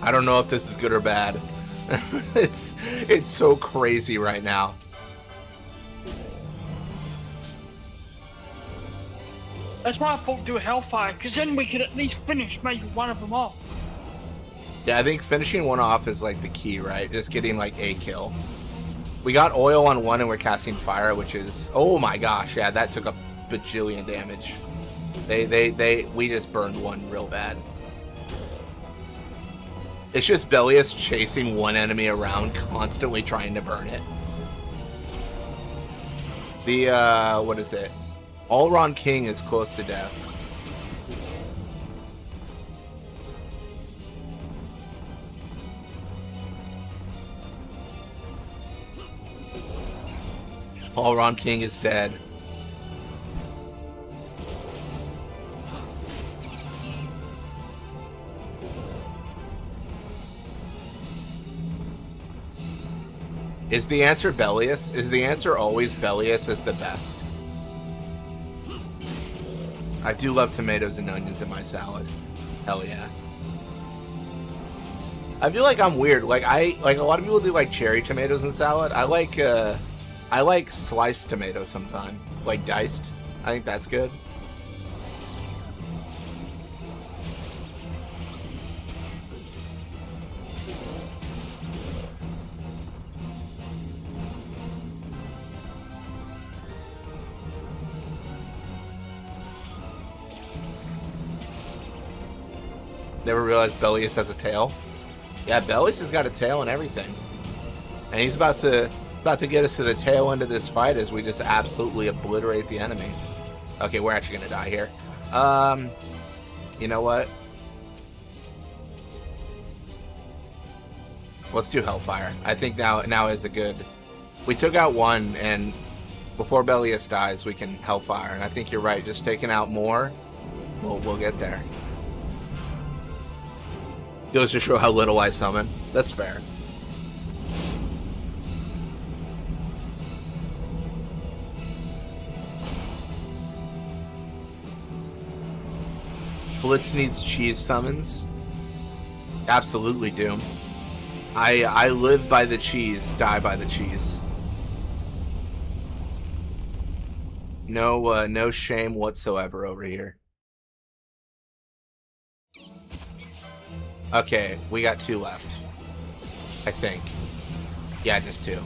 I don't know if this is good or bad. It's so crazy right now. That's why I thought do Hellfire, because then we could at least finish maybe one of them off. Yeah, I think finishing one off is like the key, right? Just getting like a kill. We got oil on one and we're casting fire, which is, oh my gosh, yeah, that took a bajillion damage. We just burned one real bad. It's just Bellius chasing one enemy around, constantly trying to burn it. The, what is it? Allron King is close to death. Allron King is dead. Is the answer Bellius? Is the answer always Bellius is the best? I do love tomatoes and onions in my salad. Hell yeah. I feel like I'm weird. Like a lot of people do like cherry tomatoes in salad. I like sliced tomatoes sometimes, like diced. I think that's good. Never realized Bellius has a tail. Yeah, Bellius has got a tail and everything. And he's about to get us to the tail end of this fight as we just absolutely obliterate the enemy. Okay, we're actually gonna die here. You know what? Let's do Hellfire. I think now is a good. We took out one, and before Bellius dies, we can Hellfire. And I think you're right. Just taking out more, we'll get there. Goes to show how little I summon. That's fair. Blitz needs cheese summons. Absolutely, Doom. I live by the cheese, die by the cheese. No shame whatsoever over here. Okay, we got 2 left. I think. Yeah, just 2.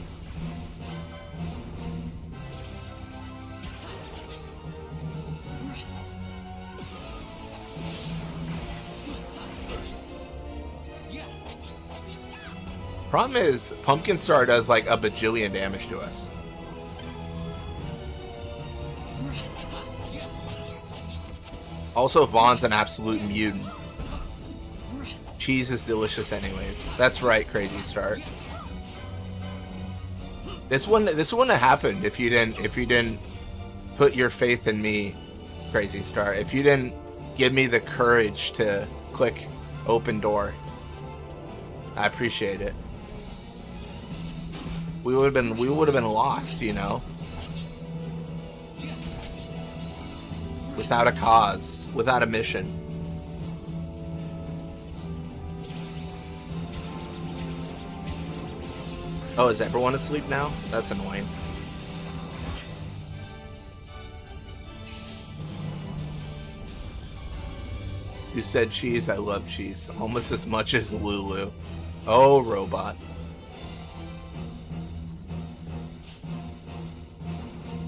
Problem is, Pumpkin Star does like a bajillion damage to us. Also, Vaughn's an absolute mutant. Cheese is delicious anyways. That's right, Crazy Start. This wouldn't have happened if you didn't put your faith in me, Crazy Start. If you didn't give me the courage to click open door. I appreciate it. We would have been lost, you know. Without a cause, without a mission. Oh, is everyone asleep now? That's annoying. Who said cheese? I love cheese. Almost as much as Lulu. Oh, robot.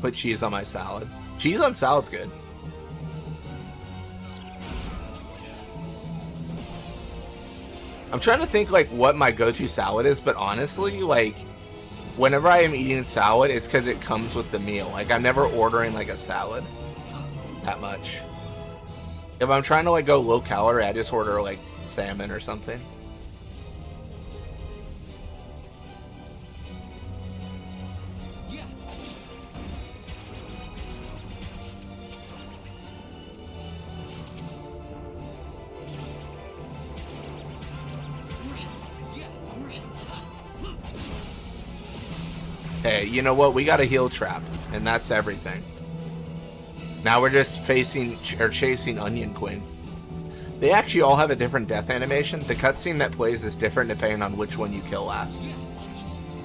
Put cheese on my salad. Cheese on salad's good. I'm trying to think like what my go-to salad is, but honestly, like whenever I am eating salad, it's because it comes with the meal. Like I'm never ordering like a salad that much. If I'm trying to like go low calorie, I just order like salmon or something. Hey, you know what? We got a heal trap, and that's everything. Now we're just chasing Onion Queen. They actually all have a different death animation. The cutscene that plays is different depending on which one you kill last.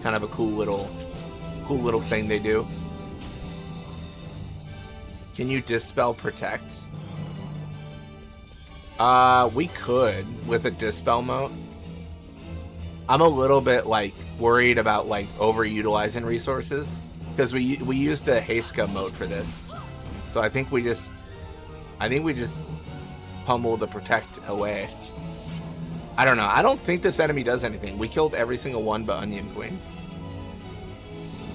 Kind of a cool little thing they do. Can you dispel protect? We could with a dispel mode. I'm a little bit like worried about like overutilizing resources because we used a Heiska mode for this, so I think we just pummel the protect away. I don't know. I don't think this enemy does anything. We killed every single one but Onion Queen.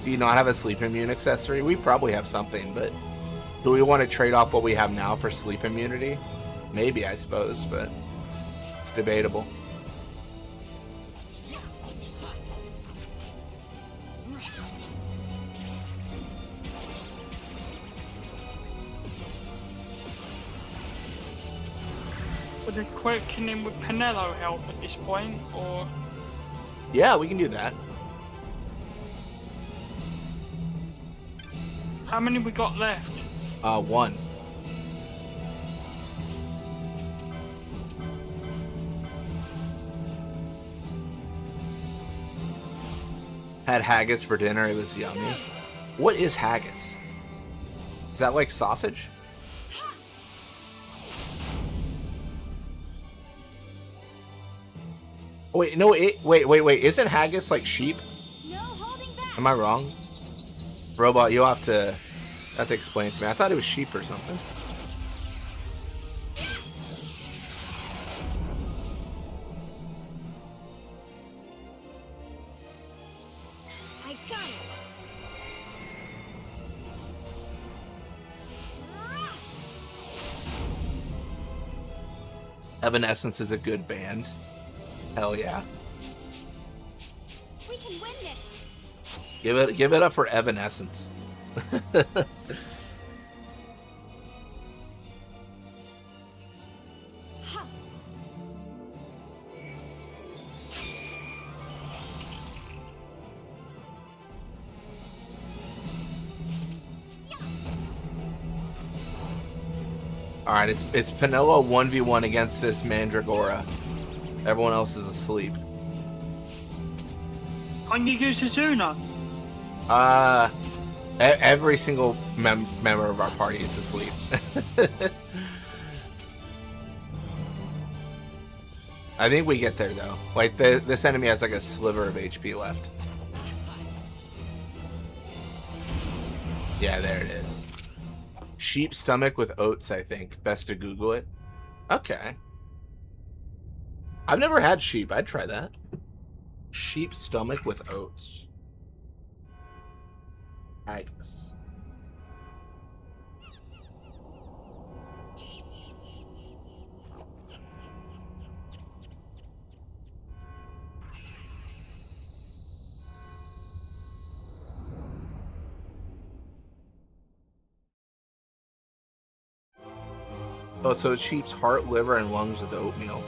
Do you not have a sleep immune accessory? We probably have something, but do we want to trade off what we have now for sleep immunity? Maybe, I suppose, but it's debatable. Would a quickening with Penelo help at this point, or? Yeah, we can do that. How many we got left? 1. Had haggis for dinner. It was yummy. What is haggis? Is that like sausage? Wait, no, wait. Isn't haggis like sheep? No holding back. Am I wrong? Robot, you'll have to explain to me. I thought it was sheep or something. I got it. Evanescence is a good band. Hell yeah. We can win this. Give it up for Evanescence. Ha. All right, it's Penilla 1v1 against this Mandragora. Everyone else is asleep. Can you use Hazuna? Every single member of our party is asleep. I think we get there though. Like this enemy has like a sliver of HP left. Yeah, there it is. Sheep stomach with oats, I think. Best to Google it. Okay. I've never had sheep. I'd try that. Sheep stomach with oats. I guess. Oh, so it's sheep's heart, liver, and lungs with oatmeal.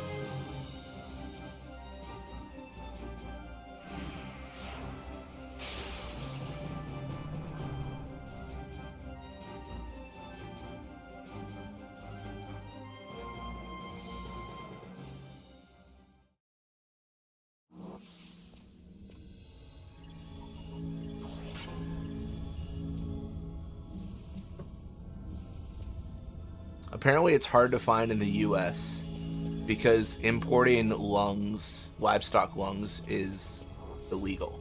Apparently it's hard to find in the US because importing lungs, livestock lungs, is illegal.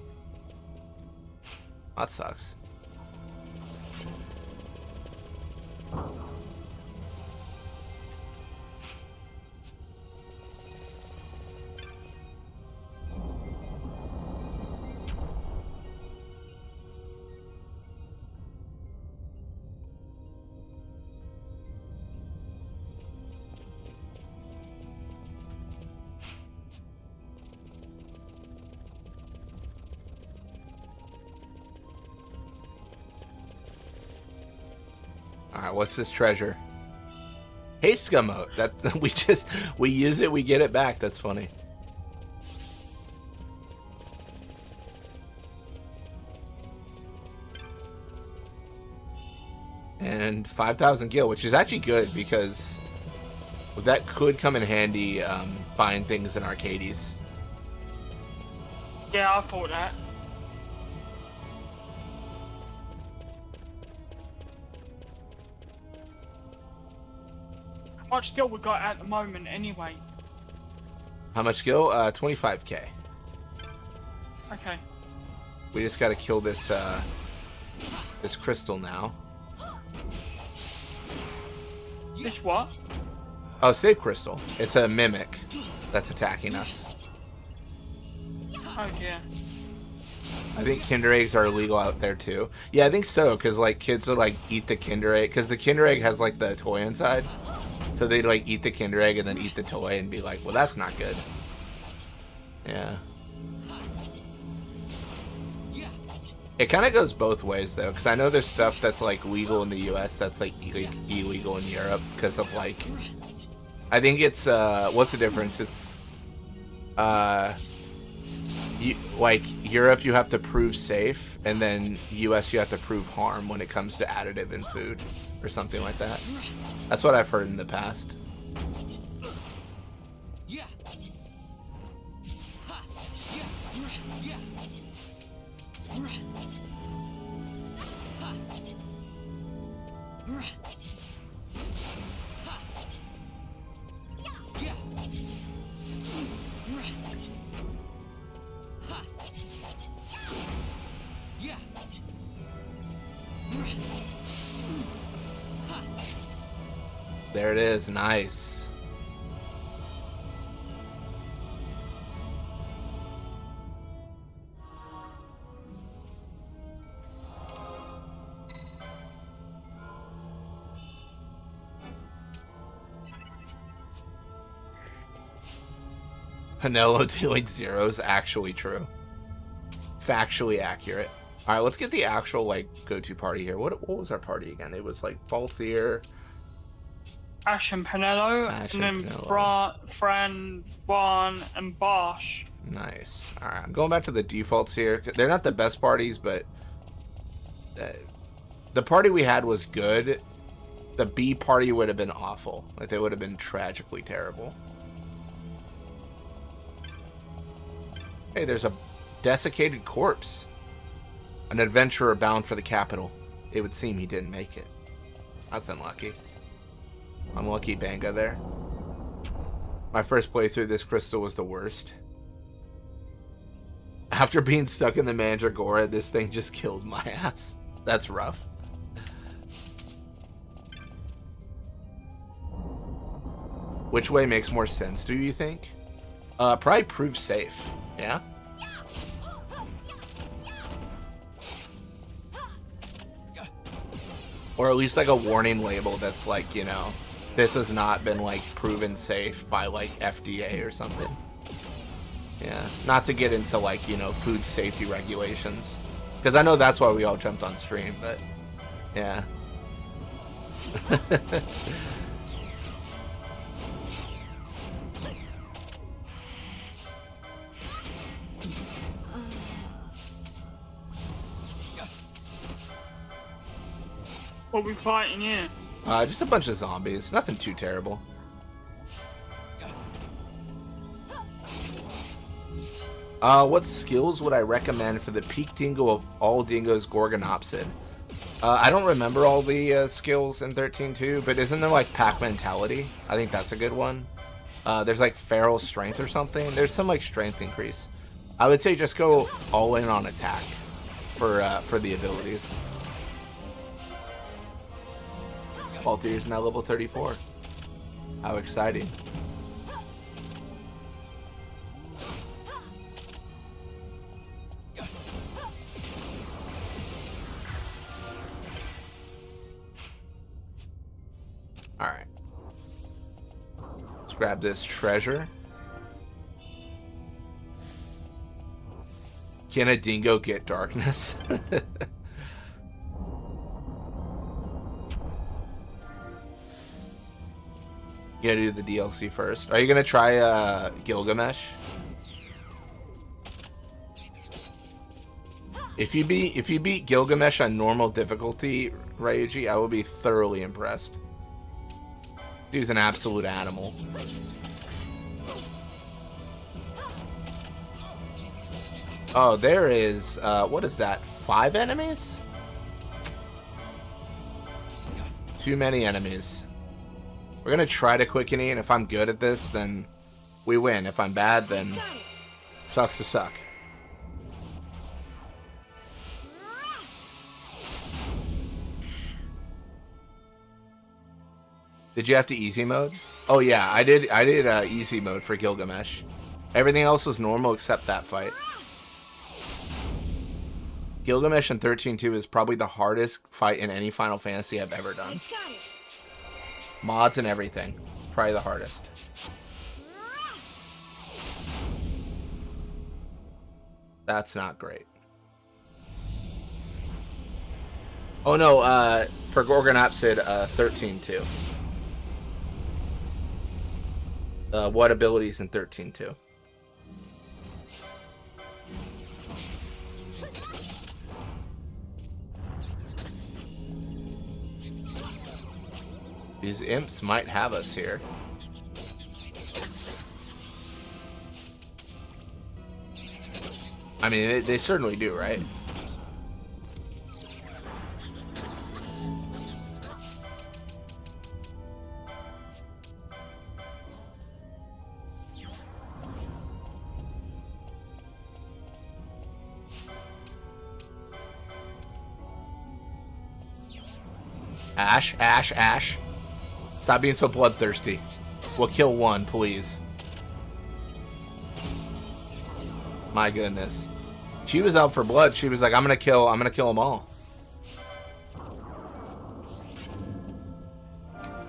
That sucks. Alright, what's this treasure? Haste Gumote. That we use it, we get it back. That's funny. And 5,000 gil, which is actually good because that could come in handy buying things in Archades. Yeah, I thought that. How much skill we got at the moment anyway? How much gil? 25k. Okay. We just gotta kill this this crystal now. This what? Oh, save crystal. It's a mimic that's attacking us. Oh dear. I think Kinder eggs are illegal out there too. Yeah, I think so, because like kids would like eat the Kinder egg, because the Kinder egg has like the toy inside. So they'd like eat the Kinder egg and then eat the toy and be like, well, that's not good. Yeah. It kind of goes both ways though, because I know there's stuff that's like legal in the US that's like illegal in Europe because of like, I think it's what's the difference? It's like Europe you have to prove safe, and then US you have to prove harm when it comes to additive in food or something like that. That's what I've heard in the past. There it is. Nice. Pinello doing 0 is actually true. Factually accurate. All right, let's get the actual like go-to party here. What was our party again? It was like Balthier, Ash and Pinello, Ash and and then Pinello. Fran, Vaughn, and Bosch. Nice. All right, I'm going back to the defaults here. They're not the best parties, but the party we had was good. The B party would have been awful. Like they would have been tragically terrible. Hey, there's a desiccated corpse. An adventurer bound for the capital. It would seem he didn't make it. That's unlucky. Unlucky Banga there. My first playthrough, this crystal was the worst. After being stuck in the Mandragora, this thing just killed my ass. That's rough. Which way makes more sense, do you think? Probably prove safe. Yeah? Or at least like a warning label that's like, you know, this has not been like proven safe by like FDA or something. Yeah, not to get into like, you know, food safety regulations. Because I know that's why we all jumped on stream, but yeah. What are we fighting here? Just a bunch of zombies. Nothing too terrible. What skills would I recommend for the peak dingo of all dingoes, Gorgonopsid? I don't remember all the skills in 13.2, but isn't there like pack mentality? I think that's a good one. There's like feral strength or something. There's some like strength increase. I would say just go all in on attack for the abilities. Balthier is now level 34. How exciting. Alright. Let's grab this treasure. Can a dingo get darkness? You gotta do the DLC first. Are you gonna try Gilgamesh? If you beat Gilgamesh on normal difficulty, Ryuji, I will be thoroughly impressed. Dude's an absolute animal. Oh, there is what is that? 5 enemies? Too many enemies. We're gonna try to quicken E, and if I'm good at this, then we win. If I'm bad, then sucks to suck. Did you have to easy mode? Oh yeah, I did easy mode for Gilgamesh. Everything else was normal except that fight. Gilgamesh in 13.2 is probably the hardest fight in any Final Fantasy I've ever done. Mods and everything. Probably the hardest. That's not great. Oh no, for Gorgonopsid, 13.2. What abilities in 13.2? These imps might have us here. I mean, they certainly do, right? Ash, Ash, Ash. Stop being so bloodthirsty. We'll kill one, please. My goodness. She was out for blood. She was like, I'm gonna kill them all.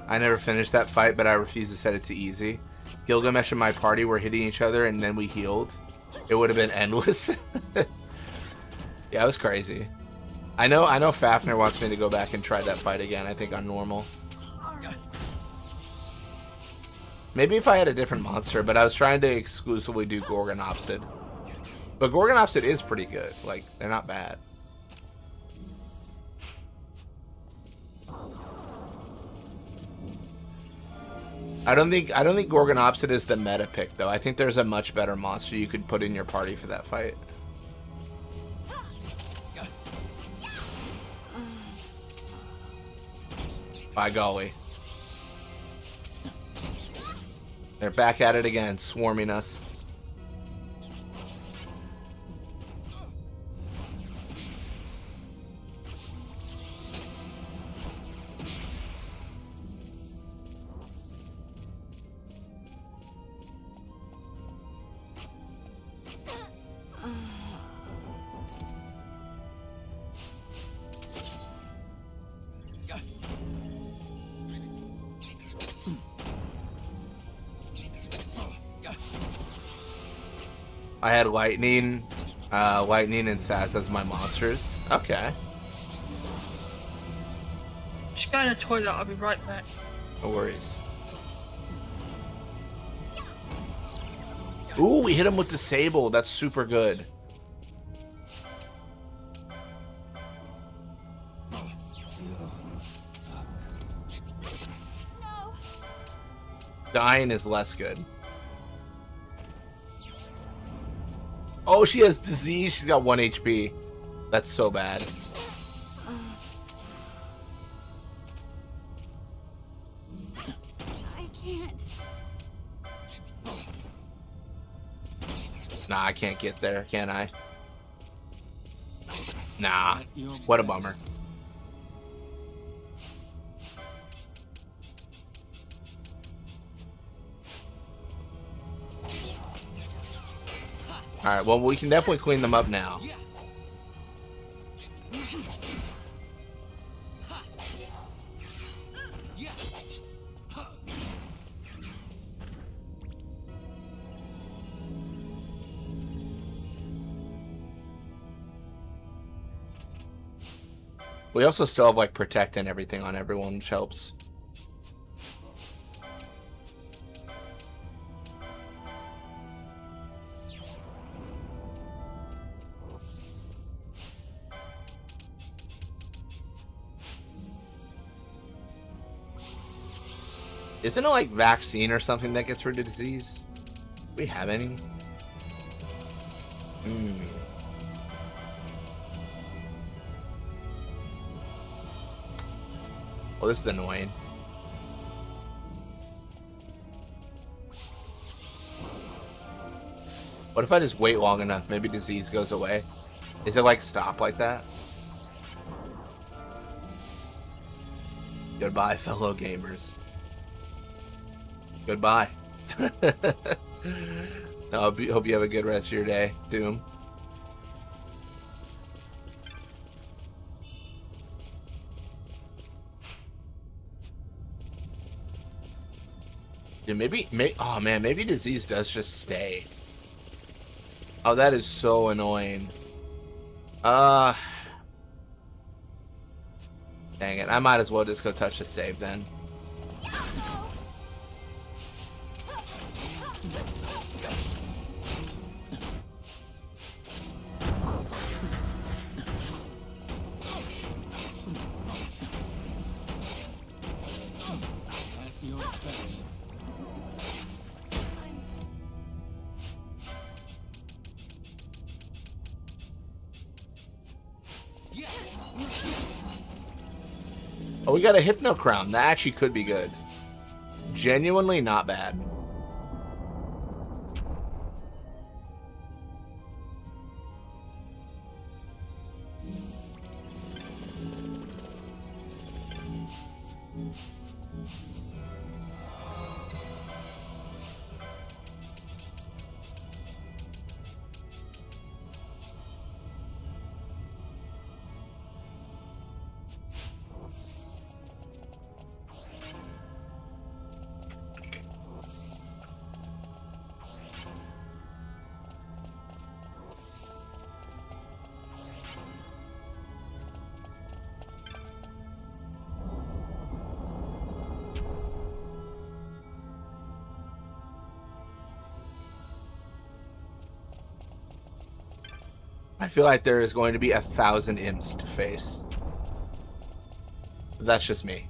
I never finished that fight, but I refuse to set it to easy. Gilgamesh and my party were hitting each other, and then we healed. It would have been endless. Yeah, it was crazy. I know Fafnir wants me to go back and try that fight again, I think on normal. Maybe if I had a different monster, but I was trying to exclusively do Gorgonopsid. But Gorgonopsid is pretty good. Like, they're not bad. I don't think Gorgonopsid is the meta pick though. I think there's a much better monster you could put in your party for that fight. By golly. They're back at it again, swarming us. I had Lightning and Sass as my monsters. Okay. Just go to the toilet, I'll be right back. No worries. Ooh, we hit him with the Sable. That's super good. Dying is less good. Oh, she has disease. She's got 1 HP. That's so bad. I can't. Nah, I can't get there, can I? Nah. What a bummer. Alright, well, we can definitely clean them up now. We also still have, like, Protect and everything on everyone, which helps. Isn't it like vaccine or something that gets rid of disease? Do we have any? Well, this is annoying. What if I just wait long enough? Maybe disease goes away. Is it like stop like that? Goodbye, fellow gamers. Goodbye. Hope you have a good rest of your day, Doom. Dude, oh man, maybe disease does just stay. Oh, that is so annoying. Dang it, I might as well just go touch the save then. Oh, we got a Hypno Crown. That actually could be good. Genuinely not bad. I feel like there is going to be 1,000 imps to face. That's just me.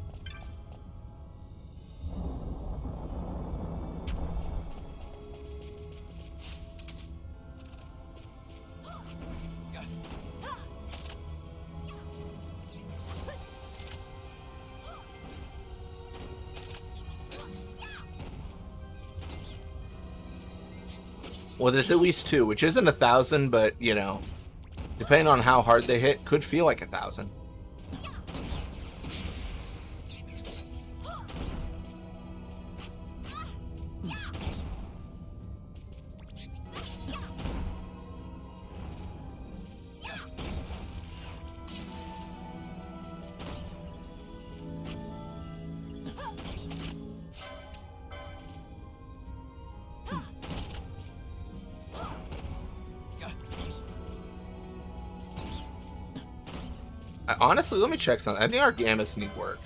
Well, there's at least 2, which isn't 1,000, but, you know, depending on how hard they hit, could feel like 1,000. Honestly, let me check something. I think our Gammas need work.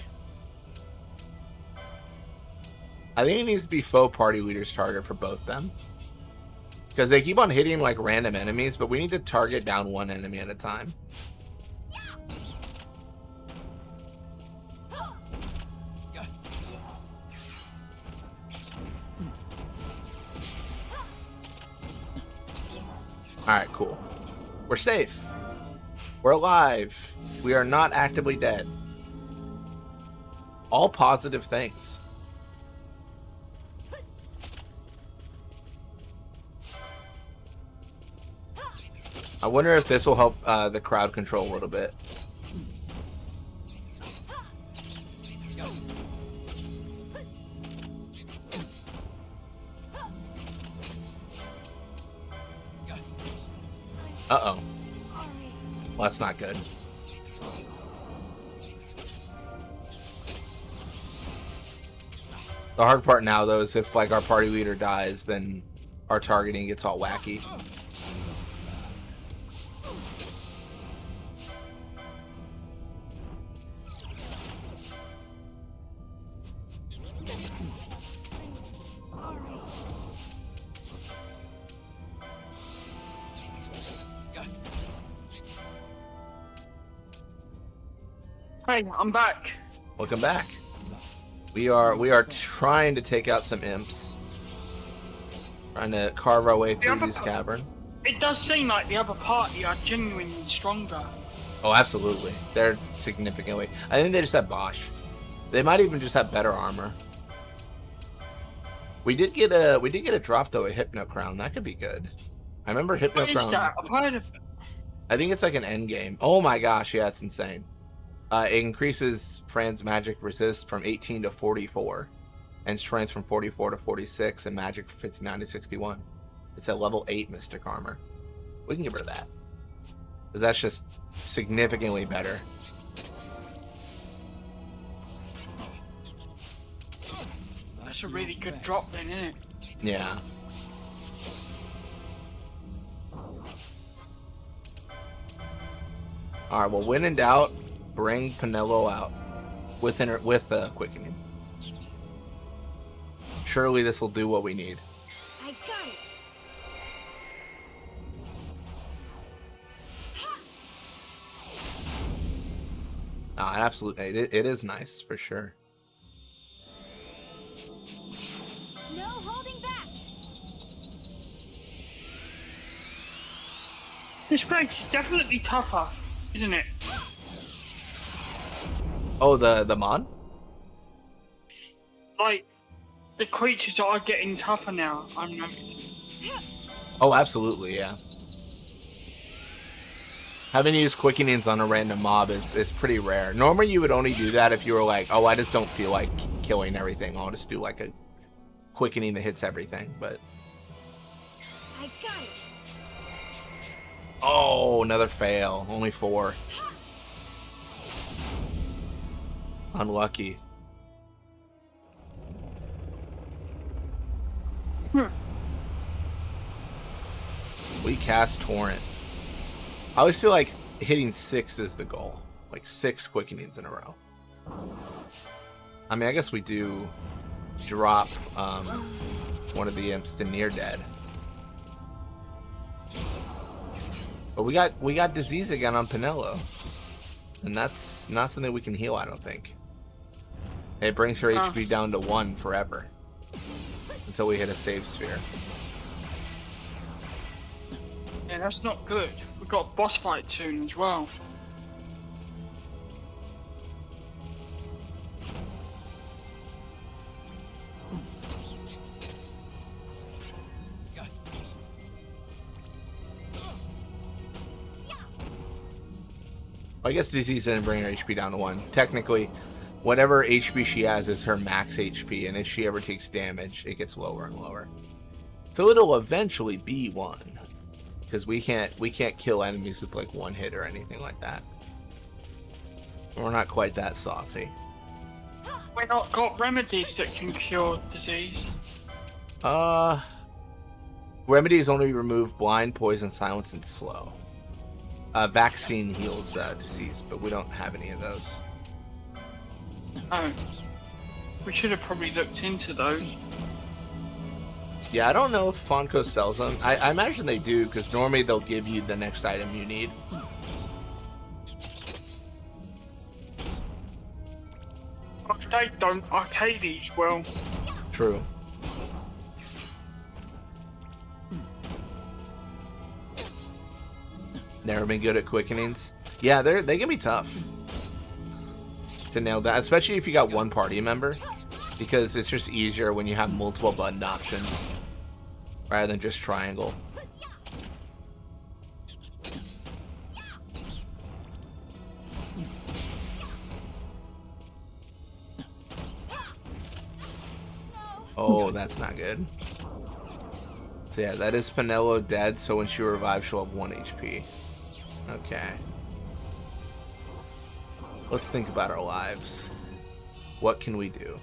I think it needs to be faux party leader's target for both them. Because they keep on hitting like random enemies, but we need to target down one enemy at a time. Alright, cool. We're safe. We're alive. We are not actively dead. All positive things. I wonder if this will help the crowd control a little bit. Uh-oh. Well, that's not good. The hard part now, though, is if like our party leader dies, then our targeting gets all wacky. Hey, I'm back. Welcome back. We are trying to take out some imps. Trying to carve our way through this cavern. It does seem like the other party are genuinely stronger. Oh, absolutely. They're significantly. I think they just have Bosch. They might even just have better armor. We did get a drop though, a Hypno Crown. That could be good. I remember Hypno What is Crown. that? I've heard of it. I think it's like an end game. Oh my gosh, yeah, it's insane. It increases Fran's magic resist from 18 to 44, and strength from 44 to 46, and magic from 59 to 61. It's a level 8 mystic armor. We can get rid of that, because that's just significantly better. That's a really good drop then, isn't it? Yeah. All right. Well, when in doubt, bring Penelo out with quickening. Surely this will do what we need. I got it. Absolutely, it is nice for sure. No holding back. This place is definitely tougher, isn't it? Oh, the mod? Like, the creatures are getting tougher now, I've noticed. Oh, absolutely, yeah. Having used quickenings on a random mob is pretty rare. Normally you would only do that if you were like, oh, I just don't feel like killing everything. I'll just do like a quickening that hits everything, but... I got it. Oh, another fail. Only 4. Unlucky. We cast Torrent. I always feel like hitting 6 is the goal. Like 6 quickenings in a row. I mean, I guess we do drop one of the imps to near dead. But we got disease again on Penelo. And that's not something we can heal, I don't think. It brings her HP down to 1 forever. Until we hit a save sphere. Yeah, that's not good. We've got a boss fight soon as well. I guess disease didn't bring her HP down to 1. Technically, whatever HP she has is her max HP, and if she ever takes damage, it gets lower and lower. So it'll eventually be 1, because we can't kill enemies with like 1 hit or anything like that. We're not quite that saucy. We've not got remedies that can cure disease. Remedies only remove blind, poison, silence, and slow. Vaccine heals disease, but we don't have any of those. Oh. We should have probably looked into those. Yeah, I don't know if Fonco sells them. I imagine they do, because normally they'll give you the next item you need. But they don't. Archades will. True. Never been good at quickenings. Yeah, they can be tough to nail down, especially if you got 1 party member, because it's just easier when you have multiple button options rather than just triangle. Oh, that's not good. So yeah, that is Penelo dead, so when she revives, she'll have 1 HP. Okay. Let's think about our lives. What can we do?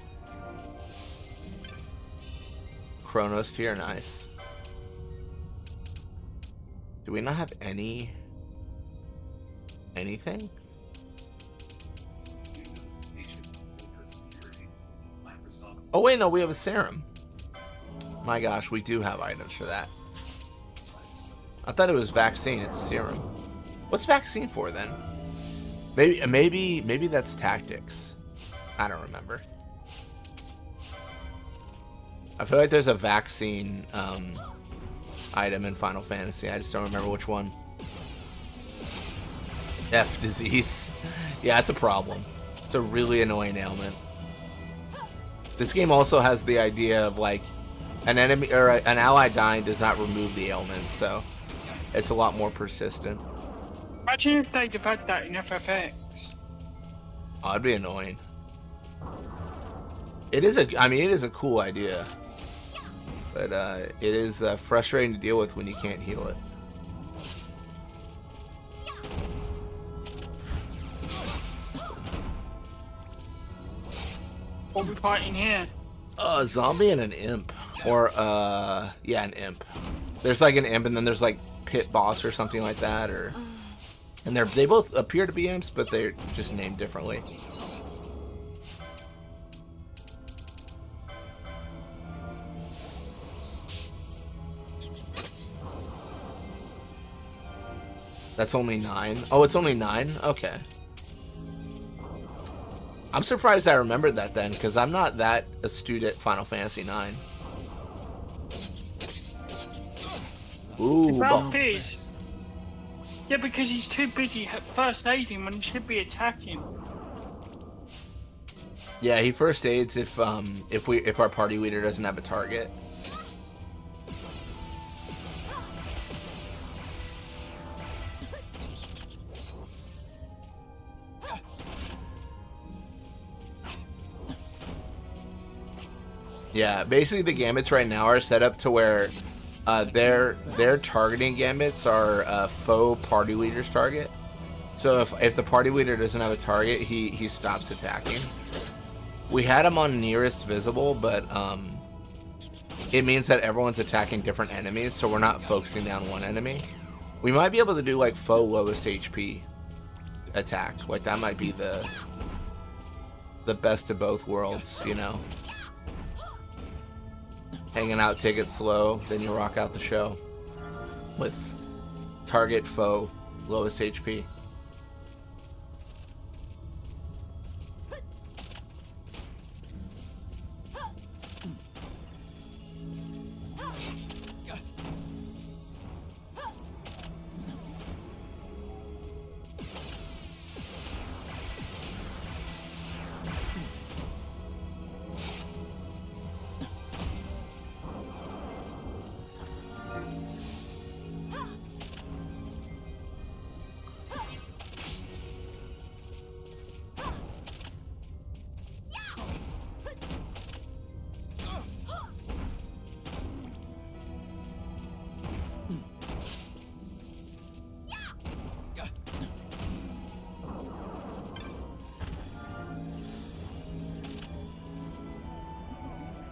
Chronos tier, nice. Do we not have anything? Oh wait, no, we have a serum. My gosh, we do have items for that. I thought it was vaccine, it's serum. What's vaccine for then? Maybe that's tactics. I don't remember. I feel like there's a vaccine item in Final Fantasy. I just don't remember which one. F disease. Yeah, it's a problem. It's a really annoying ailment. This game also has the idea of like an enemy or an ally dying does not remove the ailment, so it's a lot more persistent. Imagine if they'd have had that in FFX. Oh, it'd be annoying. It is a cool idea, but it is frustrating to deal with when you can't heal it. What are we fighting here? A zombie and an imp, or yeah, an imp. There's like an imp, and then there's like pit boss or something like that, or. And they both appear to be imps, but they're just named differently. That's only 9. Oh, it's only 9? Okay. I'm surprised I remembered that then, because I'm not that astute at Final Fantasy 9. Ooh, Ralph is. Yeah, because he's too busy first aiding when he should be attacking. Yeah, he first aids if our party leader doesn't have a target. Yeah, basically the gambits right now are set up to where their targeting gambits are faux party leader's target. So if the party leader doesn't have a target, he stops attacking. We had them on nearest visible, but it means that everyone's attacking different enemies, so we're not focusing down one enemy. We might be able to do like faux lowest HP attack. Like that might be the best of both worlds, you know. Hanging out, take it slow, then you rock out the show with target foe lowest HP.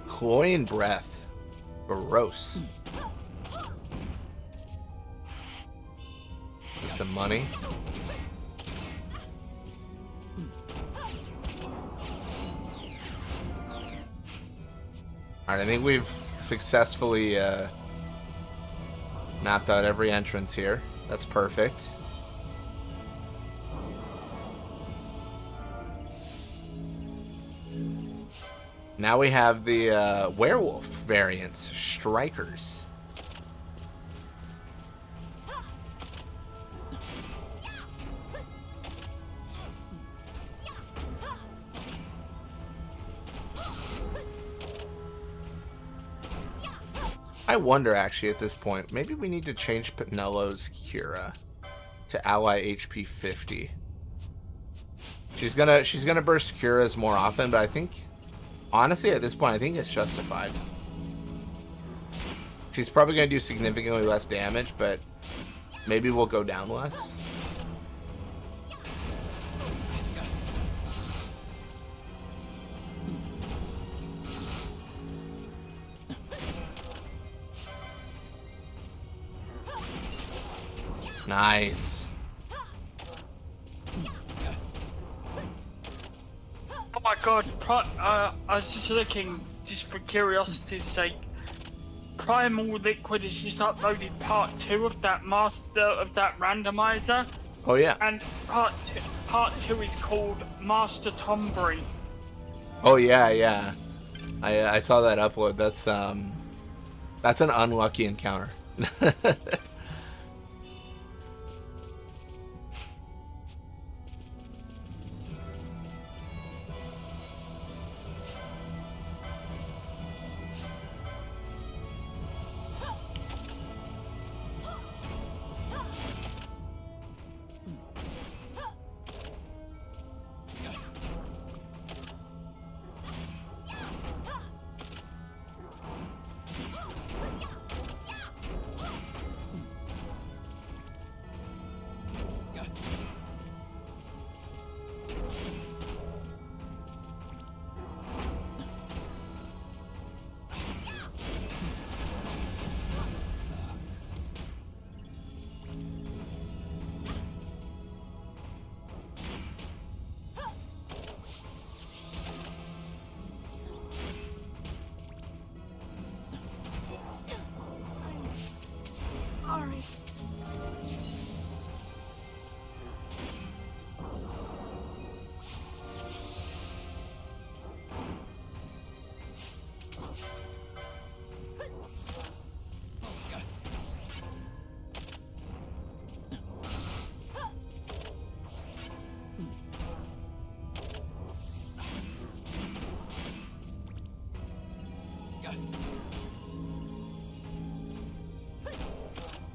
Cloying breath. Gross. Get some money. Alright, I think we've successfully mapped out every entrance here. That's perfect. Now we have the werewolf variants, strikers. I wonder actually at this point, maybe we need to change Pinello's Cura to ally HP 50. She's gonna burst Curas more often, but I think honestly, at this point, I think it's justified. She's probably going to do significantly less damage, but maybe we'll go down less. Nice. Oh my god, I was just looking, just for curiosity's sake. Primal Liquid has just uploaded part 2 of that randomizer. Oh yeah. And part two is called Master Tombury. Oh yeah. I saw that upload. That's an unlucky encounter.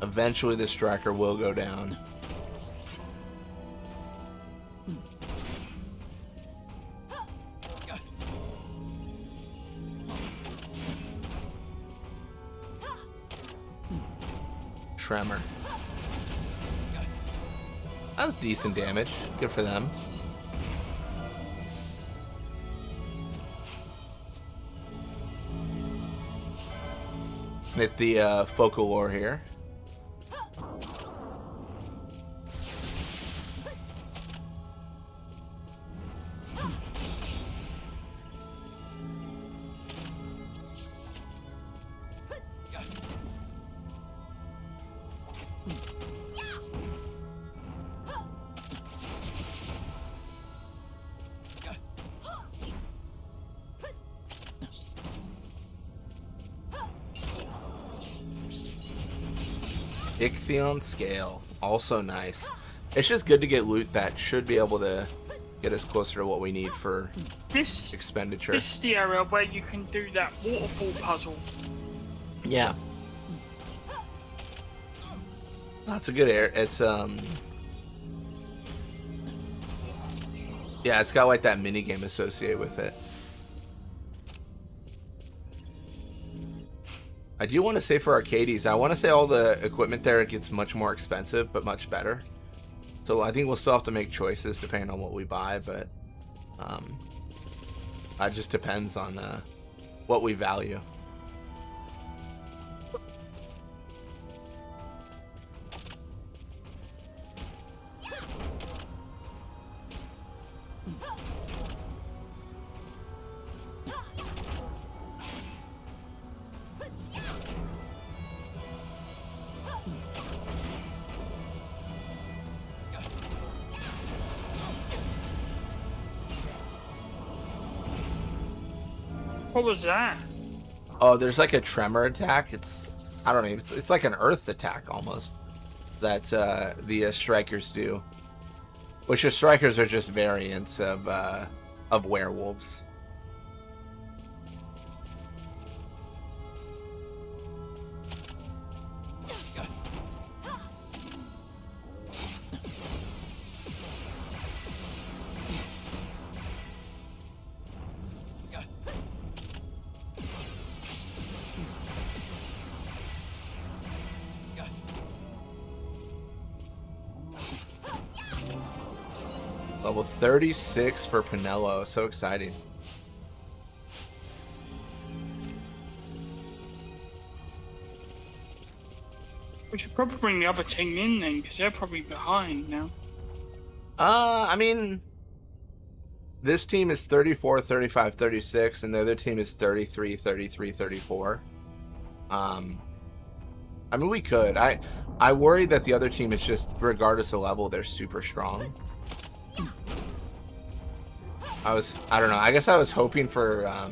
Eventually the striker will go down. Tremor. That was decent damage. Good for them. Hit the focal ore here. XII scale, also nice. It's just good to get loot that should be able to get us closer to what we need for This expenditure. This is the area where you can do that waterfall puzzle. Yeah. That's a good area. It's yeah, it's got like that mini game associated with it. I do want to say for Archades, I want to say all the equipment there gets much more expensive, but much better. So I think we'll still have to make choices depending on what we buy, but it just depends on what we value. What was that? Oh, there's like a tremor attack. I don't know. It's like an earth attack almost that the strikers do. Which the strikers are just variants of werewolves. Level 36 for Pinello. So exciting. We should probably bring the other team in then, because they're probably behind now. I mean, this team is 34, 35, 36, and the other team is 33, 33, 34. I mean, we could. I worry that the other team is just, regardless of level, they're super strong. I don't know. I guess I was hoping for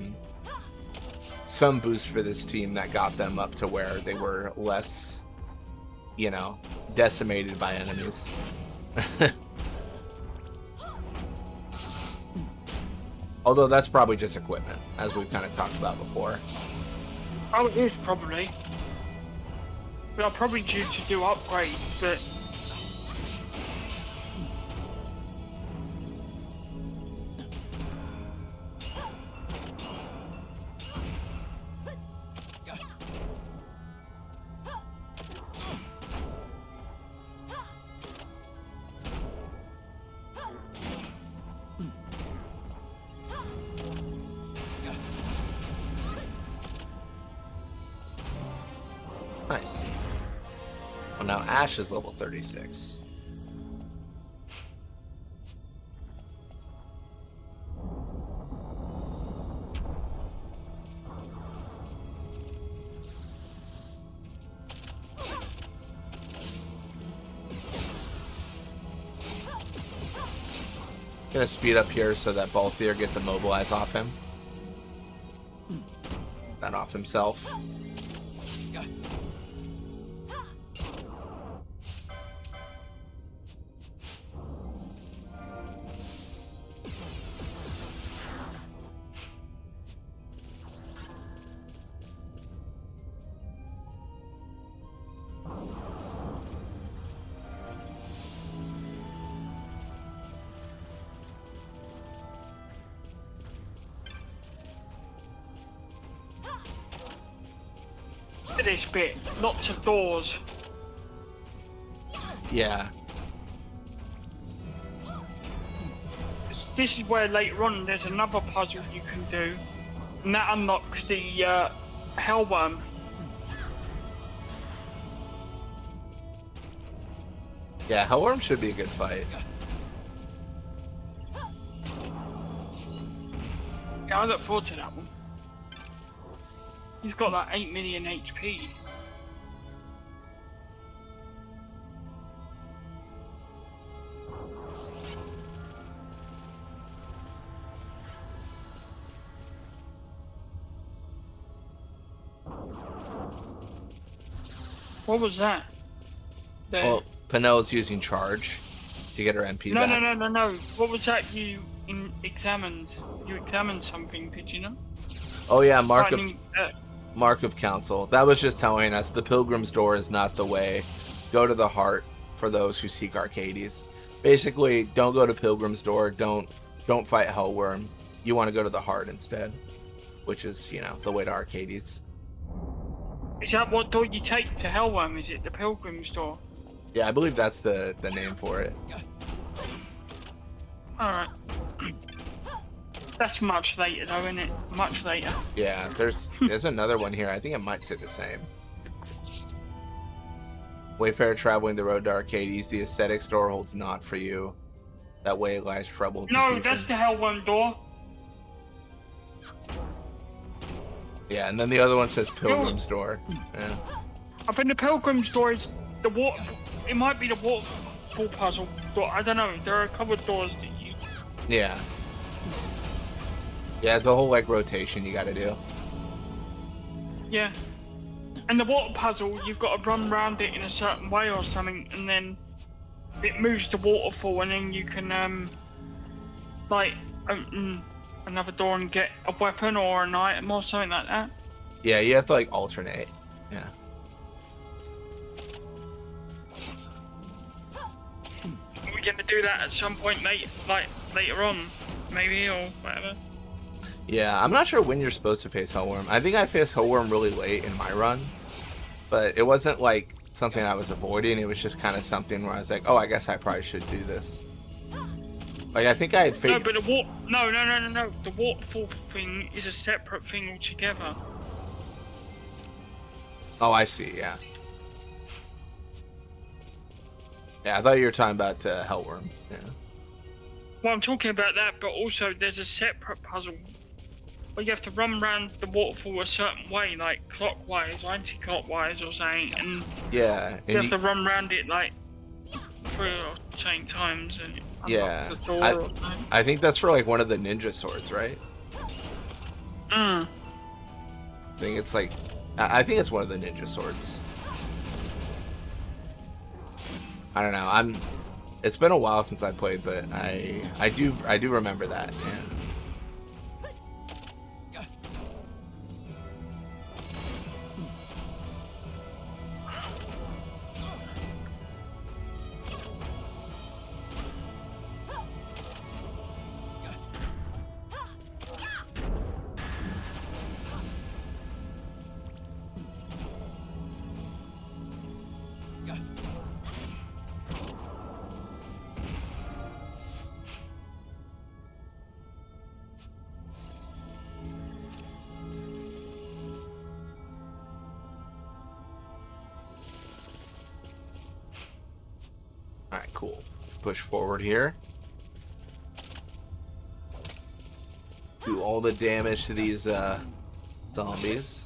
some boost for this team that got them up to where they were less, you know, decimated by enemies. Although that's probably just equipment, as we've kind of talked about before. Oh, it is probably. But I'm probably due to do upgrades, but... Nice. Well, now Ash is level 36. Gonna speed up here so that Balthier gets immobilized off him. That off himself. This bit, lots of doors. Yeah. This is where later on there's another puzzle you can do, and that unlocks the Hellworm. Yeah, Hellworm should be a good fight. Yeah, I look forward to that one. He's got like 8 million HP. What was that? There. Well, Penel's using charge to get her MP back. No. What was that you examined? You examined something, did you know? Oh yeah, Finding, Mark of Counsel. That was just telling us the Pilgrim's Door is not the way. Go to the heart for those who seek Archades. Basically, don't go to Pilgrim's Door. Don't fight Hellworm. You want to go to the heart instead, which is, you know, the way to Archades. Is that what door you take to Hellworm? Is it the Pilgrim's Door? Yeah, I believe that's the name for it. Alright. That's much later though, isn't it? Much later. Yeah, there's another one here. I think it might say the same. Wayfarer traveling the road to Archades, the ascetic's door holds not for you. That way lies trouble. And No, confusion. that's the Hellworm door. Yeah, and then the other one says Pilgrim's Door. Yeah. I think the Pilgrim's Door is the water. It might be the waterfall puzzle door. I don't know. There are a couple of doors that you. Yeah. Yeah, it's a whole like rotation you gotta do. Yeah. And the water puzzle, you've got to run around it in a certain way or something, and then it moves the waterfall, and then you can like open another door and get a weapon or an item or something like that. Yeah, you have to like alternate. Yeah. We're gonna do that at some point later on, maybe, or whatever. Yeah, I'm not sure when you're supposed to face Hellworm. I think I faced Hellworm really late in my run, but it wasn't like something I was avoiding. It was just kind of something where I was like, oh, I guess I probably should do this. Like, I think I had No, but no. The waterfall thing is a separate thing altogether. Oh, I see, yeah. Yeah, I thought you were talking about Hellworm. Yeah. Well, I'm talking about that, but also there's a separate puzzle where you have to run around the waterfall a certain way, like clockwise, anti-clockwise or something, and Yeah. you And have to run around it like 3 or 10 times and it Yeah, unlocks the door or something. I think that's for like one of the ninja swords, right? Mm. I think it's like, I think it's one of the ninja swords. I don't know. It's been a while since I played, but I do remember that. Yeah. Alright, cool. Push forward here. Do all the damage to these zombies.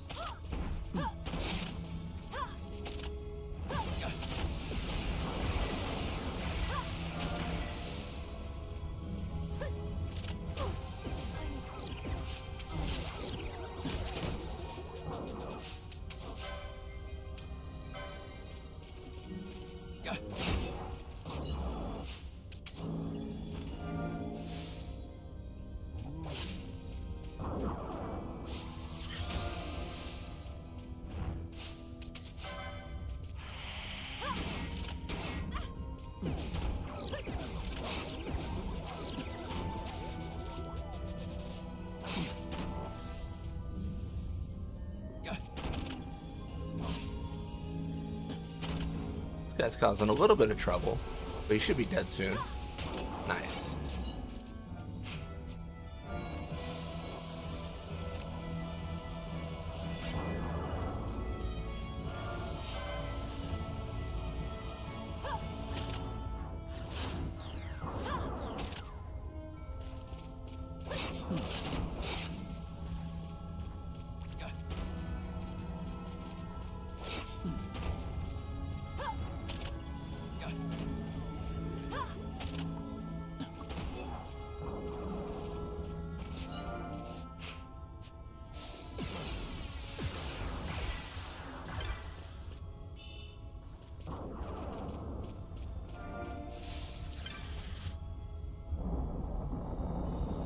This guy's causing a little bit of trouble, but he should be dead soon. Nice.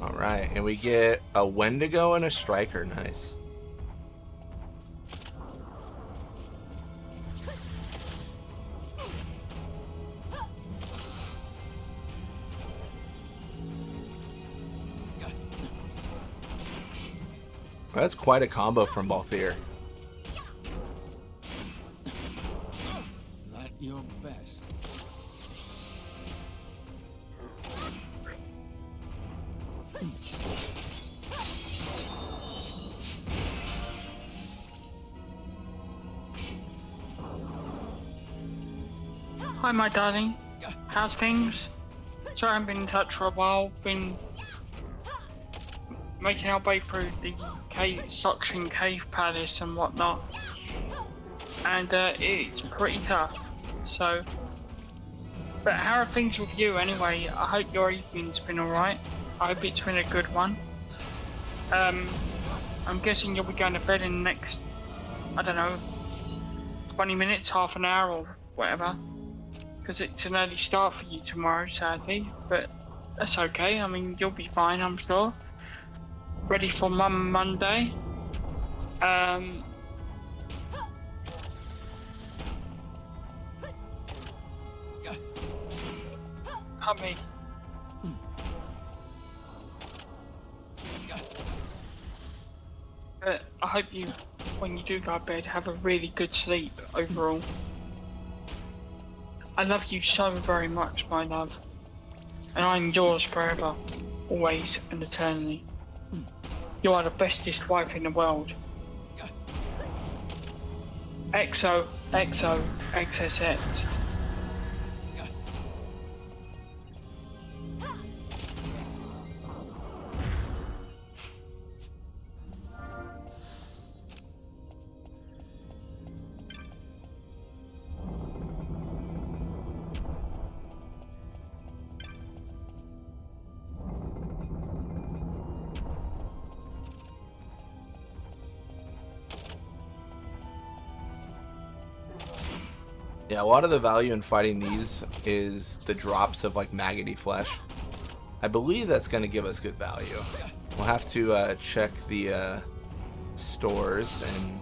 All right, and we get a Wendigo and a Striker. Nice. Well, that's quite a combo from Balthier. At your best. Hi, my darling. How's things? Sorry I haven't been in touch for a while. Been making our way through the Sochen Cave Palace and whatnot. And it's pretty tough. So, but how are things with you anyway? I hope your evening's been alright. I hope it's been a good one. I'm guessing you'll be going to bed in the next, I don't know, 20 minutes, half an hour or whatever. Because it's an early start for you tomorrow, sadly. But that's okay. I mean, you'll be fine, I'm sure. Ready for Mum Monday. Help me. But I hope you, when you do go to bed, have a really good sleep overall. I love you so very much, my love. And I'm yours forever, always and eternally. You are the bestest wife in the world. XO, XO, XSX. Yeah, a lot of the value in fighting these is the drops of like maggoty flesh. I believe that's going to give us good value. We'll have to check the stores and,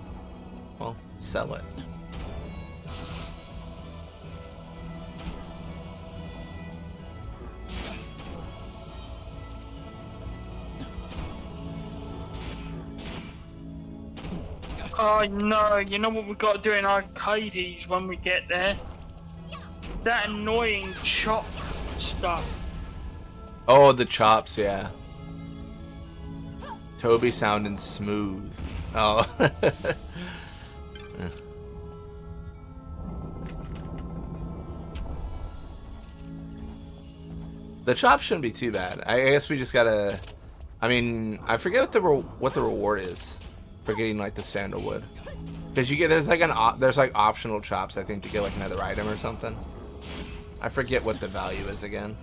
well, sell it. Oh no, you know what we've got to do in Archades when we get there? That annoying chop stuff. Oh, the chops, yeah. Toby sounding smooth. Oh. The chops shouldn't be too bad. I guess we just gotta... I mean, I forget what the reward is for getting like the sandalwood. Because you get there's like optional chops, I think, to get like another item or something. I forget what the value is again.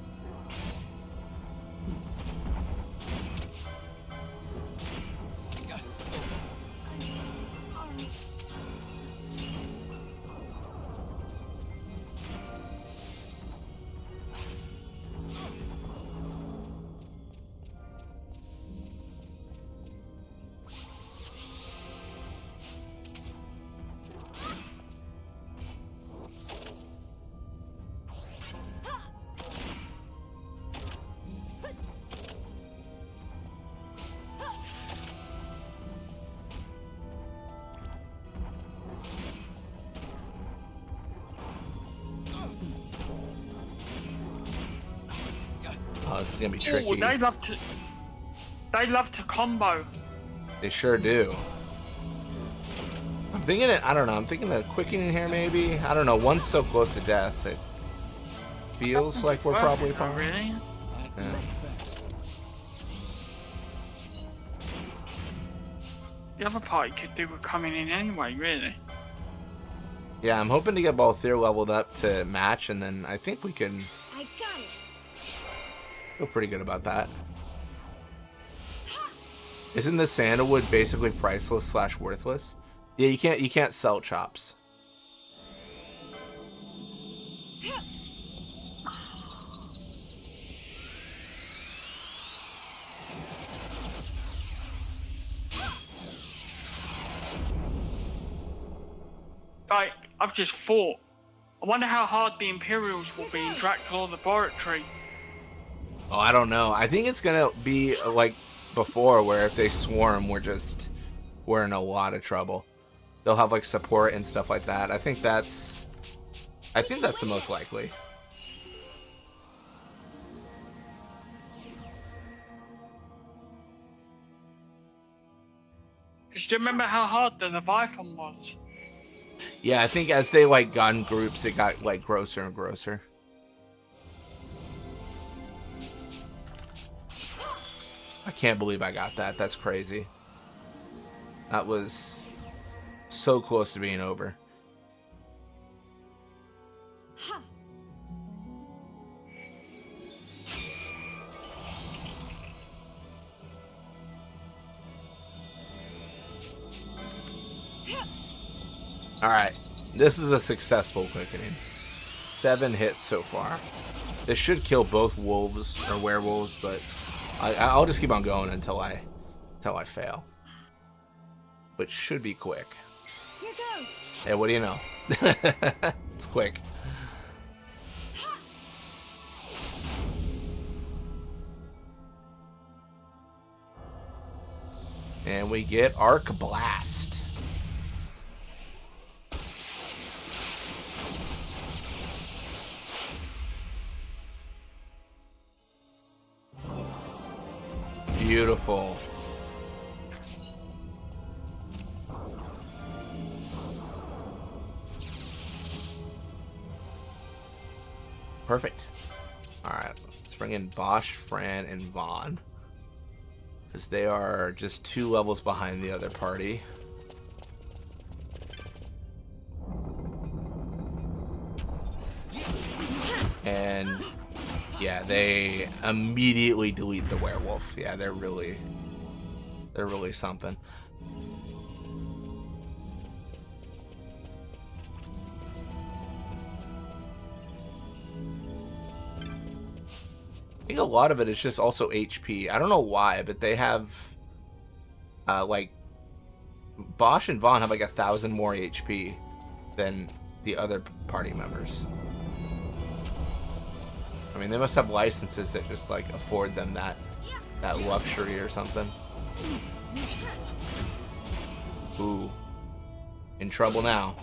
Oh, this is gonna be tricky. Ooh, they love to combo. They sure do. I'm thinking it. I don't know. I'm thinking the quickening here maybe. I don't know. One's so close to death. It feels like we're probably fine. Really? Yeah. The other party could do with coming in anyway, really. Yeah, I'm hoping to get Balthier leveled up to match, and then I think we can I got it. feel pretty good about that. Isn't the sandalwood basically priceless / worthless? Yeah, you can't sell chops. Like, I've just thought. I wonder how hard the Imperials will be in Dracula Laboratory. Oh, I don't know. I think it's gonna be like before, where if they swarm, we're in a lot of trouble. They'll have like support and stuff like that. I think that's the most likely. Because do you remember how hard the Leviathan was? Yeah, I think as they like got in groups, it got like grosser and grosser. I can't believe I got that. That's crazy. That was so close to being over. Alright, this is a successful quickening. 7 hits so far. This should kill both wolves or werewolves, but I'll just keep on going until I fail. Which should be quick. Here goes. Hey, what do you know? It's quick. And we get Arc Blast. Beautiful. Perfect. Alright, let's bring in Bosch, Fran, and Vaughn. Because they are just 2 levels behind the other party. And yeah, they immediately delete the werewolf. Yeah, they're really something. I think a lot of it is just also HP. I don't know why, but they have like Bosch and Vaughn have like 1,000 more HP than the other party members. I mean, they must have licenses that just like afford them that luxury or something. Ooh, in trouble now.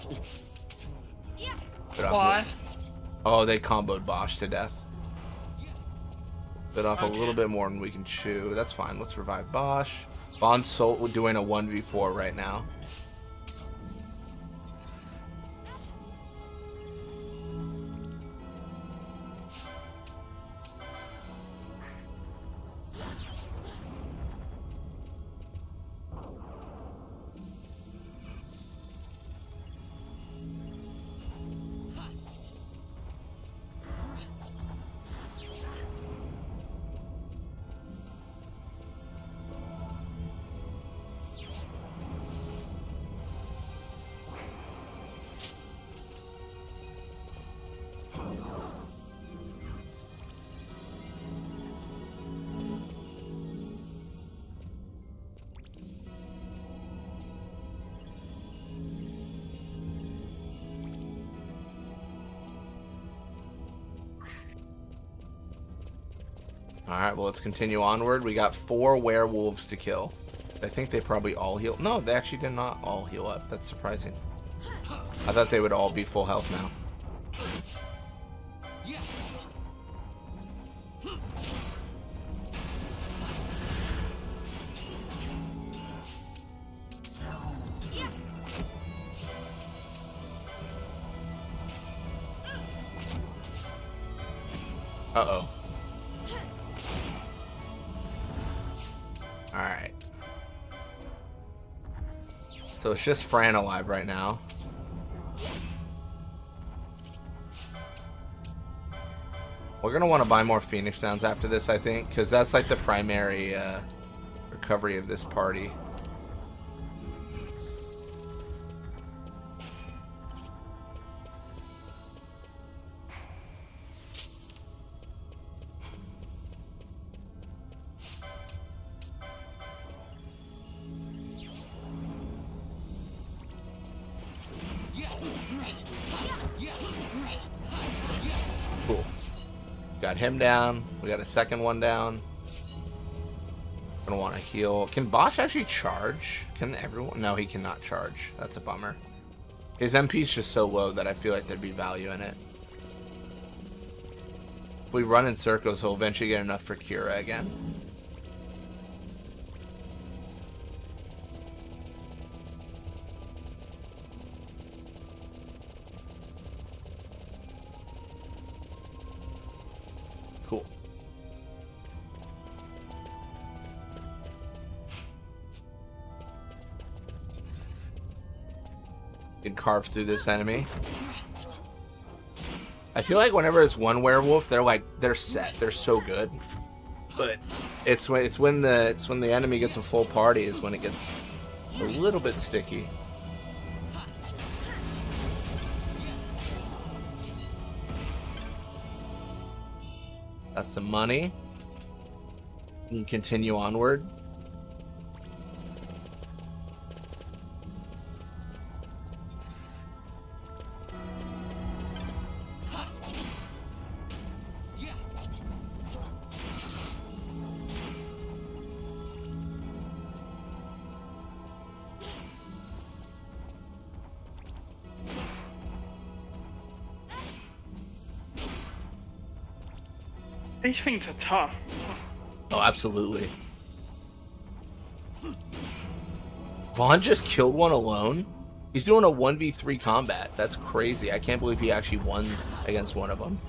Why? Oh, they comboed Bosch to death. Bit off a little bit more than we can chew. That's fine. Let's revive Bosch. Vaughn's doing a 1v4 right now. Alright, well, let's continue onward. We got 4 werewolves to kill. I think they probably all heal. No, they actually did not all heal up. That's surprising. I thought they would all be full health now. Uh-oh. Alright. So it's just Fran alive right now. We're going to want to buy more Phoenix Downs after this, I think, because that's like the primary recovery of this party. Cool. Got him down. We got a second one down. Gonna want to heal. Can Bosch actually charge? Can everyone? No, he cannot charge. That's a bummer. His MP's just so low that I feel like there'd be value in it. If we run in circles, he'll eventually get enough for Kira again. Cool. Can carve through this enemy. I feel like whenever it's one werewolf, they're set. They're so good. But it's when the enemy gets a full party is when it gets a little bit sticky. That's some money. You can continue onward. These things are tough. Oh, absolutely. Vaughn just killed one alone? He's doing a 1v3 combat. That's crazy. I can't believe he actually won against one of them.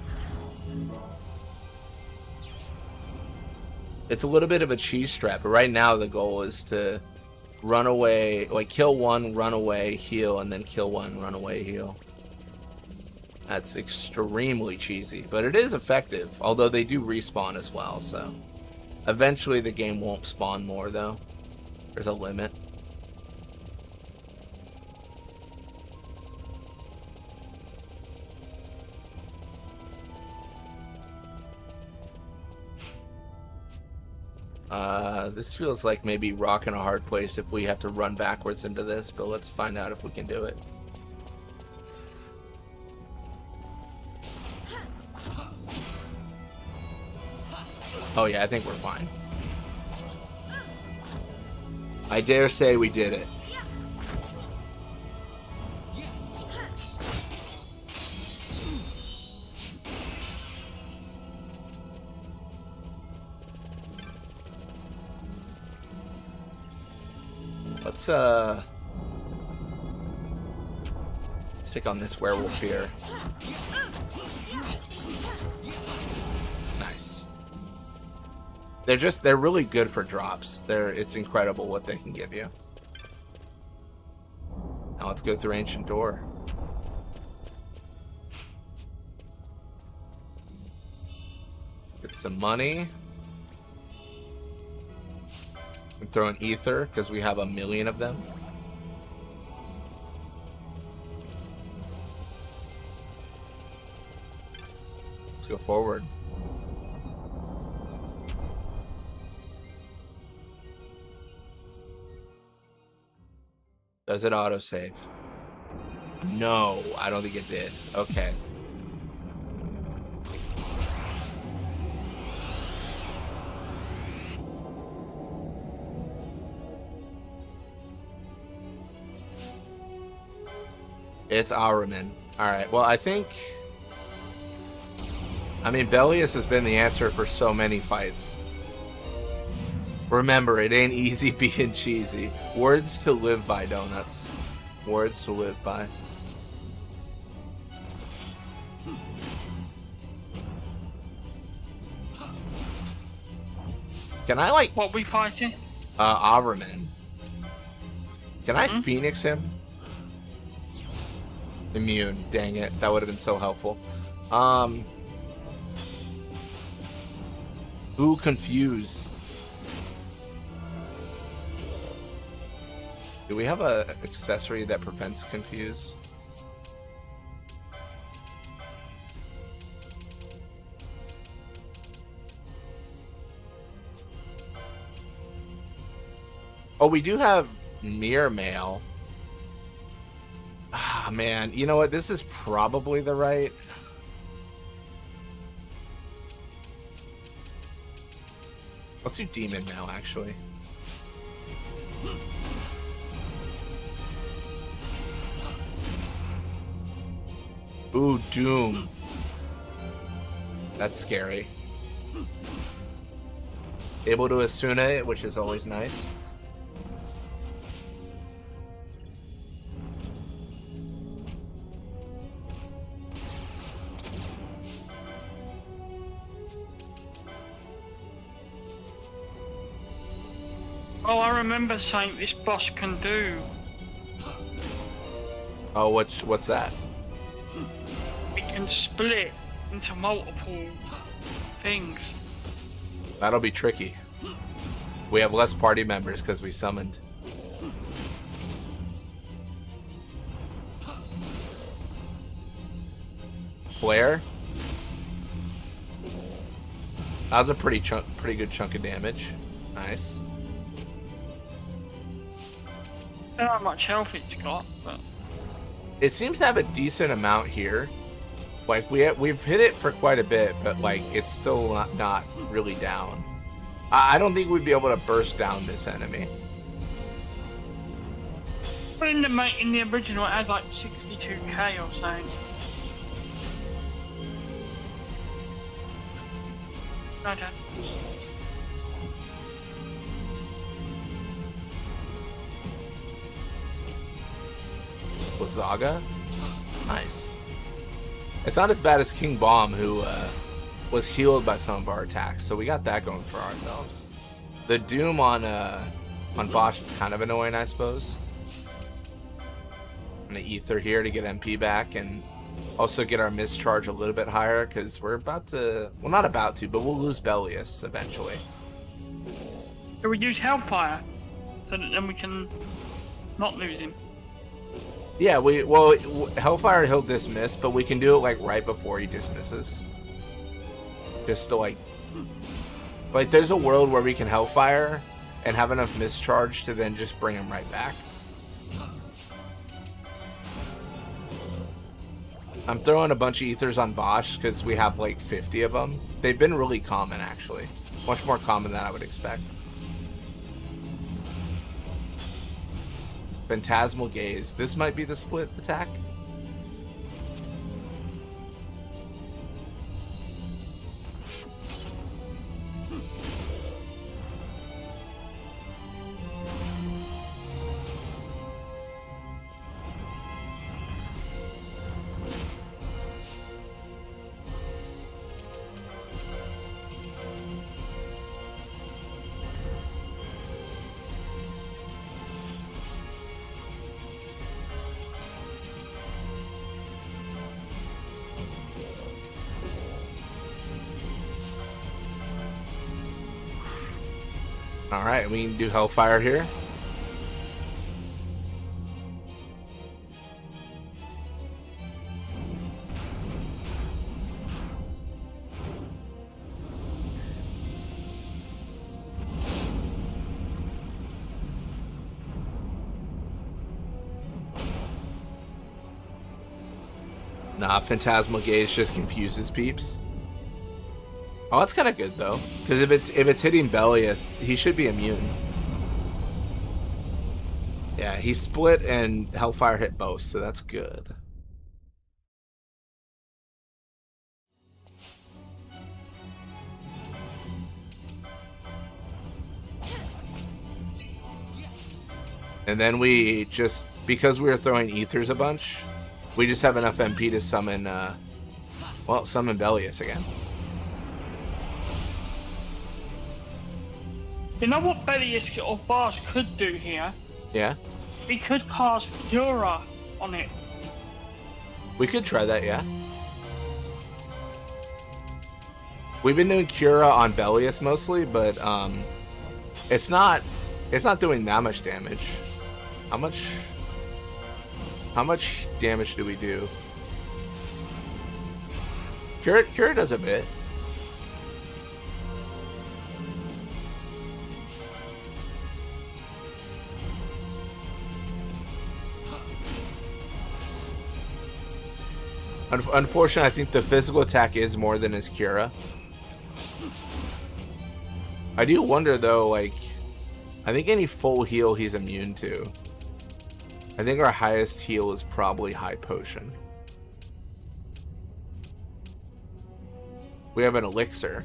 It's a little bit of a cheese strap, but right now the goal is to run away, like kill one, run away, heal, and then kill one, run away, heal. That's extremely cheesy, but it is effective, although they do respawn as well, so eventually the game won't spawn more though. There's a limit. This feels like maybe rocking a hard place if we have to run backwards into this, but let's find out if we can do it. Oh yeah, I think we're fine. I dare say we did it. Let's take on this werewolf here. Nice. They're really good for drops. It's incredible what they can give you. Now let's go through Ancient Door. Get some money. And throw an ether because we have 1 million of them. Let's go forward. Does it autosave? No, I don't think it did. Okay. It's Araman. Alright, well, I mean, Bellius has been the answer for so many fights. Remember, it ain't easy being cheesy. Words to live by, donuts. Words to live by. Can I, like... What we fighting? Araman. Can I Phoenix him? Immune. Dang it. That would have been so helpful. Ooh, confuse. Do we have a accessory that prevents confuse? Oh, we do have Mirror Mail. man. You know what? This is probably the right. Let's do demon now, actually. Ooh, doom. That's scary. Able to Asuna it, which is always nice. Oh, I remember saying this boss can do. Oh, what's that? It can split into multiple things. That'll be tricky. We have less party members because we summoned. Flare. That was a pretty good chunk of damage. Nice. I don't know how much health it's got, but It seems to have a decent amount here. Like we've hit it for quite a bit, but like it's still not really down. I don't think we'd be able to burst down this enemy. but in the original it had like 62k or something. Okay. Lazaga? Nice. It's not as bad as King Bomb, who was healed by some of our attacks, so we got that going for ourselves. The Doom on Bosch is kind of annoying, I suppose. I'm gonna Ether here to get MP back and also get our mischarge a little bit higher, because we're about to, well, not about to, but we'll lose Bellius eventually. So we use Hellfire, so that then we can not lose him. Yeah, Hellfire he'll dismiss, but we can do it like right before he dismisses. Just to like there's a world where we can Hellfire and have enough mischarge to then just bring him right back. I'm throwing a bunch of ethers on Bosch because we have like 50 of them. They've been really common, actually. Much more common than I would expect. Phantasmal Gaze. This might be the split attack. Alright, we can do Hellfire here. Nah, Phantasmal Gaze just confuses peeps. Oh, that's kind of good though, because if it's hitting Bellius, he should be immune. Yeah, he split and Hellfire hit both, so that's good. And then we just, because we were throwing ethers a bunch, we just have enough MP to summon, summon Bellius again. You know what Bellius or Bars could do here? Yeah? We could cast Cura on it. We could try that, yeah. We've been doing Cura on Bellius mostly, but it's not doing that much damage. How much damage do we do? Cura does a bit. Unfortunately, I think the physical attack is more than his Cura. I do wonder, though, like, I think any full heal he's immune to. I think our highest heal is probably High Potion. We have an Elixir,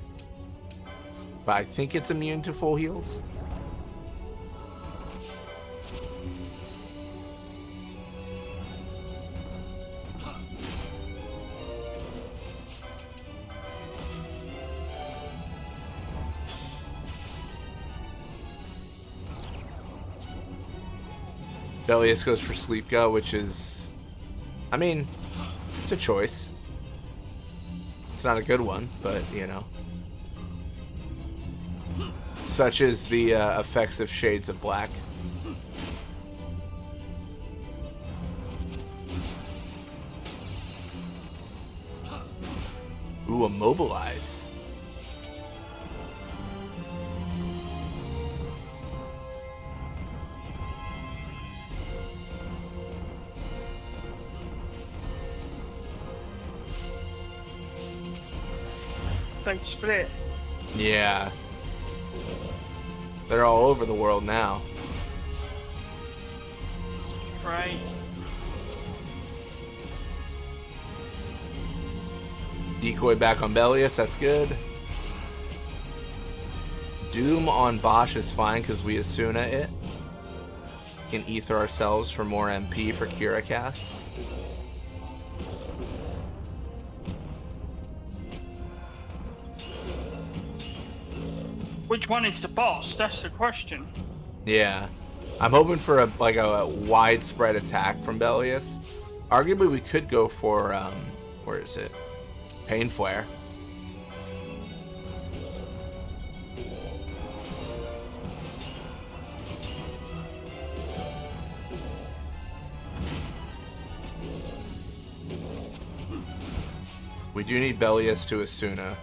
but I think it's immune to full heals. Bellius goes for Sleep Go, which is, I mean, it's a choice. It's not a good one, but, you know. Such is the effects of Shades of Black. Ooh, Immobilize. They split. Yeah. They're all over the world now. Right. Decoy back on Bellius, that's good. Doom on Bosch is fine because we Asuna it. We can ether ourselves for more MP for Cura casts. Which one is the boss? That's the question. Yeah. I'm hoping for a widespread attack from Bellius. Arguably we could go for where is it? Pain Flare. We do need Bellius to Asuna.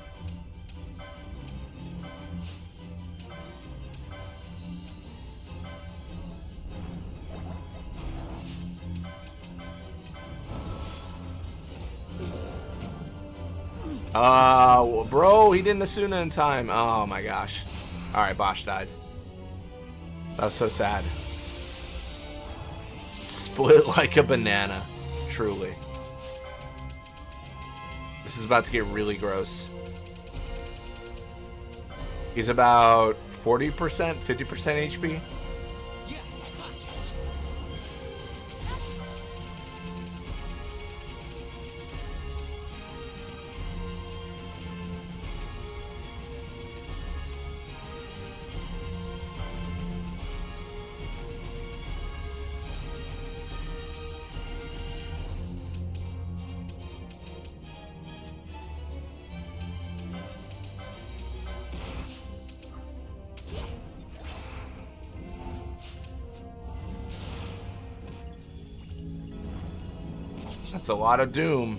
Bro, he didn't Asuna in time. Oh my gosh. Alright, Bosch died. That was so sad. Split like a banana. Truly. This is about to get really gross. He's about 40%, 50% HP. That's a lot of doom.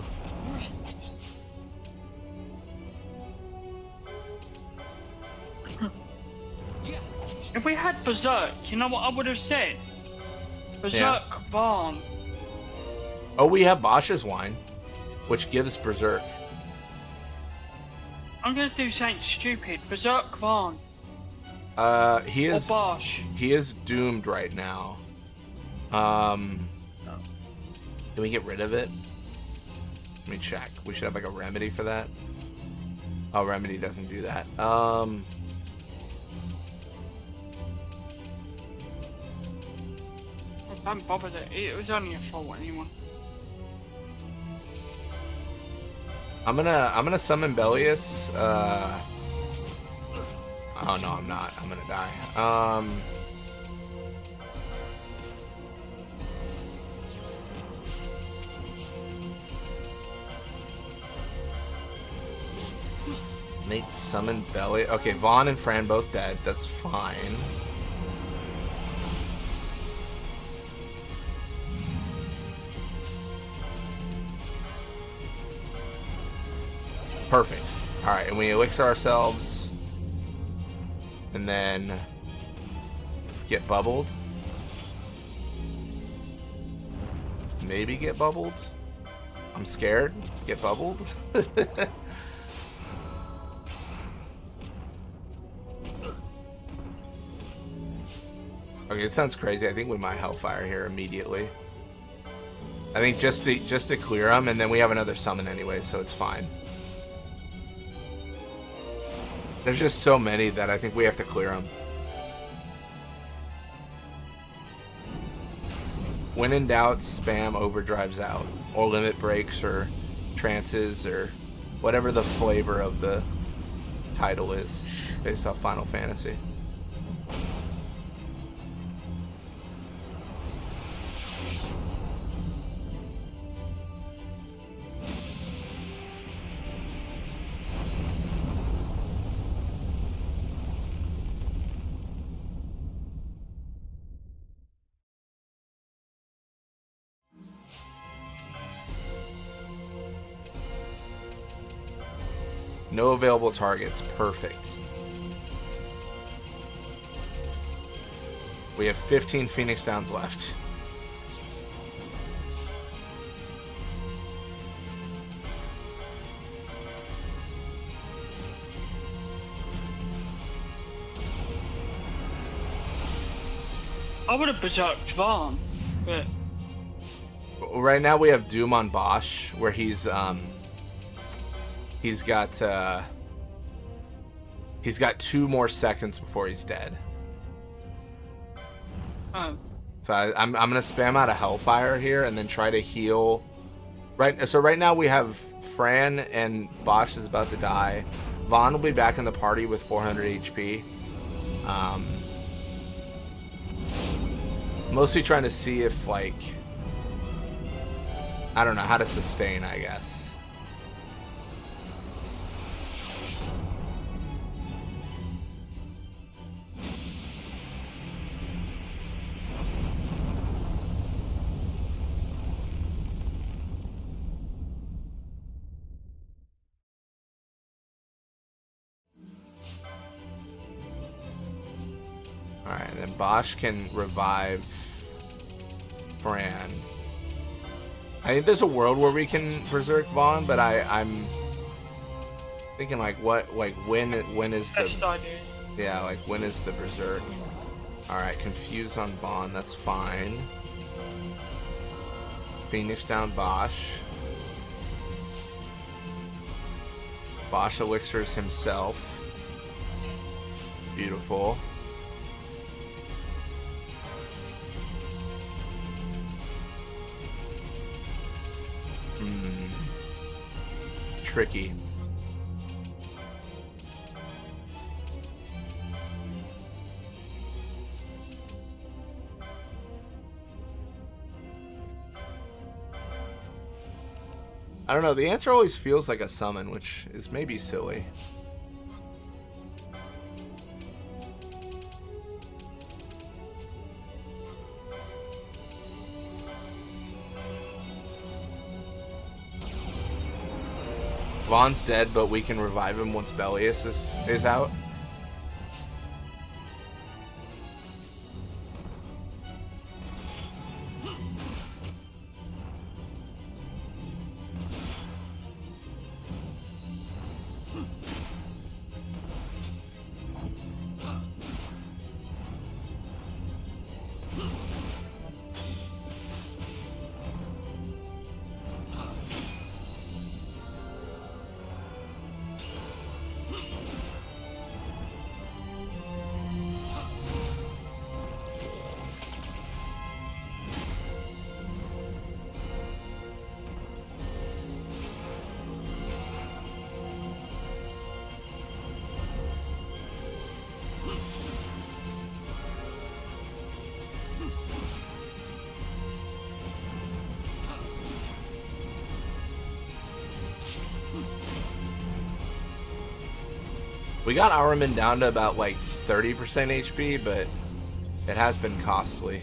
If we had Berserk, you know what I would have said? Berserk Vaughn. Oh, we have Bosch's wine, which gives Berserk. I'm gonna do something stupid. Berserk Vaughn. He is. Or Bosch. He is doomed right now. Can we get rid of it? Let me check. We should have like a remedy for that. Oh, remedy doesn't do that. Don't bother that. It was only a fault anyway. I'm gonna summon Bellius. Oh no, I'm not. I'm gonna die. Nate summon Bellius. Okay, Vaughn and Fran both dead. That's fine. Perfect. Alright, and we elixir ourselves. And then get bubbled. Maybe get bubbled. I'm scared. Get bubbled. Okay, it sounds crazy. I think we might Hellfire here immediately. I think just to clear them, and then we have another summon anyway, so it's fine. There's just so many that I think we have to clear them. When in doubt, spam overdrives out, or limit breaks, or trances, or whatever the flavor of the title is based off Final Fantasy. No available targets. Perfect. We have 15 Phoenix Downs left. I would have berserked Vaughn, but Right now we have Doom on Bosch, where he's got 2 more seconds before he's dead. oh, So I'm gonna spam out a Hellfire here and then try to heal. So right now we have Fran and Bosch is about to die. Vaughn will be back in the party with 400 HP. Mostly trying to see if, like, I don't know how to sustain, I guess. Alright, then Bosch can revive Fran. I think there's a world where we can Berserk Vaughn, but I'm thinking like when is the best idea. yeah, like when is the Berserk? Alright, confuse on Vaughn, that's fine. Phoenix down Bosch. Bosch elixirs himself. Beautiful. Tricky. I don't know, the answer always feels like a summon, which is maybe silly. Vaughn's dead, but we can revive him once Bellius is out. We got Auerman down to about like 30% HP, but it has been costly.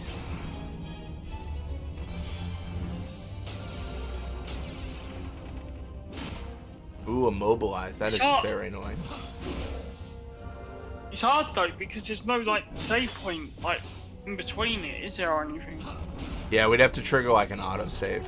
Ooh, immobilized. That is very annoying. It's hard though because there's no like save point like in between it, is there or anything? Yeah, we'd have to trigger like an autosave.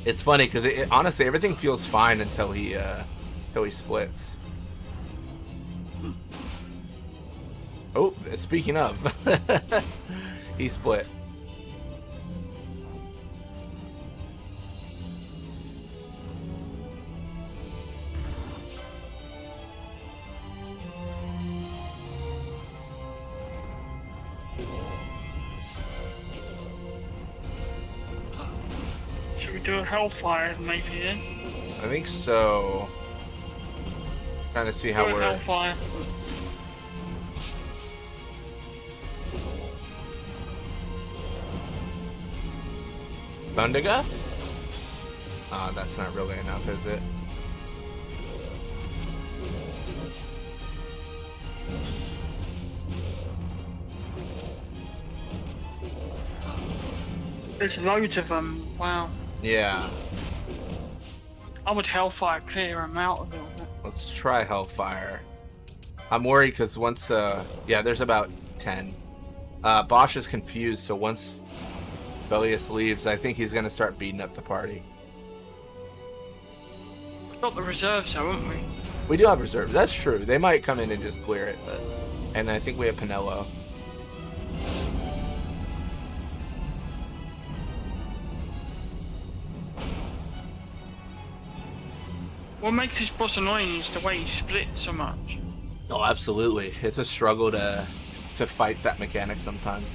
It's funny because honestly everything feels fine until he splits. Oh, speaking of, he split. Should we do a Hellfire maybe then? I think so. Trying to see how Do a we're. Hellfire. Thundaga? That's not really enough, is it? There's loads of them. Wow. Yeah. I would Hellfire clear them out a little bit. Let's try Hellfire. I'm worried because once, yeah, there's about 10. Bosch is confused, so once Belius leaves, I think he's going to start beating up the party. We've got the reserves though, haven't we? We do have reserves, that's true. They might come in and just clear it, but... And I think we have Pinello. What makes this boss annoying is the way he splits so much. Oh, absolutely. It's a struggle to fight that mechanic sometimes.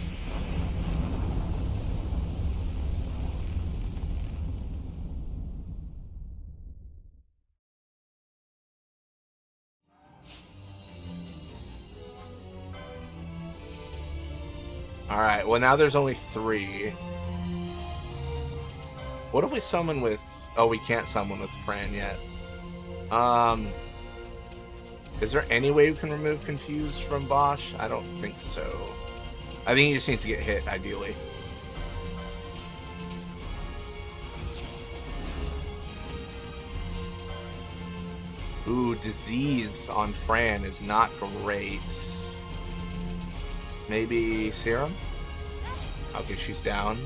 Alright, well now there's only 3. What if we summon with... Oh, we can't summon with Fran yet. Is there any way we can remove Confuse from Bosch? I don't think so. I think he just needs to get hit, ideally. Ooh, Disease on Fran is not great. Maybe Serum? Okay, she's down.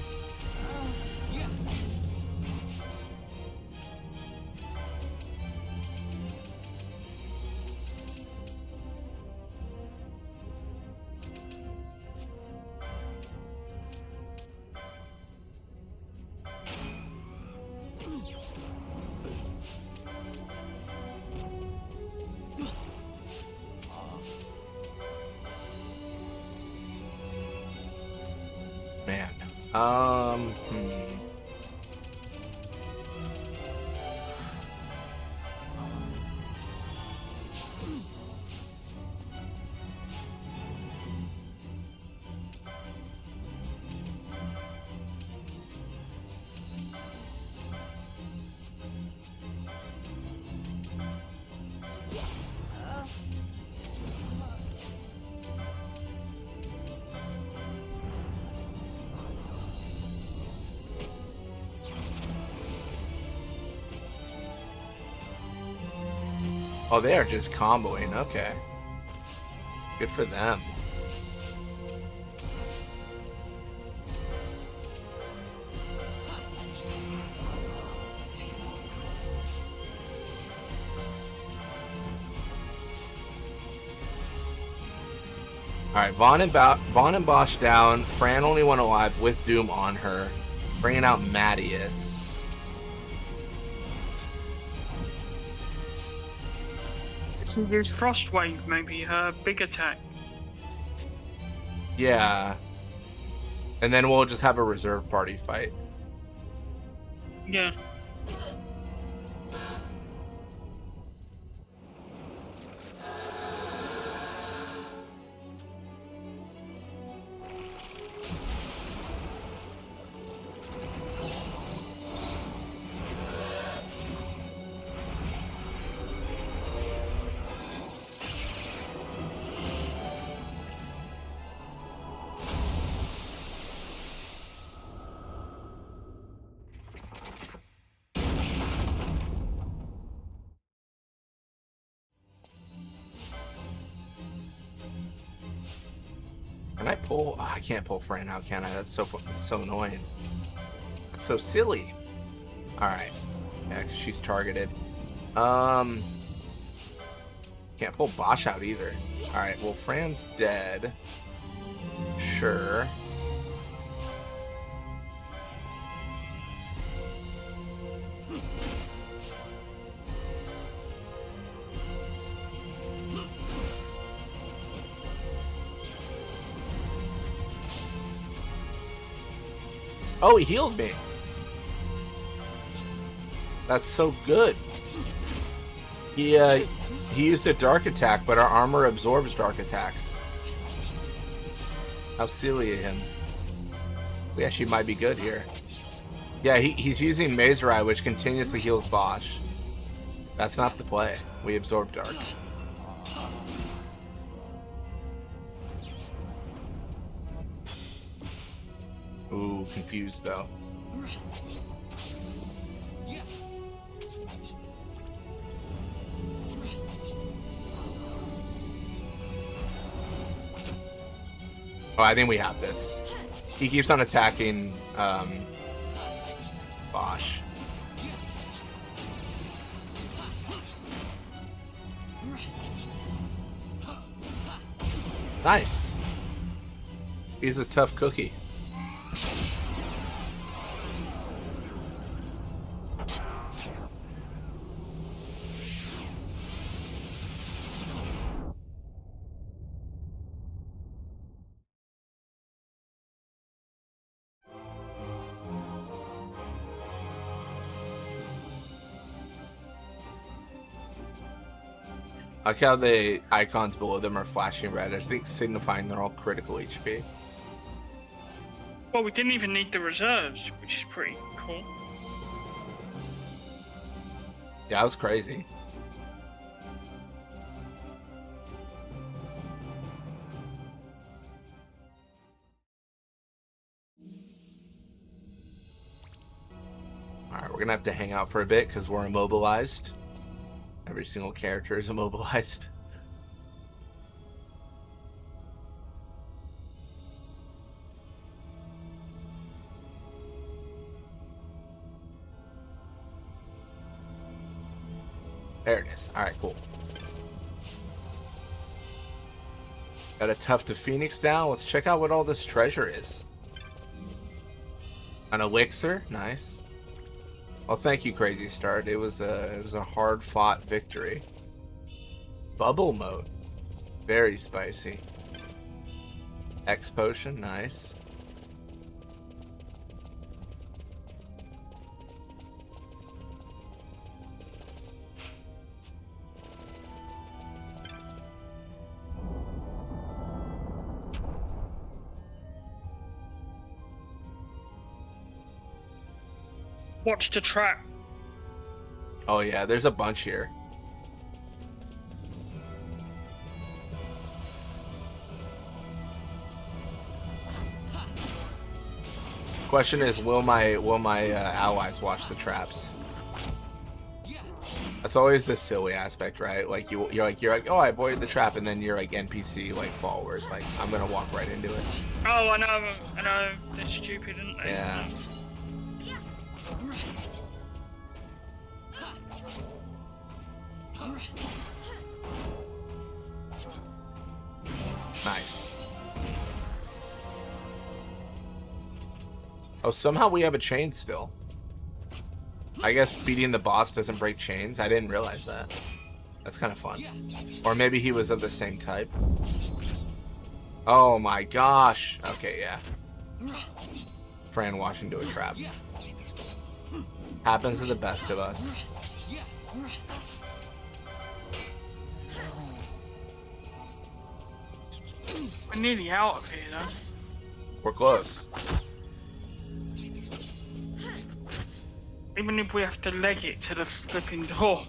Man. Oh, they are just comboing. Okay. Good for them. Alright, Vaughn and Bosch down. Fran only one alive with Doom on her. Bringing out Mattias. Use Frost Wave, maybe her big attack. Yeah. And then we'll just have a reserve party fight. Yeah. Can I pull? Oh, I can't pull Fran out, can I? That's so annoying. That's so silly. Alright. Yeah, 'cause she's targeted. Can't pull Bosch out either. Alright, well, Fran's dead. Sure. Oh, he healed me. That's so good. He used a dark attack, but our armor absorbs dark attacks. How silly of him. We actually might be good here. Yeah, he's using Mazerai, which continuously heals Bosch. That's not the play. We absorb dark. Ooh, confused though. Oh, I think we have this. He keeps on attacking Bosch. Nice. He's a tough cookie. I like how the icons below them are flashing red. I think signifying they're all critical HP. Well, we didn't even need the reserves, which is pretty cool. Yeah, that was crazy. Alright, we're gonna have to hang out for a bit because we're immobilized. Every single character is immobilized. There it is. Alright, cool. Got a Tuft of Phoenix now. Let's check out what all this treasure is. An elixir. Nice. Well, thank you, Crazy Start. It was a hard-fought victory. Bubble mode. Very spicy. X potion. Nice. Watch the trap. Oh yeah, there's a bunch here. Question is, will my allies watch the traps? That's always the silly aspect, right? Like you're like, oh, I avoided the trap, and then you're like NPC like followers, like I'm gonna walk right into it. Oh, I know. They're stupid, aren't they? Yeah. Nice. Oh, somehow we have a chain still. I guess beating the boss doesn't break chains. I didn't realize that. That's kind of fun. Or maybe he was of the same type. Oh my gosh. Okay, yeah. Fran walked into a trap. Happens to the best of us. We're nearly out of here, though. We're close. Even if we have to leg it to the flipping door.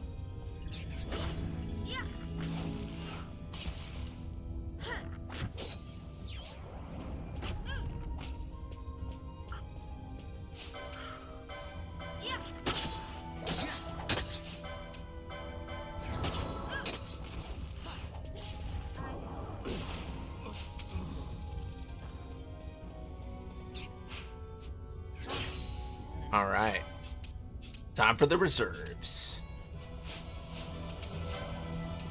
All right. Time for the reserves.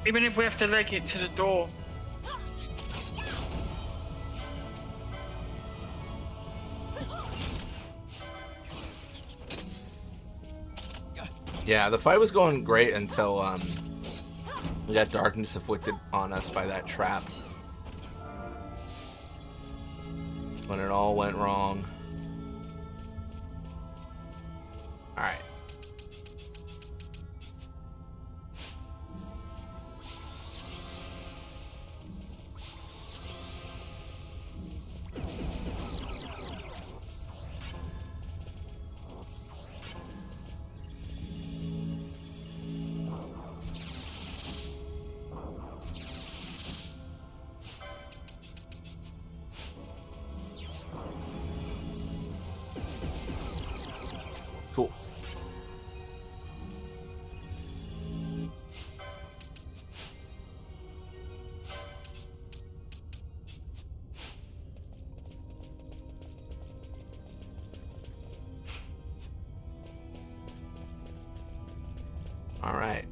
Even if we have to leg it to the door. Yeah, the fight was going great until we got darkness afflicted on us by that trap. When it all went wrong. Alright. Cool. All right.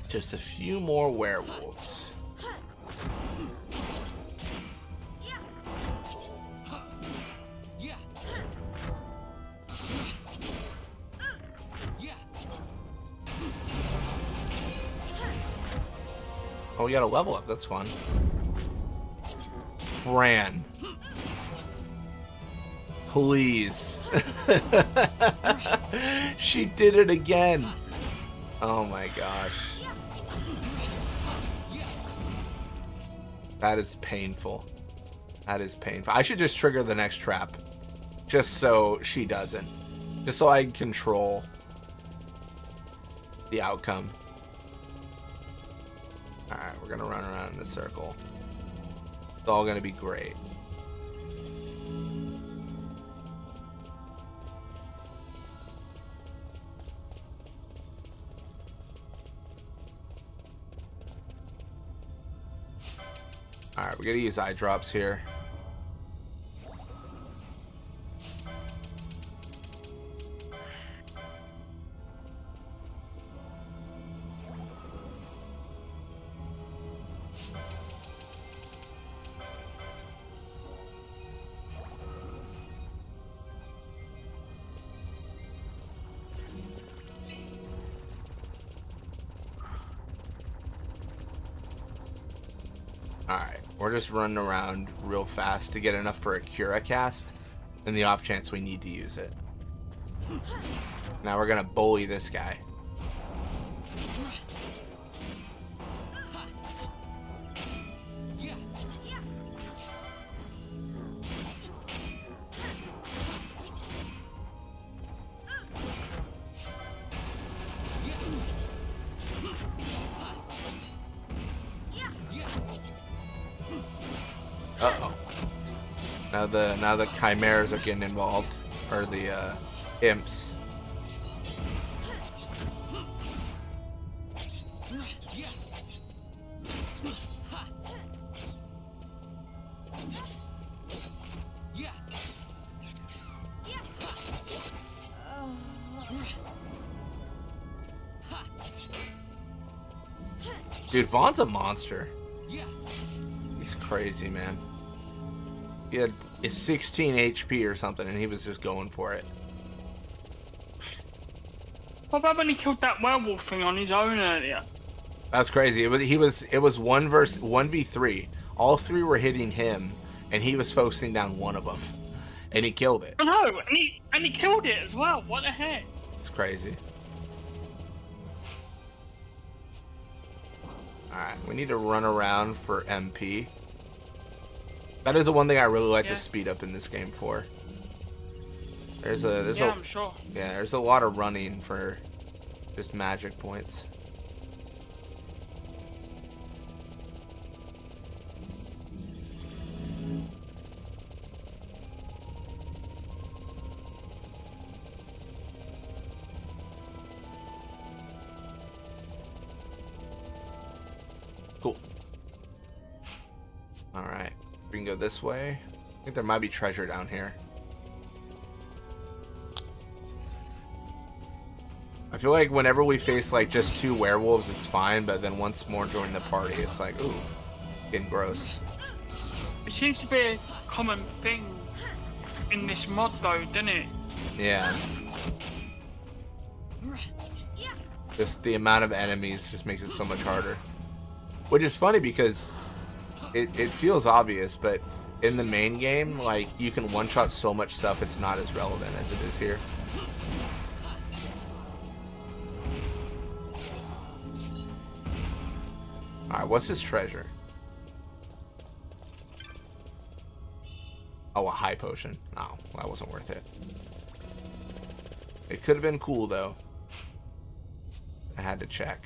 Just a few more werewolves. Oh, we got a level up. That's fun. Fran. Please. She did it again. Oh my gosh. That is painful. That is painful. I should just trigger the next trap. Just so she doesn't. Just so I can control the outcome. Alright, we're gonna run around in a circle. It's all gonna be great. Alright, we're gonna use eye drops here. Alright, we're just running around real fast to get enough for a Cura cast, in the off chance we need to use it. Now we're gonna bully this guy. Uh-oh. Now the chimeras are getting involved. Or the imps. Dude, Vaughn's a monster. He's crazy, man. He had 16 HP or something, and he was just going for it. What about when he killed that werewolf thing on his own earlier? That's crazy. It was 1v3. All three were hitting him, and he was focusing down one of them, and he killed it. I know, and he killed it as well. What the heck? It's crazy. Alright, we need to run around for MP. That is the one thing I really like to speed up in this game for. I'm sure. Yeah, there's a lot of running for just magic points. Cool. Alright. We can go this way. I think there might be treasure down here. I feel like whenever we face like just 2 werewolves, it's fine, but then once more join the party, it's like, ooh, getting gross. It seems to be a common thing in this mod though, doesn't it? Yeah. Just the amount of enemies just makes it so much harder. Which is funny because it feels obvious, but in the main game, like, you can one-shot so much stuff, it's not as relevant as it is here. Alright, what's this treasure? Oh, a high potion. No, that wasn't worth it. It could have been cool, though. I had to check.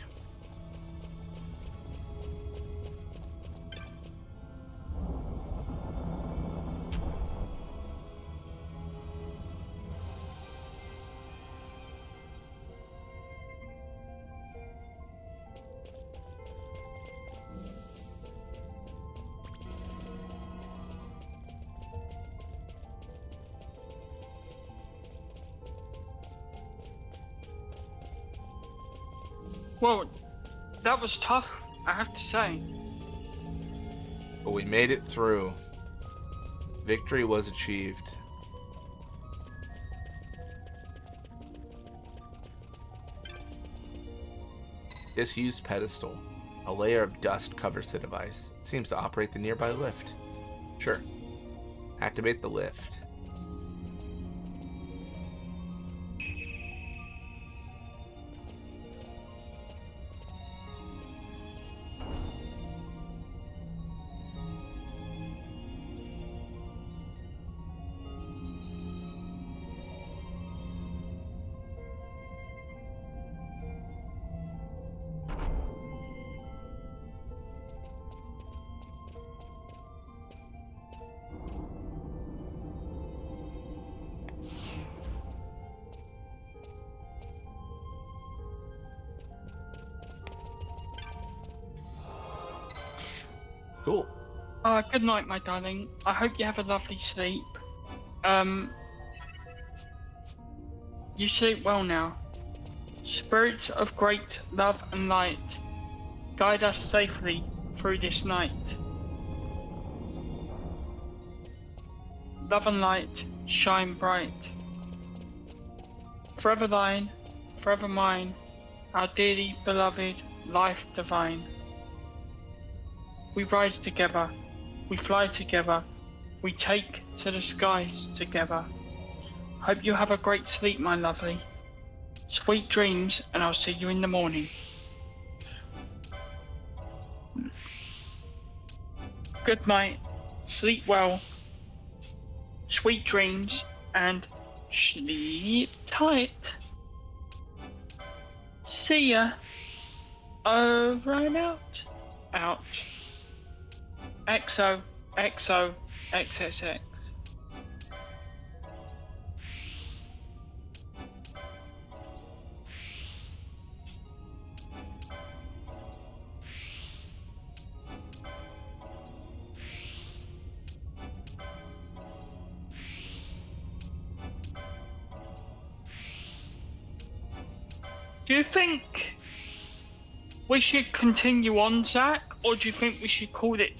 Well, that was tough, I have to say. But we made it through. Victory was achieved. Disused pedestal. A layer of dust covers the device. It seems to operate the nearby lift. Sure. Activate the lift. Cool. Good night, my darling. I hope you have a lovely sleep. You sleep well now. Spirits of great love and light, guide us safely through this night. Love and light, shine bright. Forever thine, forever mine, our dearly beloved life divine. We rise together, we fly together, we take to the skies together. Hope you have a great sleep, my lovely. Sweet dreams, and I'll see you in the morning. Good night, sleep well, sweet dreams, and sleep tight. See ya. Over and out. Out. XO, XO, XSX. Do you think we should continue on, Zach, or do you think we should call it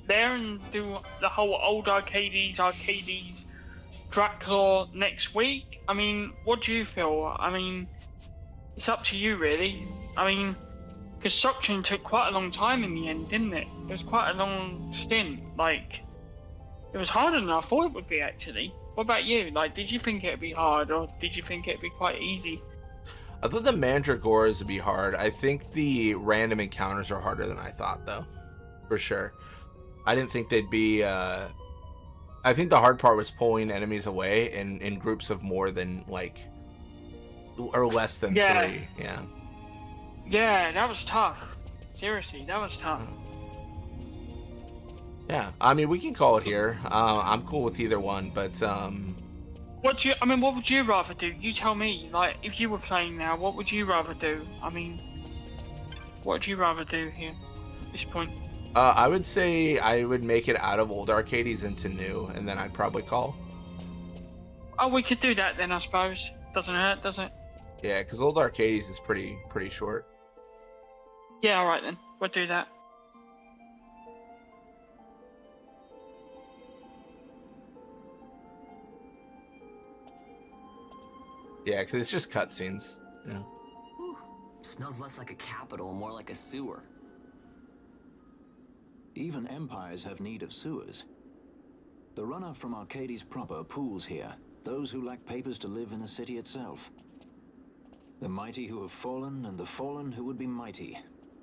there and do the whole old Archades, Dracula next week? I mean, what do you feel? I mean, it's up to you, really. I mean, because Sochen took quite a long time in the end, didn't it? It was quite a long stint. Like, it was harder than I thought it would be, actually. What about you? Like, did you think it would be hard, or did you think it would be quite easy? I thought the Mandragoras would be hard. I think the random encounters are harder than I thought, though. For sure. I didn't think they'd be... I think the hard part was pulling enemies away in groups of more than, like... Or less than 3. Yeah. Yeah, that was tough. Seriously, that was tough. Yeah, I mean, we can call it here. I'm cool with either one, but... What would you rather do? You tell me. Like, if you were playing now, what would you rather do? I mean, what would you rather do here at this point? I would say I would make it out of old Archades into new, and then I'd probably call. Oh, we could do that then, I suppose. Doesn't hurt, does it? Yeah, because Old Arcades is pretty short. Yeah, alright then. We'll do that. Yeah, because it's just cutscenes. Yeah. Whew. Smells less like a capital, more like a sewer. Even empires have need of sewers. The runoff from Arcades proper pools here. Those who lack papers to live in the city itself. The mighty who have fallen, and the fallen who would be mighty.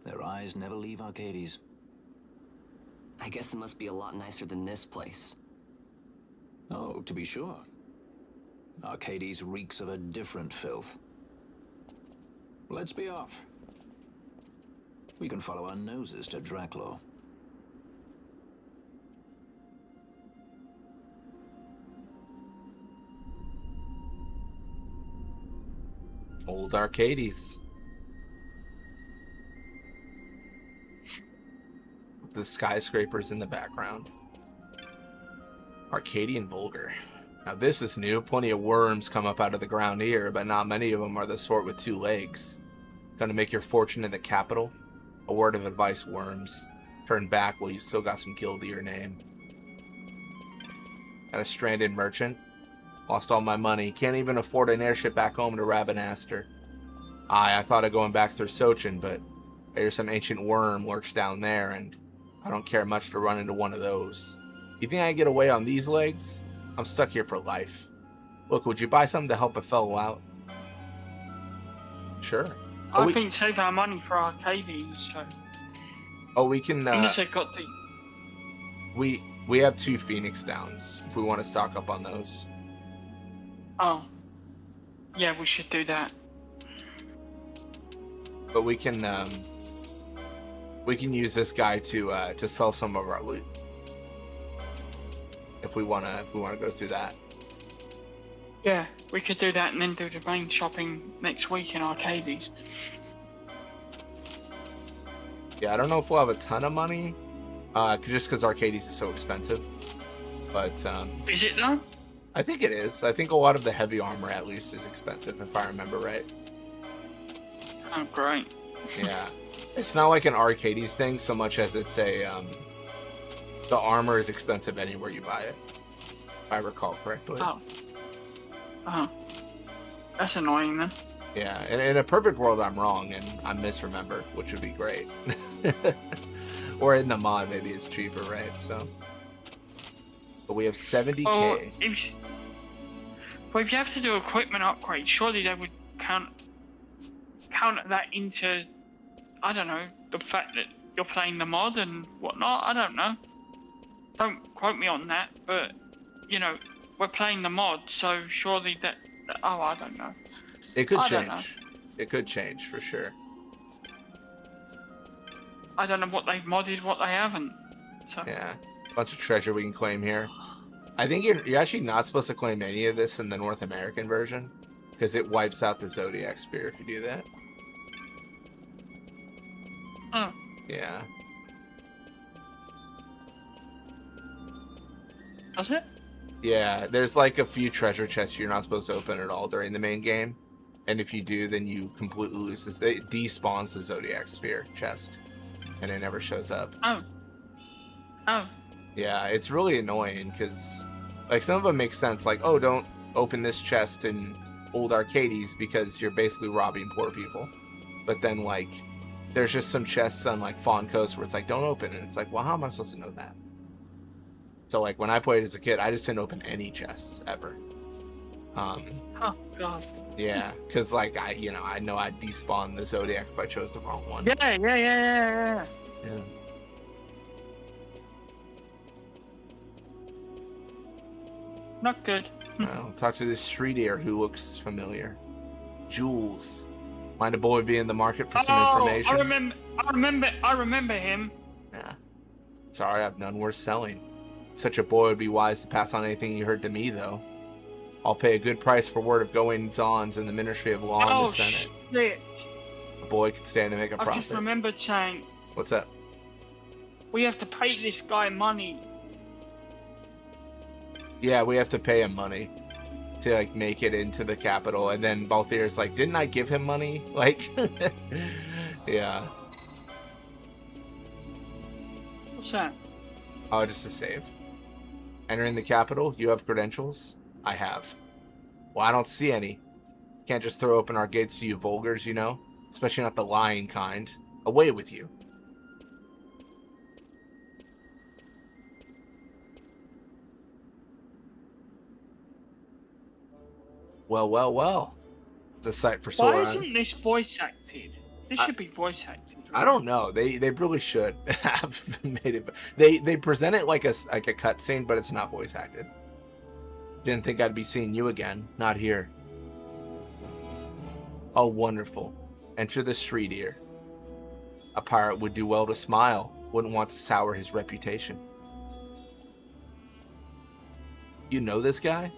Their eyes never leave Arcades. I guess it must be a lot nicer than this place. Oh, to be sure. Arcades reeks of a different filth. Let's be off. We can follow our noses to Draclaw. Old Arcades. The skyscrapers in the background. Arcadian Vulgar. Now this is new. Plenty of worms come up out of the ground here, but not many of them are the sort with 2 legs. Gonna make your fortune in the capital? A word of advice, worms. Turn back while you still got some guild to your name. Got a stranded merchant. Lost all my money. Can't even afford an airship back home to Rabanastre. I thought of going back through Sochen, but I hear some ancient worm lurks down there, and I don't care much to run into one of those. You think I can get away on these legs? I'm stuck here for life. Look, would you buy something to help a fellow out? Sure. I think save our money for Arcades, so... Oh, we can... Unless I got to... We have 2 Phoenix Downs, if we want to stock up on those. Oh. Yeah, we should do that. But we can use this guy to sell some of our loot. If we wanna go through that. Yeah, we could do that and then do the main shopping next week in Arcades. Yeah, I don't know if we'll have a ton of money, just because Arcades is so expensive. But Is it though? I think it is. I think a lot of the heavy armor, at least, is expensive, if I remember right. Oh, great. Yeah, it's not like an Arcades thing so much as it's a the armor is expensive anywhere you buy it, if I recall correctly. Oh, that's annoying then. Yeah, and in a perfect world I'm wrong and I misremember, which would be great. Or in the mod maybe it's cheaper, right? So, but we have 70k. Well, if you have to do equipment upgrades, surely they would count that into, I don't know, the fact that you're playing the mod and whatnot. I don't know. Don't quote me on that, but you know, we're playing the mod, so surely that oh, I don't know. It could change. It could change for sure. I don't know what they've modded, what they haven't. So. Yeah, bunch of treasure we can claim here. I think you're actually not supposed to claim any of this in the North American version, because it wipes out the Zodiac Spear if you do that. Oh. Yeah. Does it? Yeah, there's like a few treasure chests you're not supposed to open at all during the main game. And if you do, then you completely lose this. It despawns the Zodiac Spear chest. And it never shows up. Oh. Oh. Yeah, it's really annoying because, like, some of them make sense. Like, oh, don't open this chest in Old Arcades because you're basically robbing poor people. But then, like, there's just some chests on, like, Fawn Coast where it's like, don't open. And it's like, well, how am I supposed to know that? So, like, when I played as a kid, I just didn't open any chests ever. Oh, God. Yeah, because, like, I know I'd despawn the Zodiac if I chose the wrong one. Yeah. Yeah. Not good. Well, talk to this street ear who looks familiar. Jules. Mind a boy be in the market for some information? I remember him. Yeah. Sorry, I've none worth selling. Such a boy would be wise to pass on anything you heard to me, though. I'll pay a good price for word of goings-ons in the Ministry of Law and the Senate. Shit. A boy could stand to make a profit. I just remembered saying, What's that? we have to pay this guy money. Yeah, we have to pay him money to like make it into the capital, and then Balthier's like, didn't I give him money? Like, yeah. What's that? Oh, just a save. Entering the capital, you have credentials? I have. Well, I don't see any. Can't just throw open our gates to you vulgars, you know? Especially not the lying kind. Away with you. Well, well, well. It's a sight for sore Why eyes. isn't this voice acted? This should be voice acted. Right? I don't know. They really should have made it. They present it like a cutscene, but it's not voice acted. Didn't think I'd be seeing you again. Not here. Oh, wonderful. Enter the street here. A pirate would do well to smile. Wouldn't want to sour his reputation. You know this guy?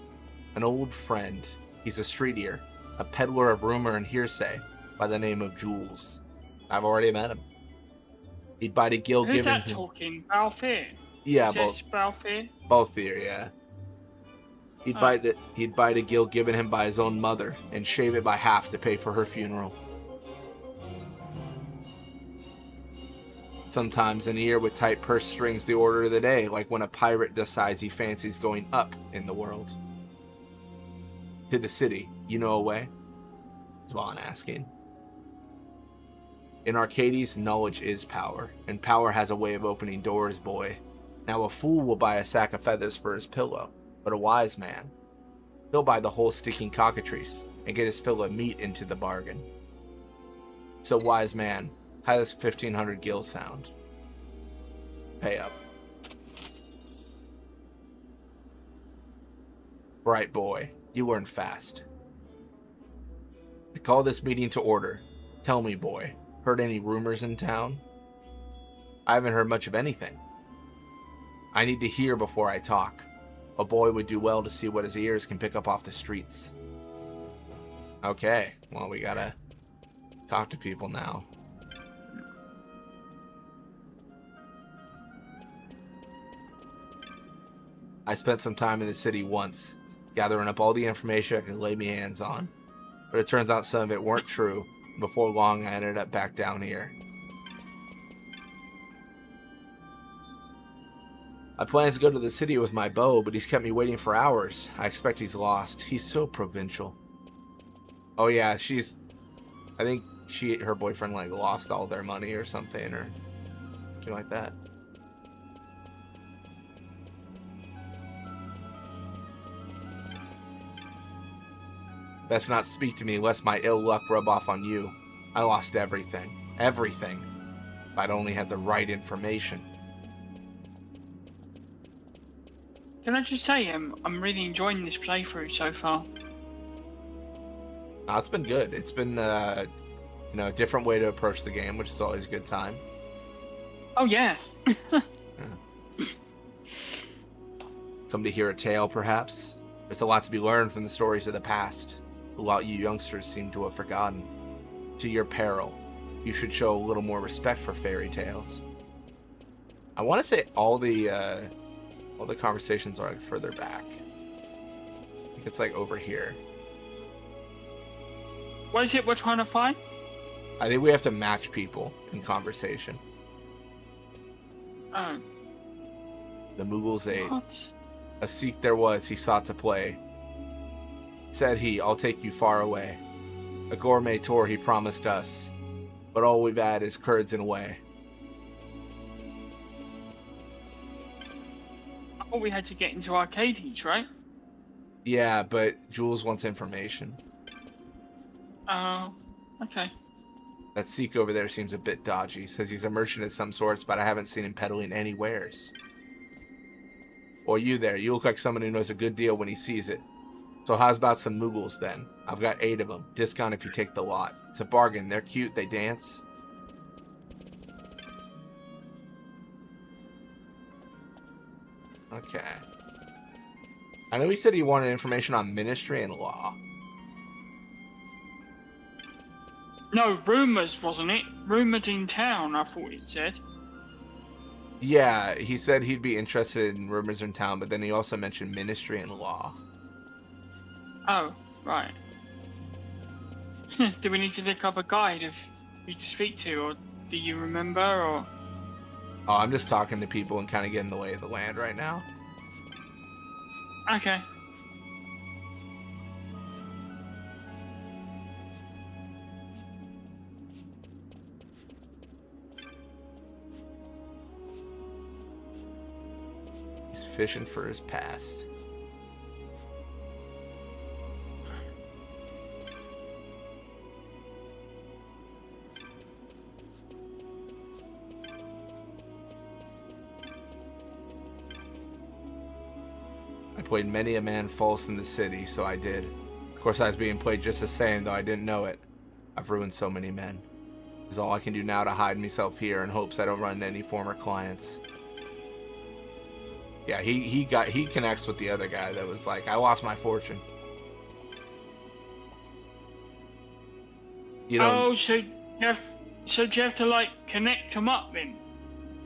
An old friend. He's a streetier, a peddler of rumor and hearsay by the name of Jules. I've already met him. He'd bite a gill Who's given that him... talking? Balthier? Yeah, Is this Balthier? both here, yeah. He'd bite a gill given him by his own mother and shave it by half to pay for her funeral. Sometimes in a year with tight purse strings the order of the day, like when a pirate decides he fancies going up in the world. To the city, you know a way? Zvon asking. In Archades, knowledge is power, and power has a way of opening doors, boy. Now a fool will buy a sack of feathers for his pillow, but a wise man, he'll buy the whole stinking cockatrice and get his fill of meat into the bargain. So wise man, how does 1500 gil sound? Pay up. Bright boy, you learn fast. I call this meeting to order. Tell me, boy, heard any rumors in town? I haven't heard much of anything. I need to hear before I talk. A boy would do well to see what his ears can pick up off the streets. Okay, well, we gotta talk to people now. I spent some time in the city once, gathering up all the information I could lay my hands on. But it turns out some of it weren't true. Before long, I ended up back down here. I plan to go to the city with my bow, but he's kept me waiting for hours. I expect he's lost. He's so provincial. Oh yeah, I think her boyfriend like lost all their money or something, or something like that. Best not speak to me lest my ill luck rub off on you. I lost everything. Everything. If I'd only had the right information. Can I just say, I'm really enjoying this playthrough so far. Oh, it's been good. It's been, a different way to approach the game, which is always a good time. Oh, yeah. Come to hear a tale, perhaps? There's a lot to be learned from the stories of the past. A lot you youngsters seem to have forgotten. To your peril, you should show a little more respect for fairy tales. I want to say all the conversations are like further back. I think it's like over here. What is it we're trying to find? I think we have to match people in conversation. Oh. The Mughals ate. What? A Sikh there was, he sought to play. Said he, I'll take you far away. A gourmet tour he promised us, but all we've had is curds and whey. I thought we had to get into Archades, right? Yeah, but Jules wants information. Oh, okay. That Sikh over there seems a bit dodgy. Says he's a merchant of some sorts, but I haven't seen him peddling any wares. Or you there, you look like someone who knows a good deal when he sees it. So how's about some Mughals then? I've got 8 of them. Discount if you take the lot. It's a bargain. They're cute. They dance. Okay. I know he said he wanted information on ministry and law. No, rumors, wasn't it? Rumored in town, I thought it said. Yeah, he said he'd be interested in rumors in town, but then he also mentioned ministry and law. Oh, right. Do we need to look up a guide of who to speak to, or do you remember, or? Oh, I'm just talking to people and kind of getting the lay of the land right now. Okay. He's fishing for his past. I played many a man false in the city, so I did. Of course, I was being played just the same, though I didn't know it. I've ruined so many men. It's all I can do now to hide myself here in hopes I don't run into any former clients. Yeah, he connects with the other guy that was like, I lost my fortune. You know. Oh, so you have to like connect them up then?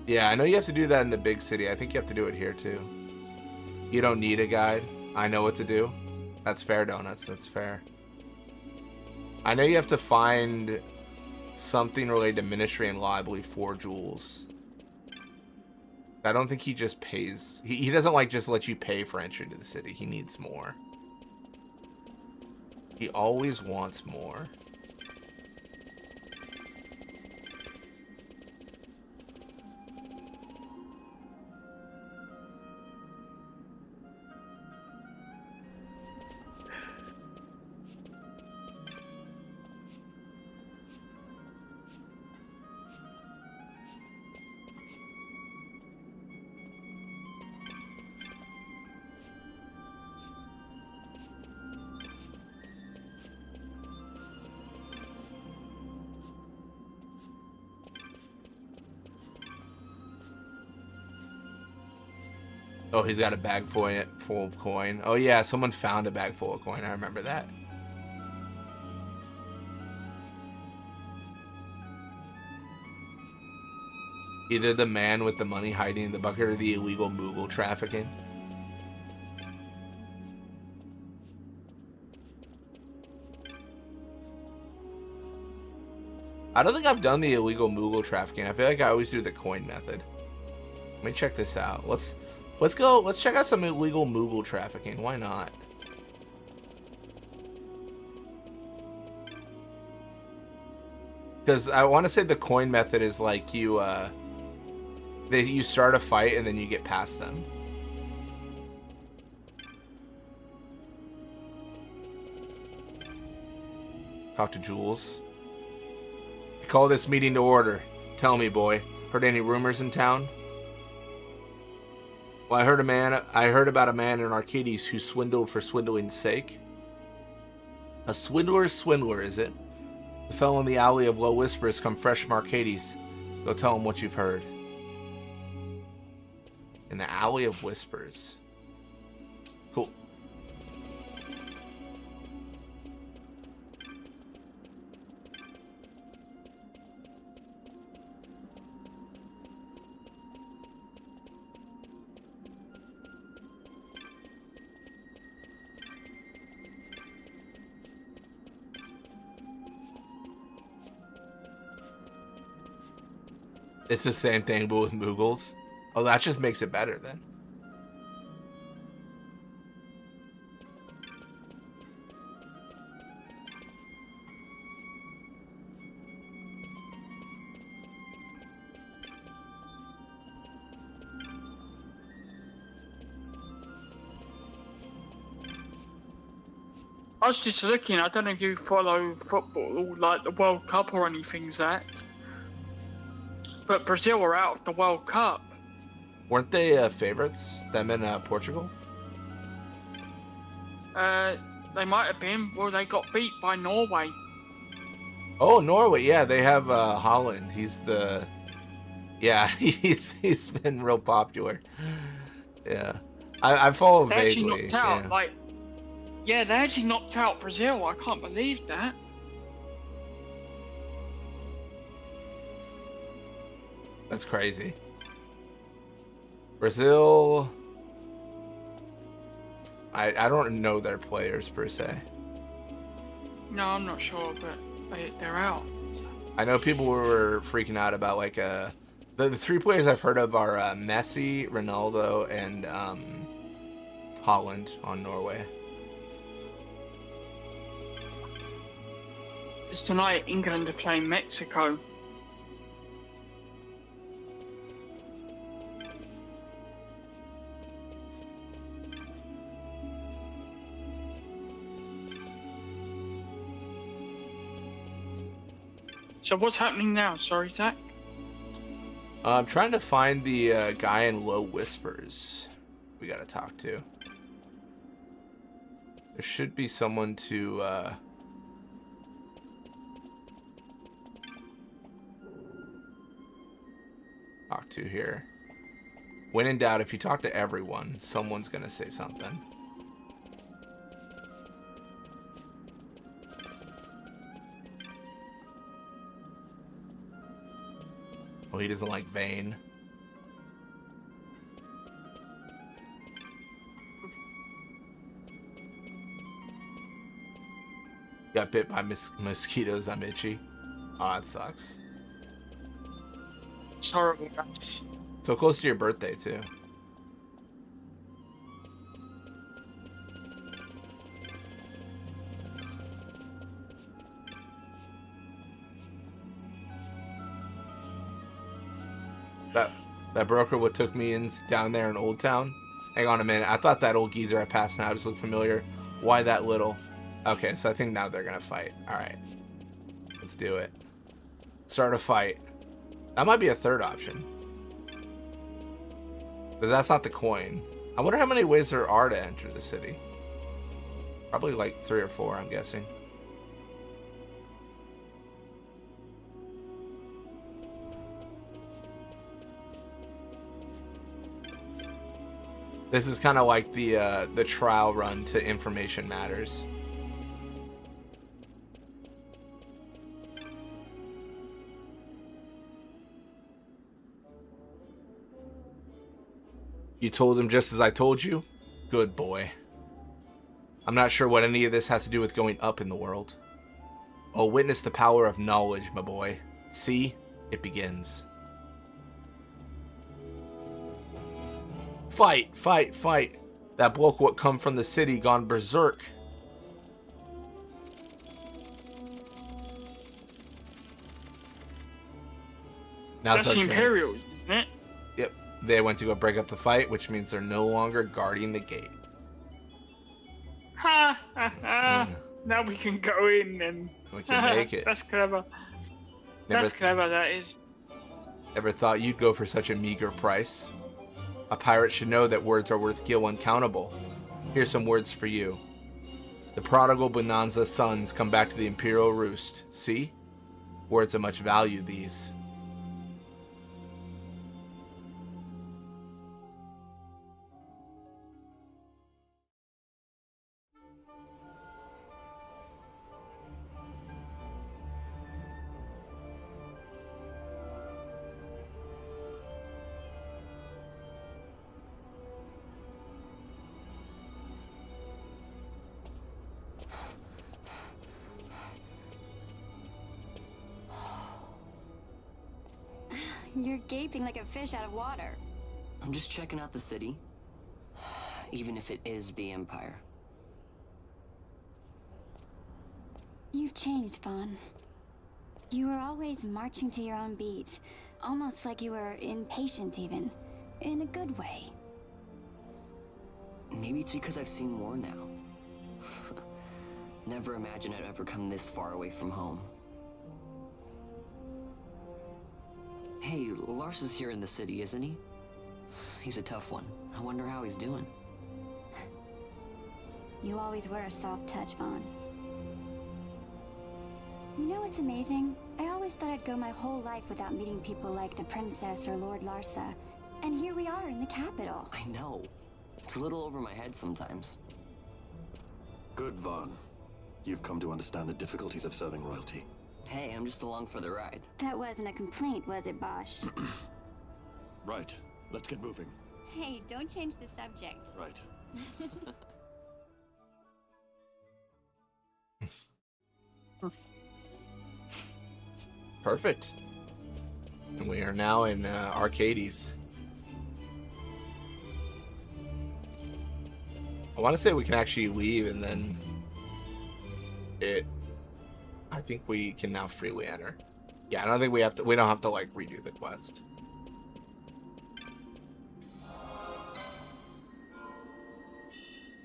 Yeah, I know you have to do that in the big city. I think you have to do it here too. You don't need a guide. I know what to do. That's fair, Donuts. That's fair. I know you have to find something related to ministry and law, I believe 4 jewels. I don't think he just pays. He doesn't like just let you pay for entry to the city. He needs more. He always wants more. Oh, he's got a bag full of coin. Oh yeah, someone found a bag full of coin. I remember that. Either the man with the money hiding in the bucket or the illegal Moogle trafficking. I don't think I've done the illegal Moogle trafficking. I feel like I always do the coin method. Let me check this out. Let's go. Let's check out some illegal Moogle trafficking. Why not? Because I want to say the coin method is like you start a fight and then you get past them. Talk to Jules. Call this meeting to order. Tell me, boy. Heard any rumors in town? Well, I heard about a man in Archades who swindled for swindling's sake. A swindler's swindler, is it? The fellow in the alley of low whispers come fresh from Archades. Go tell him what you've heard. In the alley of whispers. Cool. It's the same thing, but with Moogles. Oh, that just makes it better then. I was just looking, I don't know if you follow football, like the World Cup or anything, Zach. But Brazil are out of the World Cup. Weren't they favorites? Them in Portugal? They might have been. Well, they got beat by Norway. Oh, Norway. Yeah, they have Holland. He's the... Yeah, he's been real popular. Yeah. I follow They vaguely. actually knocked out, Yeah. Yeah, they actually knocked out Brazil. I can't believe that. That's crazy. I don't know their players per se. No, I'm not sure, but they're out. So. I know people were freaking out about like the 3 players I've heard of are Messi, Ronaldo, and Holland on Norway. It's tonight England are playing Mexico. So what's happening now? Sorry, Zach? I'm trying to find the guy in Low Whispers we gotta talk to. There should be someone to talk to here. When in doubt, if you talk to everyone, someone's gonna say something. Oh, he doesn't like Vane. Got bit by mosquitoes, I'm itchy. Oh, that sucks. It's horrible, guys. So close to your birthday, too. That broker what took me in down there in Old Town. Hang on a minute. I thought that old geezer I passed now just looked familiar. Why that little? Okay, so I think now they're gonna fight. All right, let's do it. Start a fight. That might be a third option. Because that's not the coin. I wonder how many ways there are to enter the city. Probably like 3 or 4, I'm guessing. This is kind of like the trial run to Information Matters. You told him just as I told you? Good boy. I'm not sure what any of this has to do with going up in the world. Oh, witness the power of knowledge, my boy. See? It begins. Fight, fight, fight. That bloke what come from the city gone berserk. Now That's the Imperials, isn't it? Yep. They went to go break up the fight, which means they're no longer guarding the gate. Ha ha ha. Now we can go in and... We can make it. That's clever. That's clever, that is. Never thought you'd go for such a meager price. A pirate should know that words are worth gil uncountable. Here's some words for you. The prodigal Bonanza sons come back to the Imperial Roost. See? Words of much value, these. You're gaping like a fish out of water. I'm just checking out the city. Even if it is the Empire. You've changed, Vaughn. You were always marching to your own beat. Almost like you were impatient even. In a good way. Maybe it's because I've seen more now. Never imagined I'd ever come this far away from home. Hey, Lars is here in the city, isn't he? He's a tough one. I wonder how he's doing. You always were a soft touch, Vaughn. You know what's amazing? I always thought I'd go my whole life without meeting people like the Princess or Lord Larsa. And here we are in the capital. I know. It's a little over my head sometimes. Good, Vaughn. You've come to understand the difficulties of serving royalty. Hey, I'm just along for the ride. That wasn't a complaint, was it, Bosch? Right. Let's get moving. Hey, don't change the subject. Right. Perfect. And we are now in Archades. I want to say we can actually leave and then I think we can now freely enter. Yeah, I don't think we don't have to like redo the quest.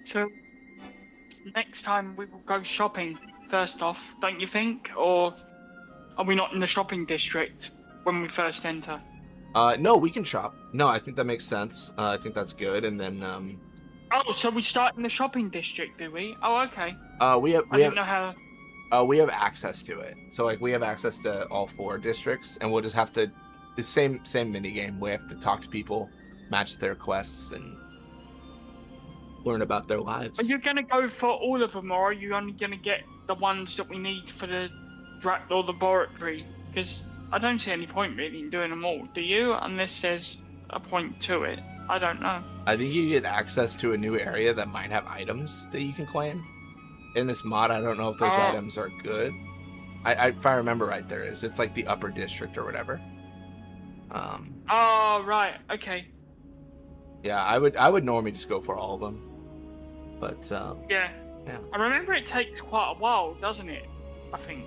So, next time we will go shopping, first off, don't you think? Or are we not in the shopping district when we first enter? No, we can shop. No, I think that makes sense. I think that's good. And then, Oh, so we start in the shopping district, do we? Oh, okay. we I didn't know how... we have access to it. So, like, we have access to all 4 districts, and we'll just have to, the same mini game. We have to talk to people, match their quests, and learn about their lives. Are you going to go for all of them, or are you only going to get the ones that we need for the Dracula laboratory? Because I don't see any point really in doing them all, do you? Unless there's a point to it. I don't know. I think you get access to a new area that might have items that you can claim. In this mod, I don't know if those items are good. If I remember right, there is. It's like the upper district or whatever. Oh, right. Okay. Yeah, I would normally just go for all of them. But, Yeah. yeah. I remember it takes quite a while, doesn't it? I think.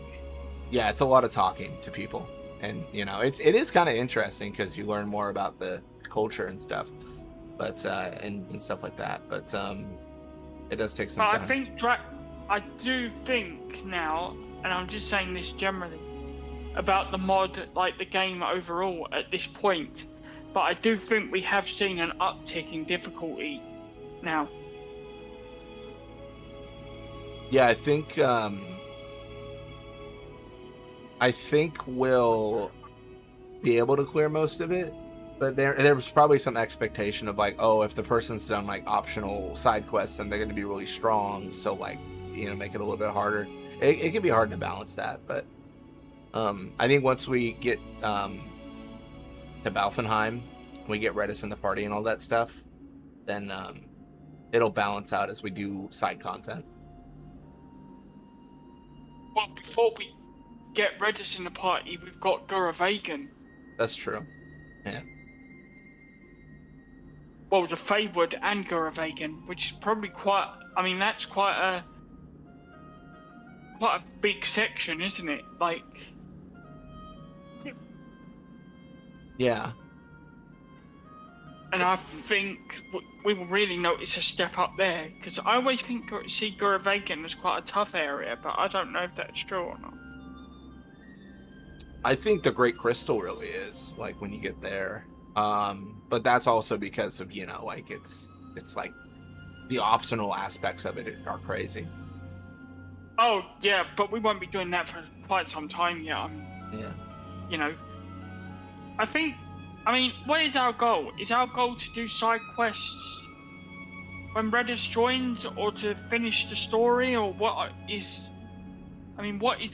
Yeah, it's a lot of talking to people. And, you know, it is kind of interesting because you learn more about the culture and stuff. But, and stuff like that. But, it does take some time. I do think now, and I'm just saying this generally, about the mod, like the game overall at this point, but I do think we have seen an uptick in difficulty now. Yeah, I think we'll be able to clear most of it, but there was probably some expectation of like, oh, if the person's done like optional side quests, then they're going to be really strong, so like, you know, make it a little bit harder. It can be hard to balance that, but I think once we get to Balfenheim, we get Redis in the party and all that stuff, then it'll balance out as we do side content. Well, before we get Redis in the party, we've got Guravagan. That's true. Yeah. Well, the Feywood and Guravagan, which is probably quite... I mean, that's quite a big section, isn't it? Like... Yeah. And I think we will really notice a step up there, because I always see Guravagan as quite a tough area, but I don't know if that's true or not. I think the Great Crystal really is, like, when you get there. But that's also because of, you know, like, it's like, the optional aspects of it are crazy. Oh, yeah, but we won't be doing that for quite some time yet. Yeah. You know, I mean, what is our goal? Is our goal to do side quests when Redis joins, or to finish the story, or what is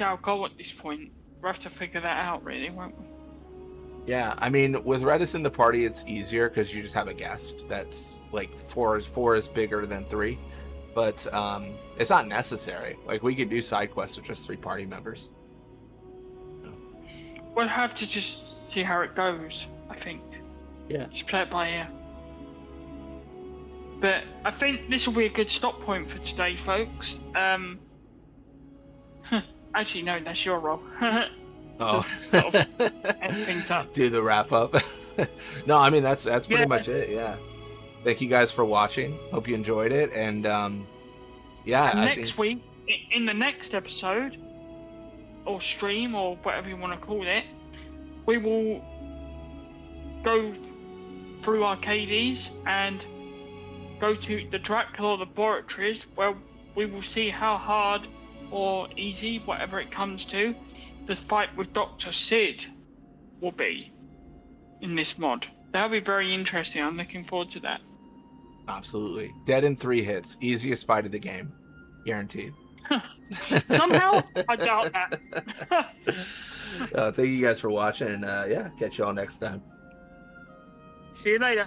our goal at this point? We'll have to figure that out, really, won't we? Yeah, I mean, with Redis in the party, it's easier because you just have a guest that's like four is bigger than 3, but it's not necessary. Like, we could do side quests with just 3 party members. We'll have to just see how it goes, I think. Yeah. Just play it by ear. But I think this will be a good stop point for today, folks. Actually, no, that's your role. Oh. Sort of end things up. Do the wrap up. No, I mean, that's pretty much it. Yeah. Thank you guys for watching. Hope you enjoyed it. And yeah. And next week, in the next episode, or stream, or whatever you want to call it, we will go through Archades and go to the Dracula laboratories, where we will see how hard or easy, whatever it comes to, the fight with Dr. Sid will be in this mod. That'll be very interesting. I'm looking forward to that. Absolutely. Dead in 3 hits. Easiest fight of the game. Guaranteed. Somehow, I doubt that. Thank you guys for watching, and yeah, catch you all next time. See you later.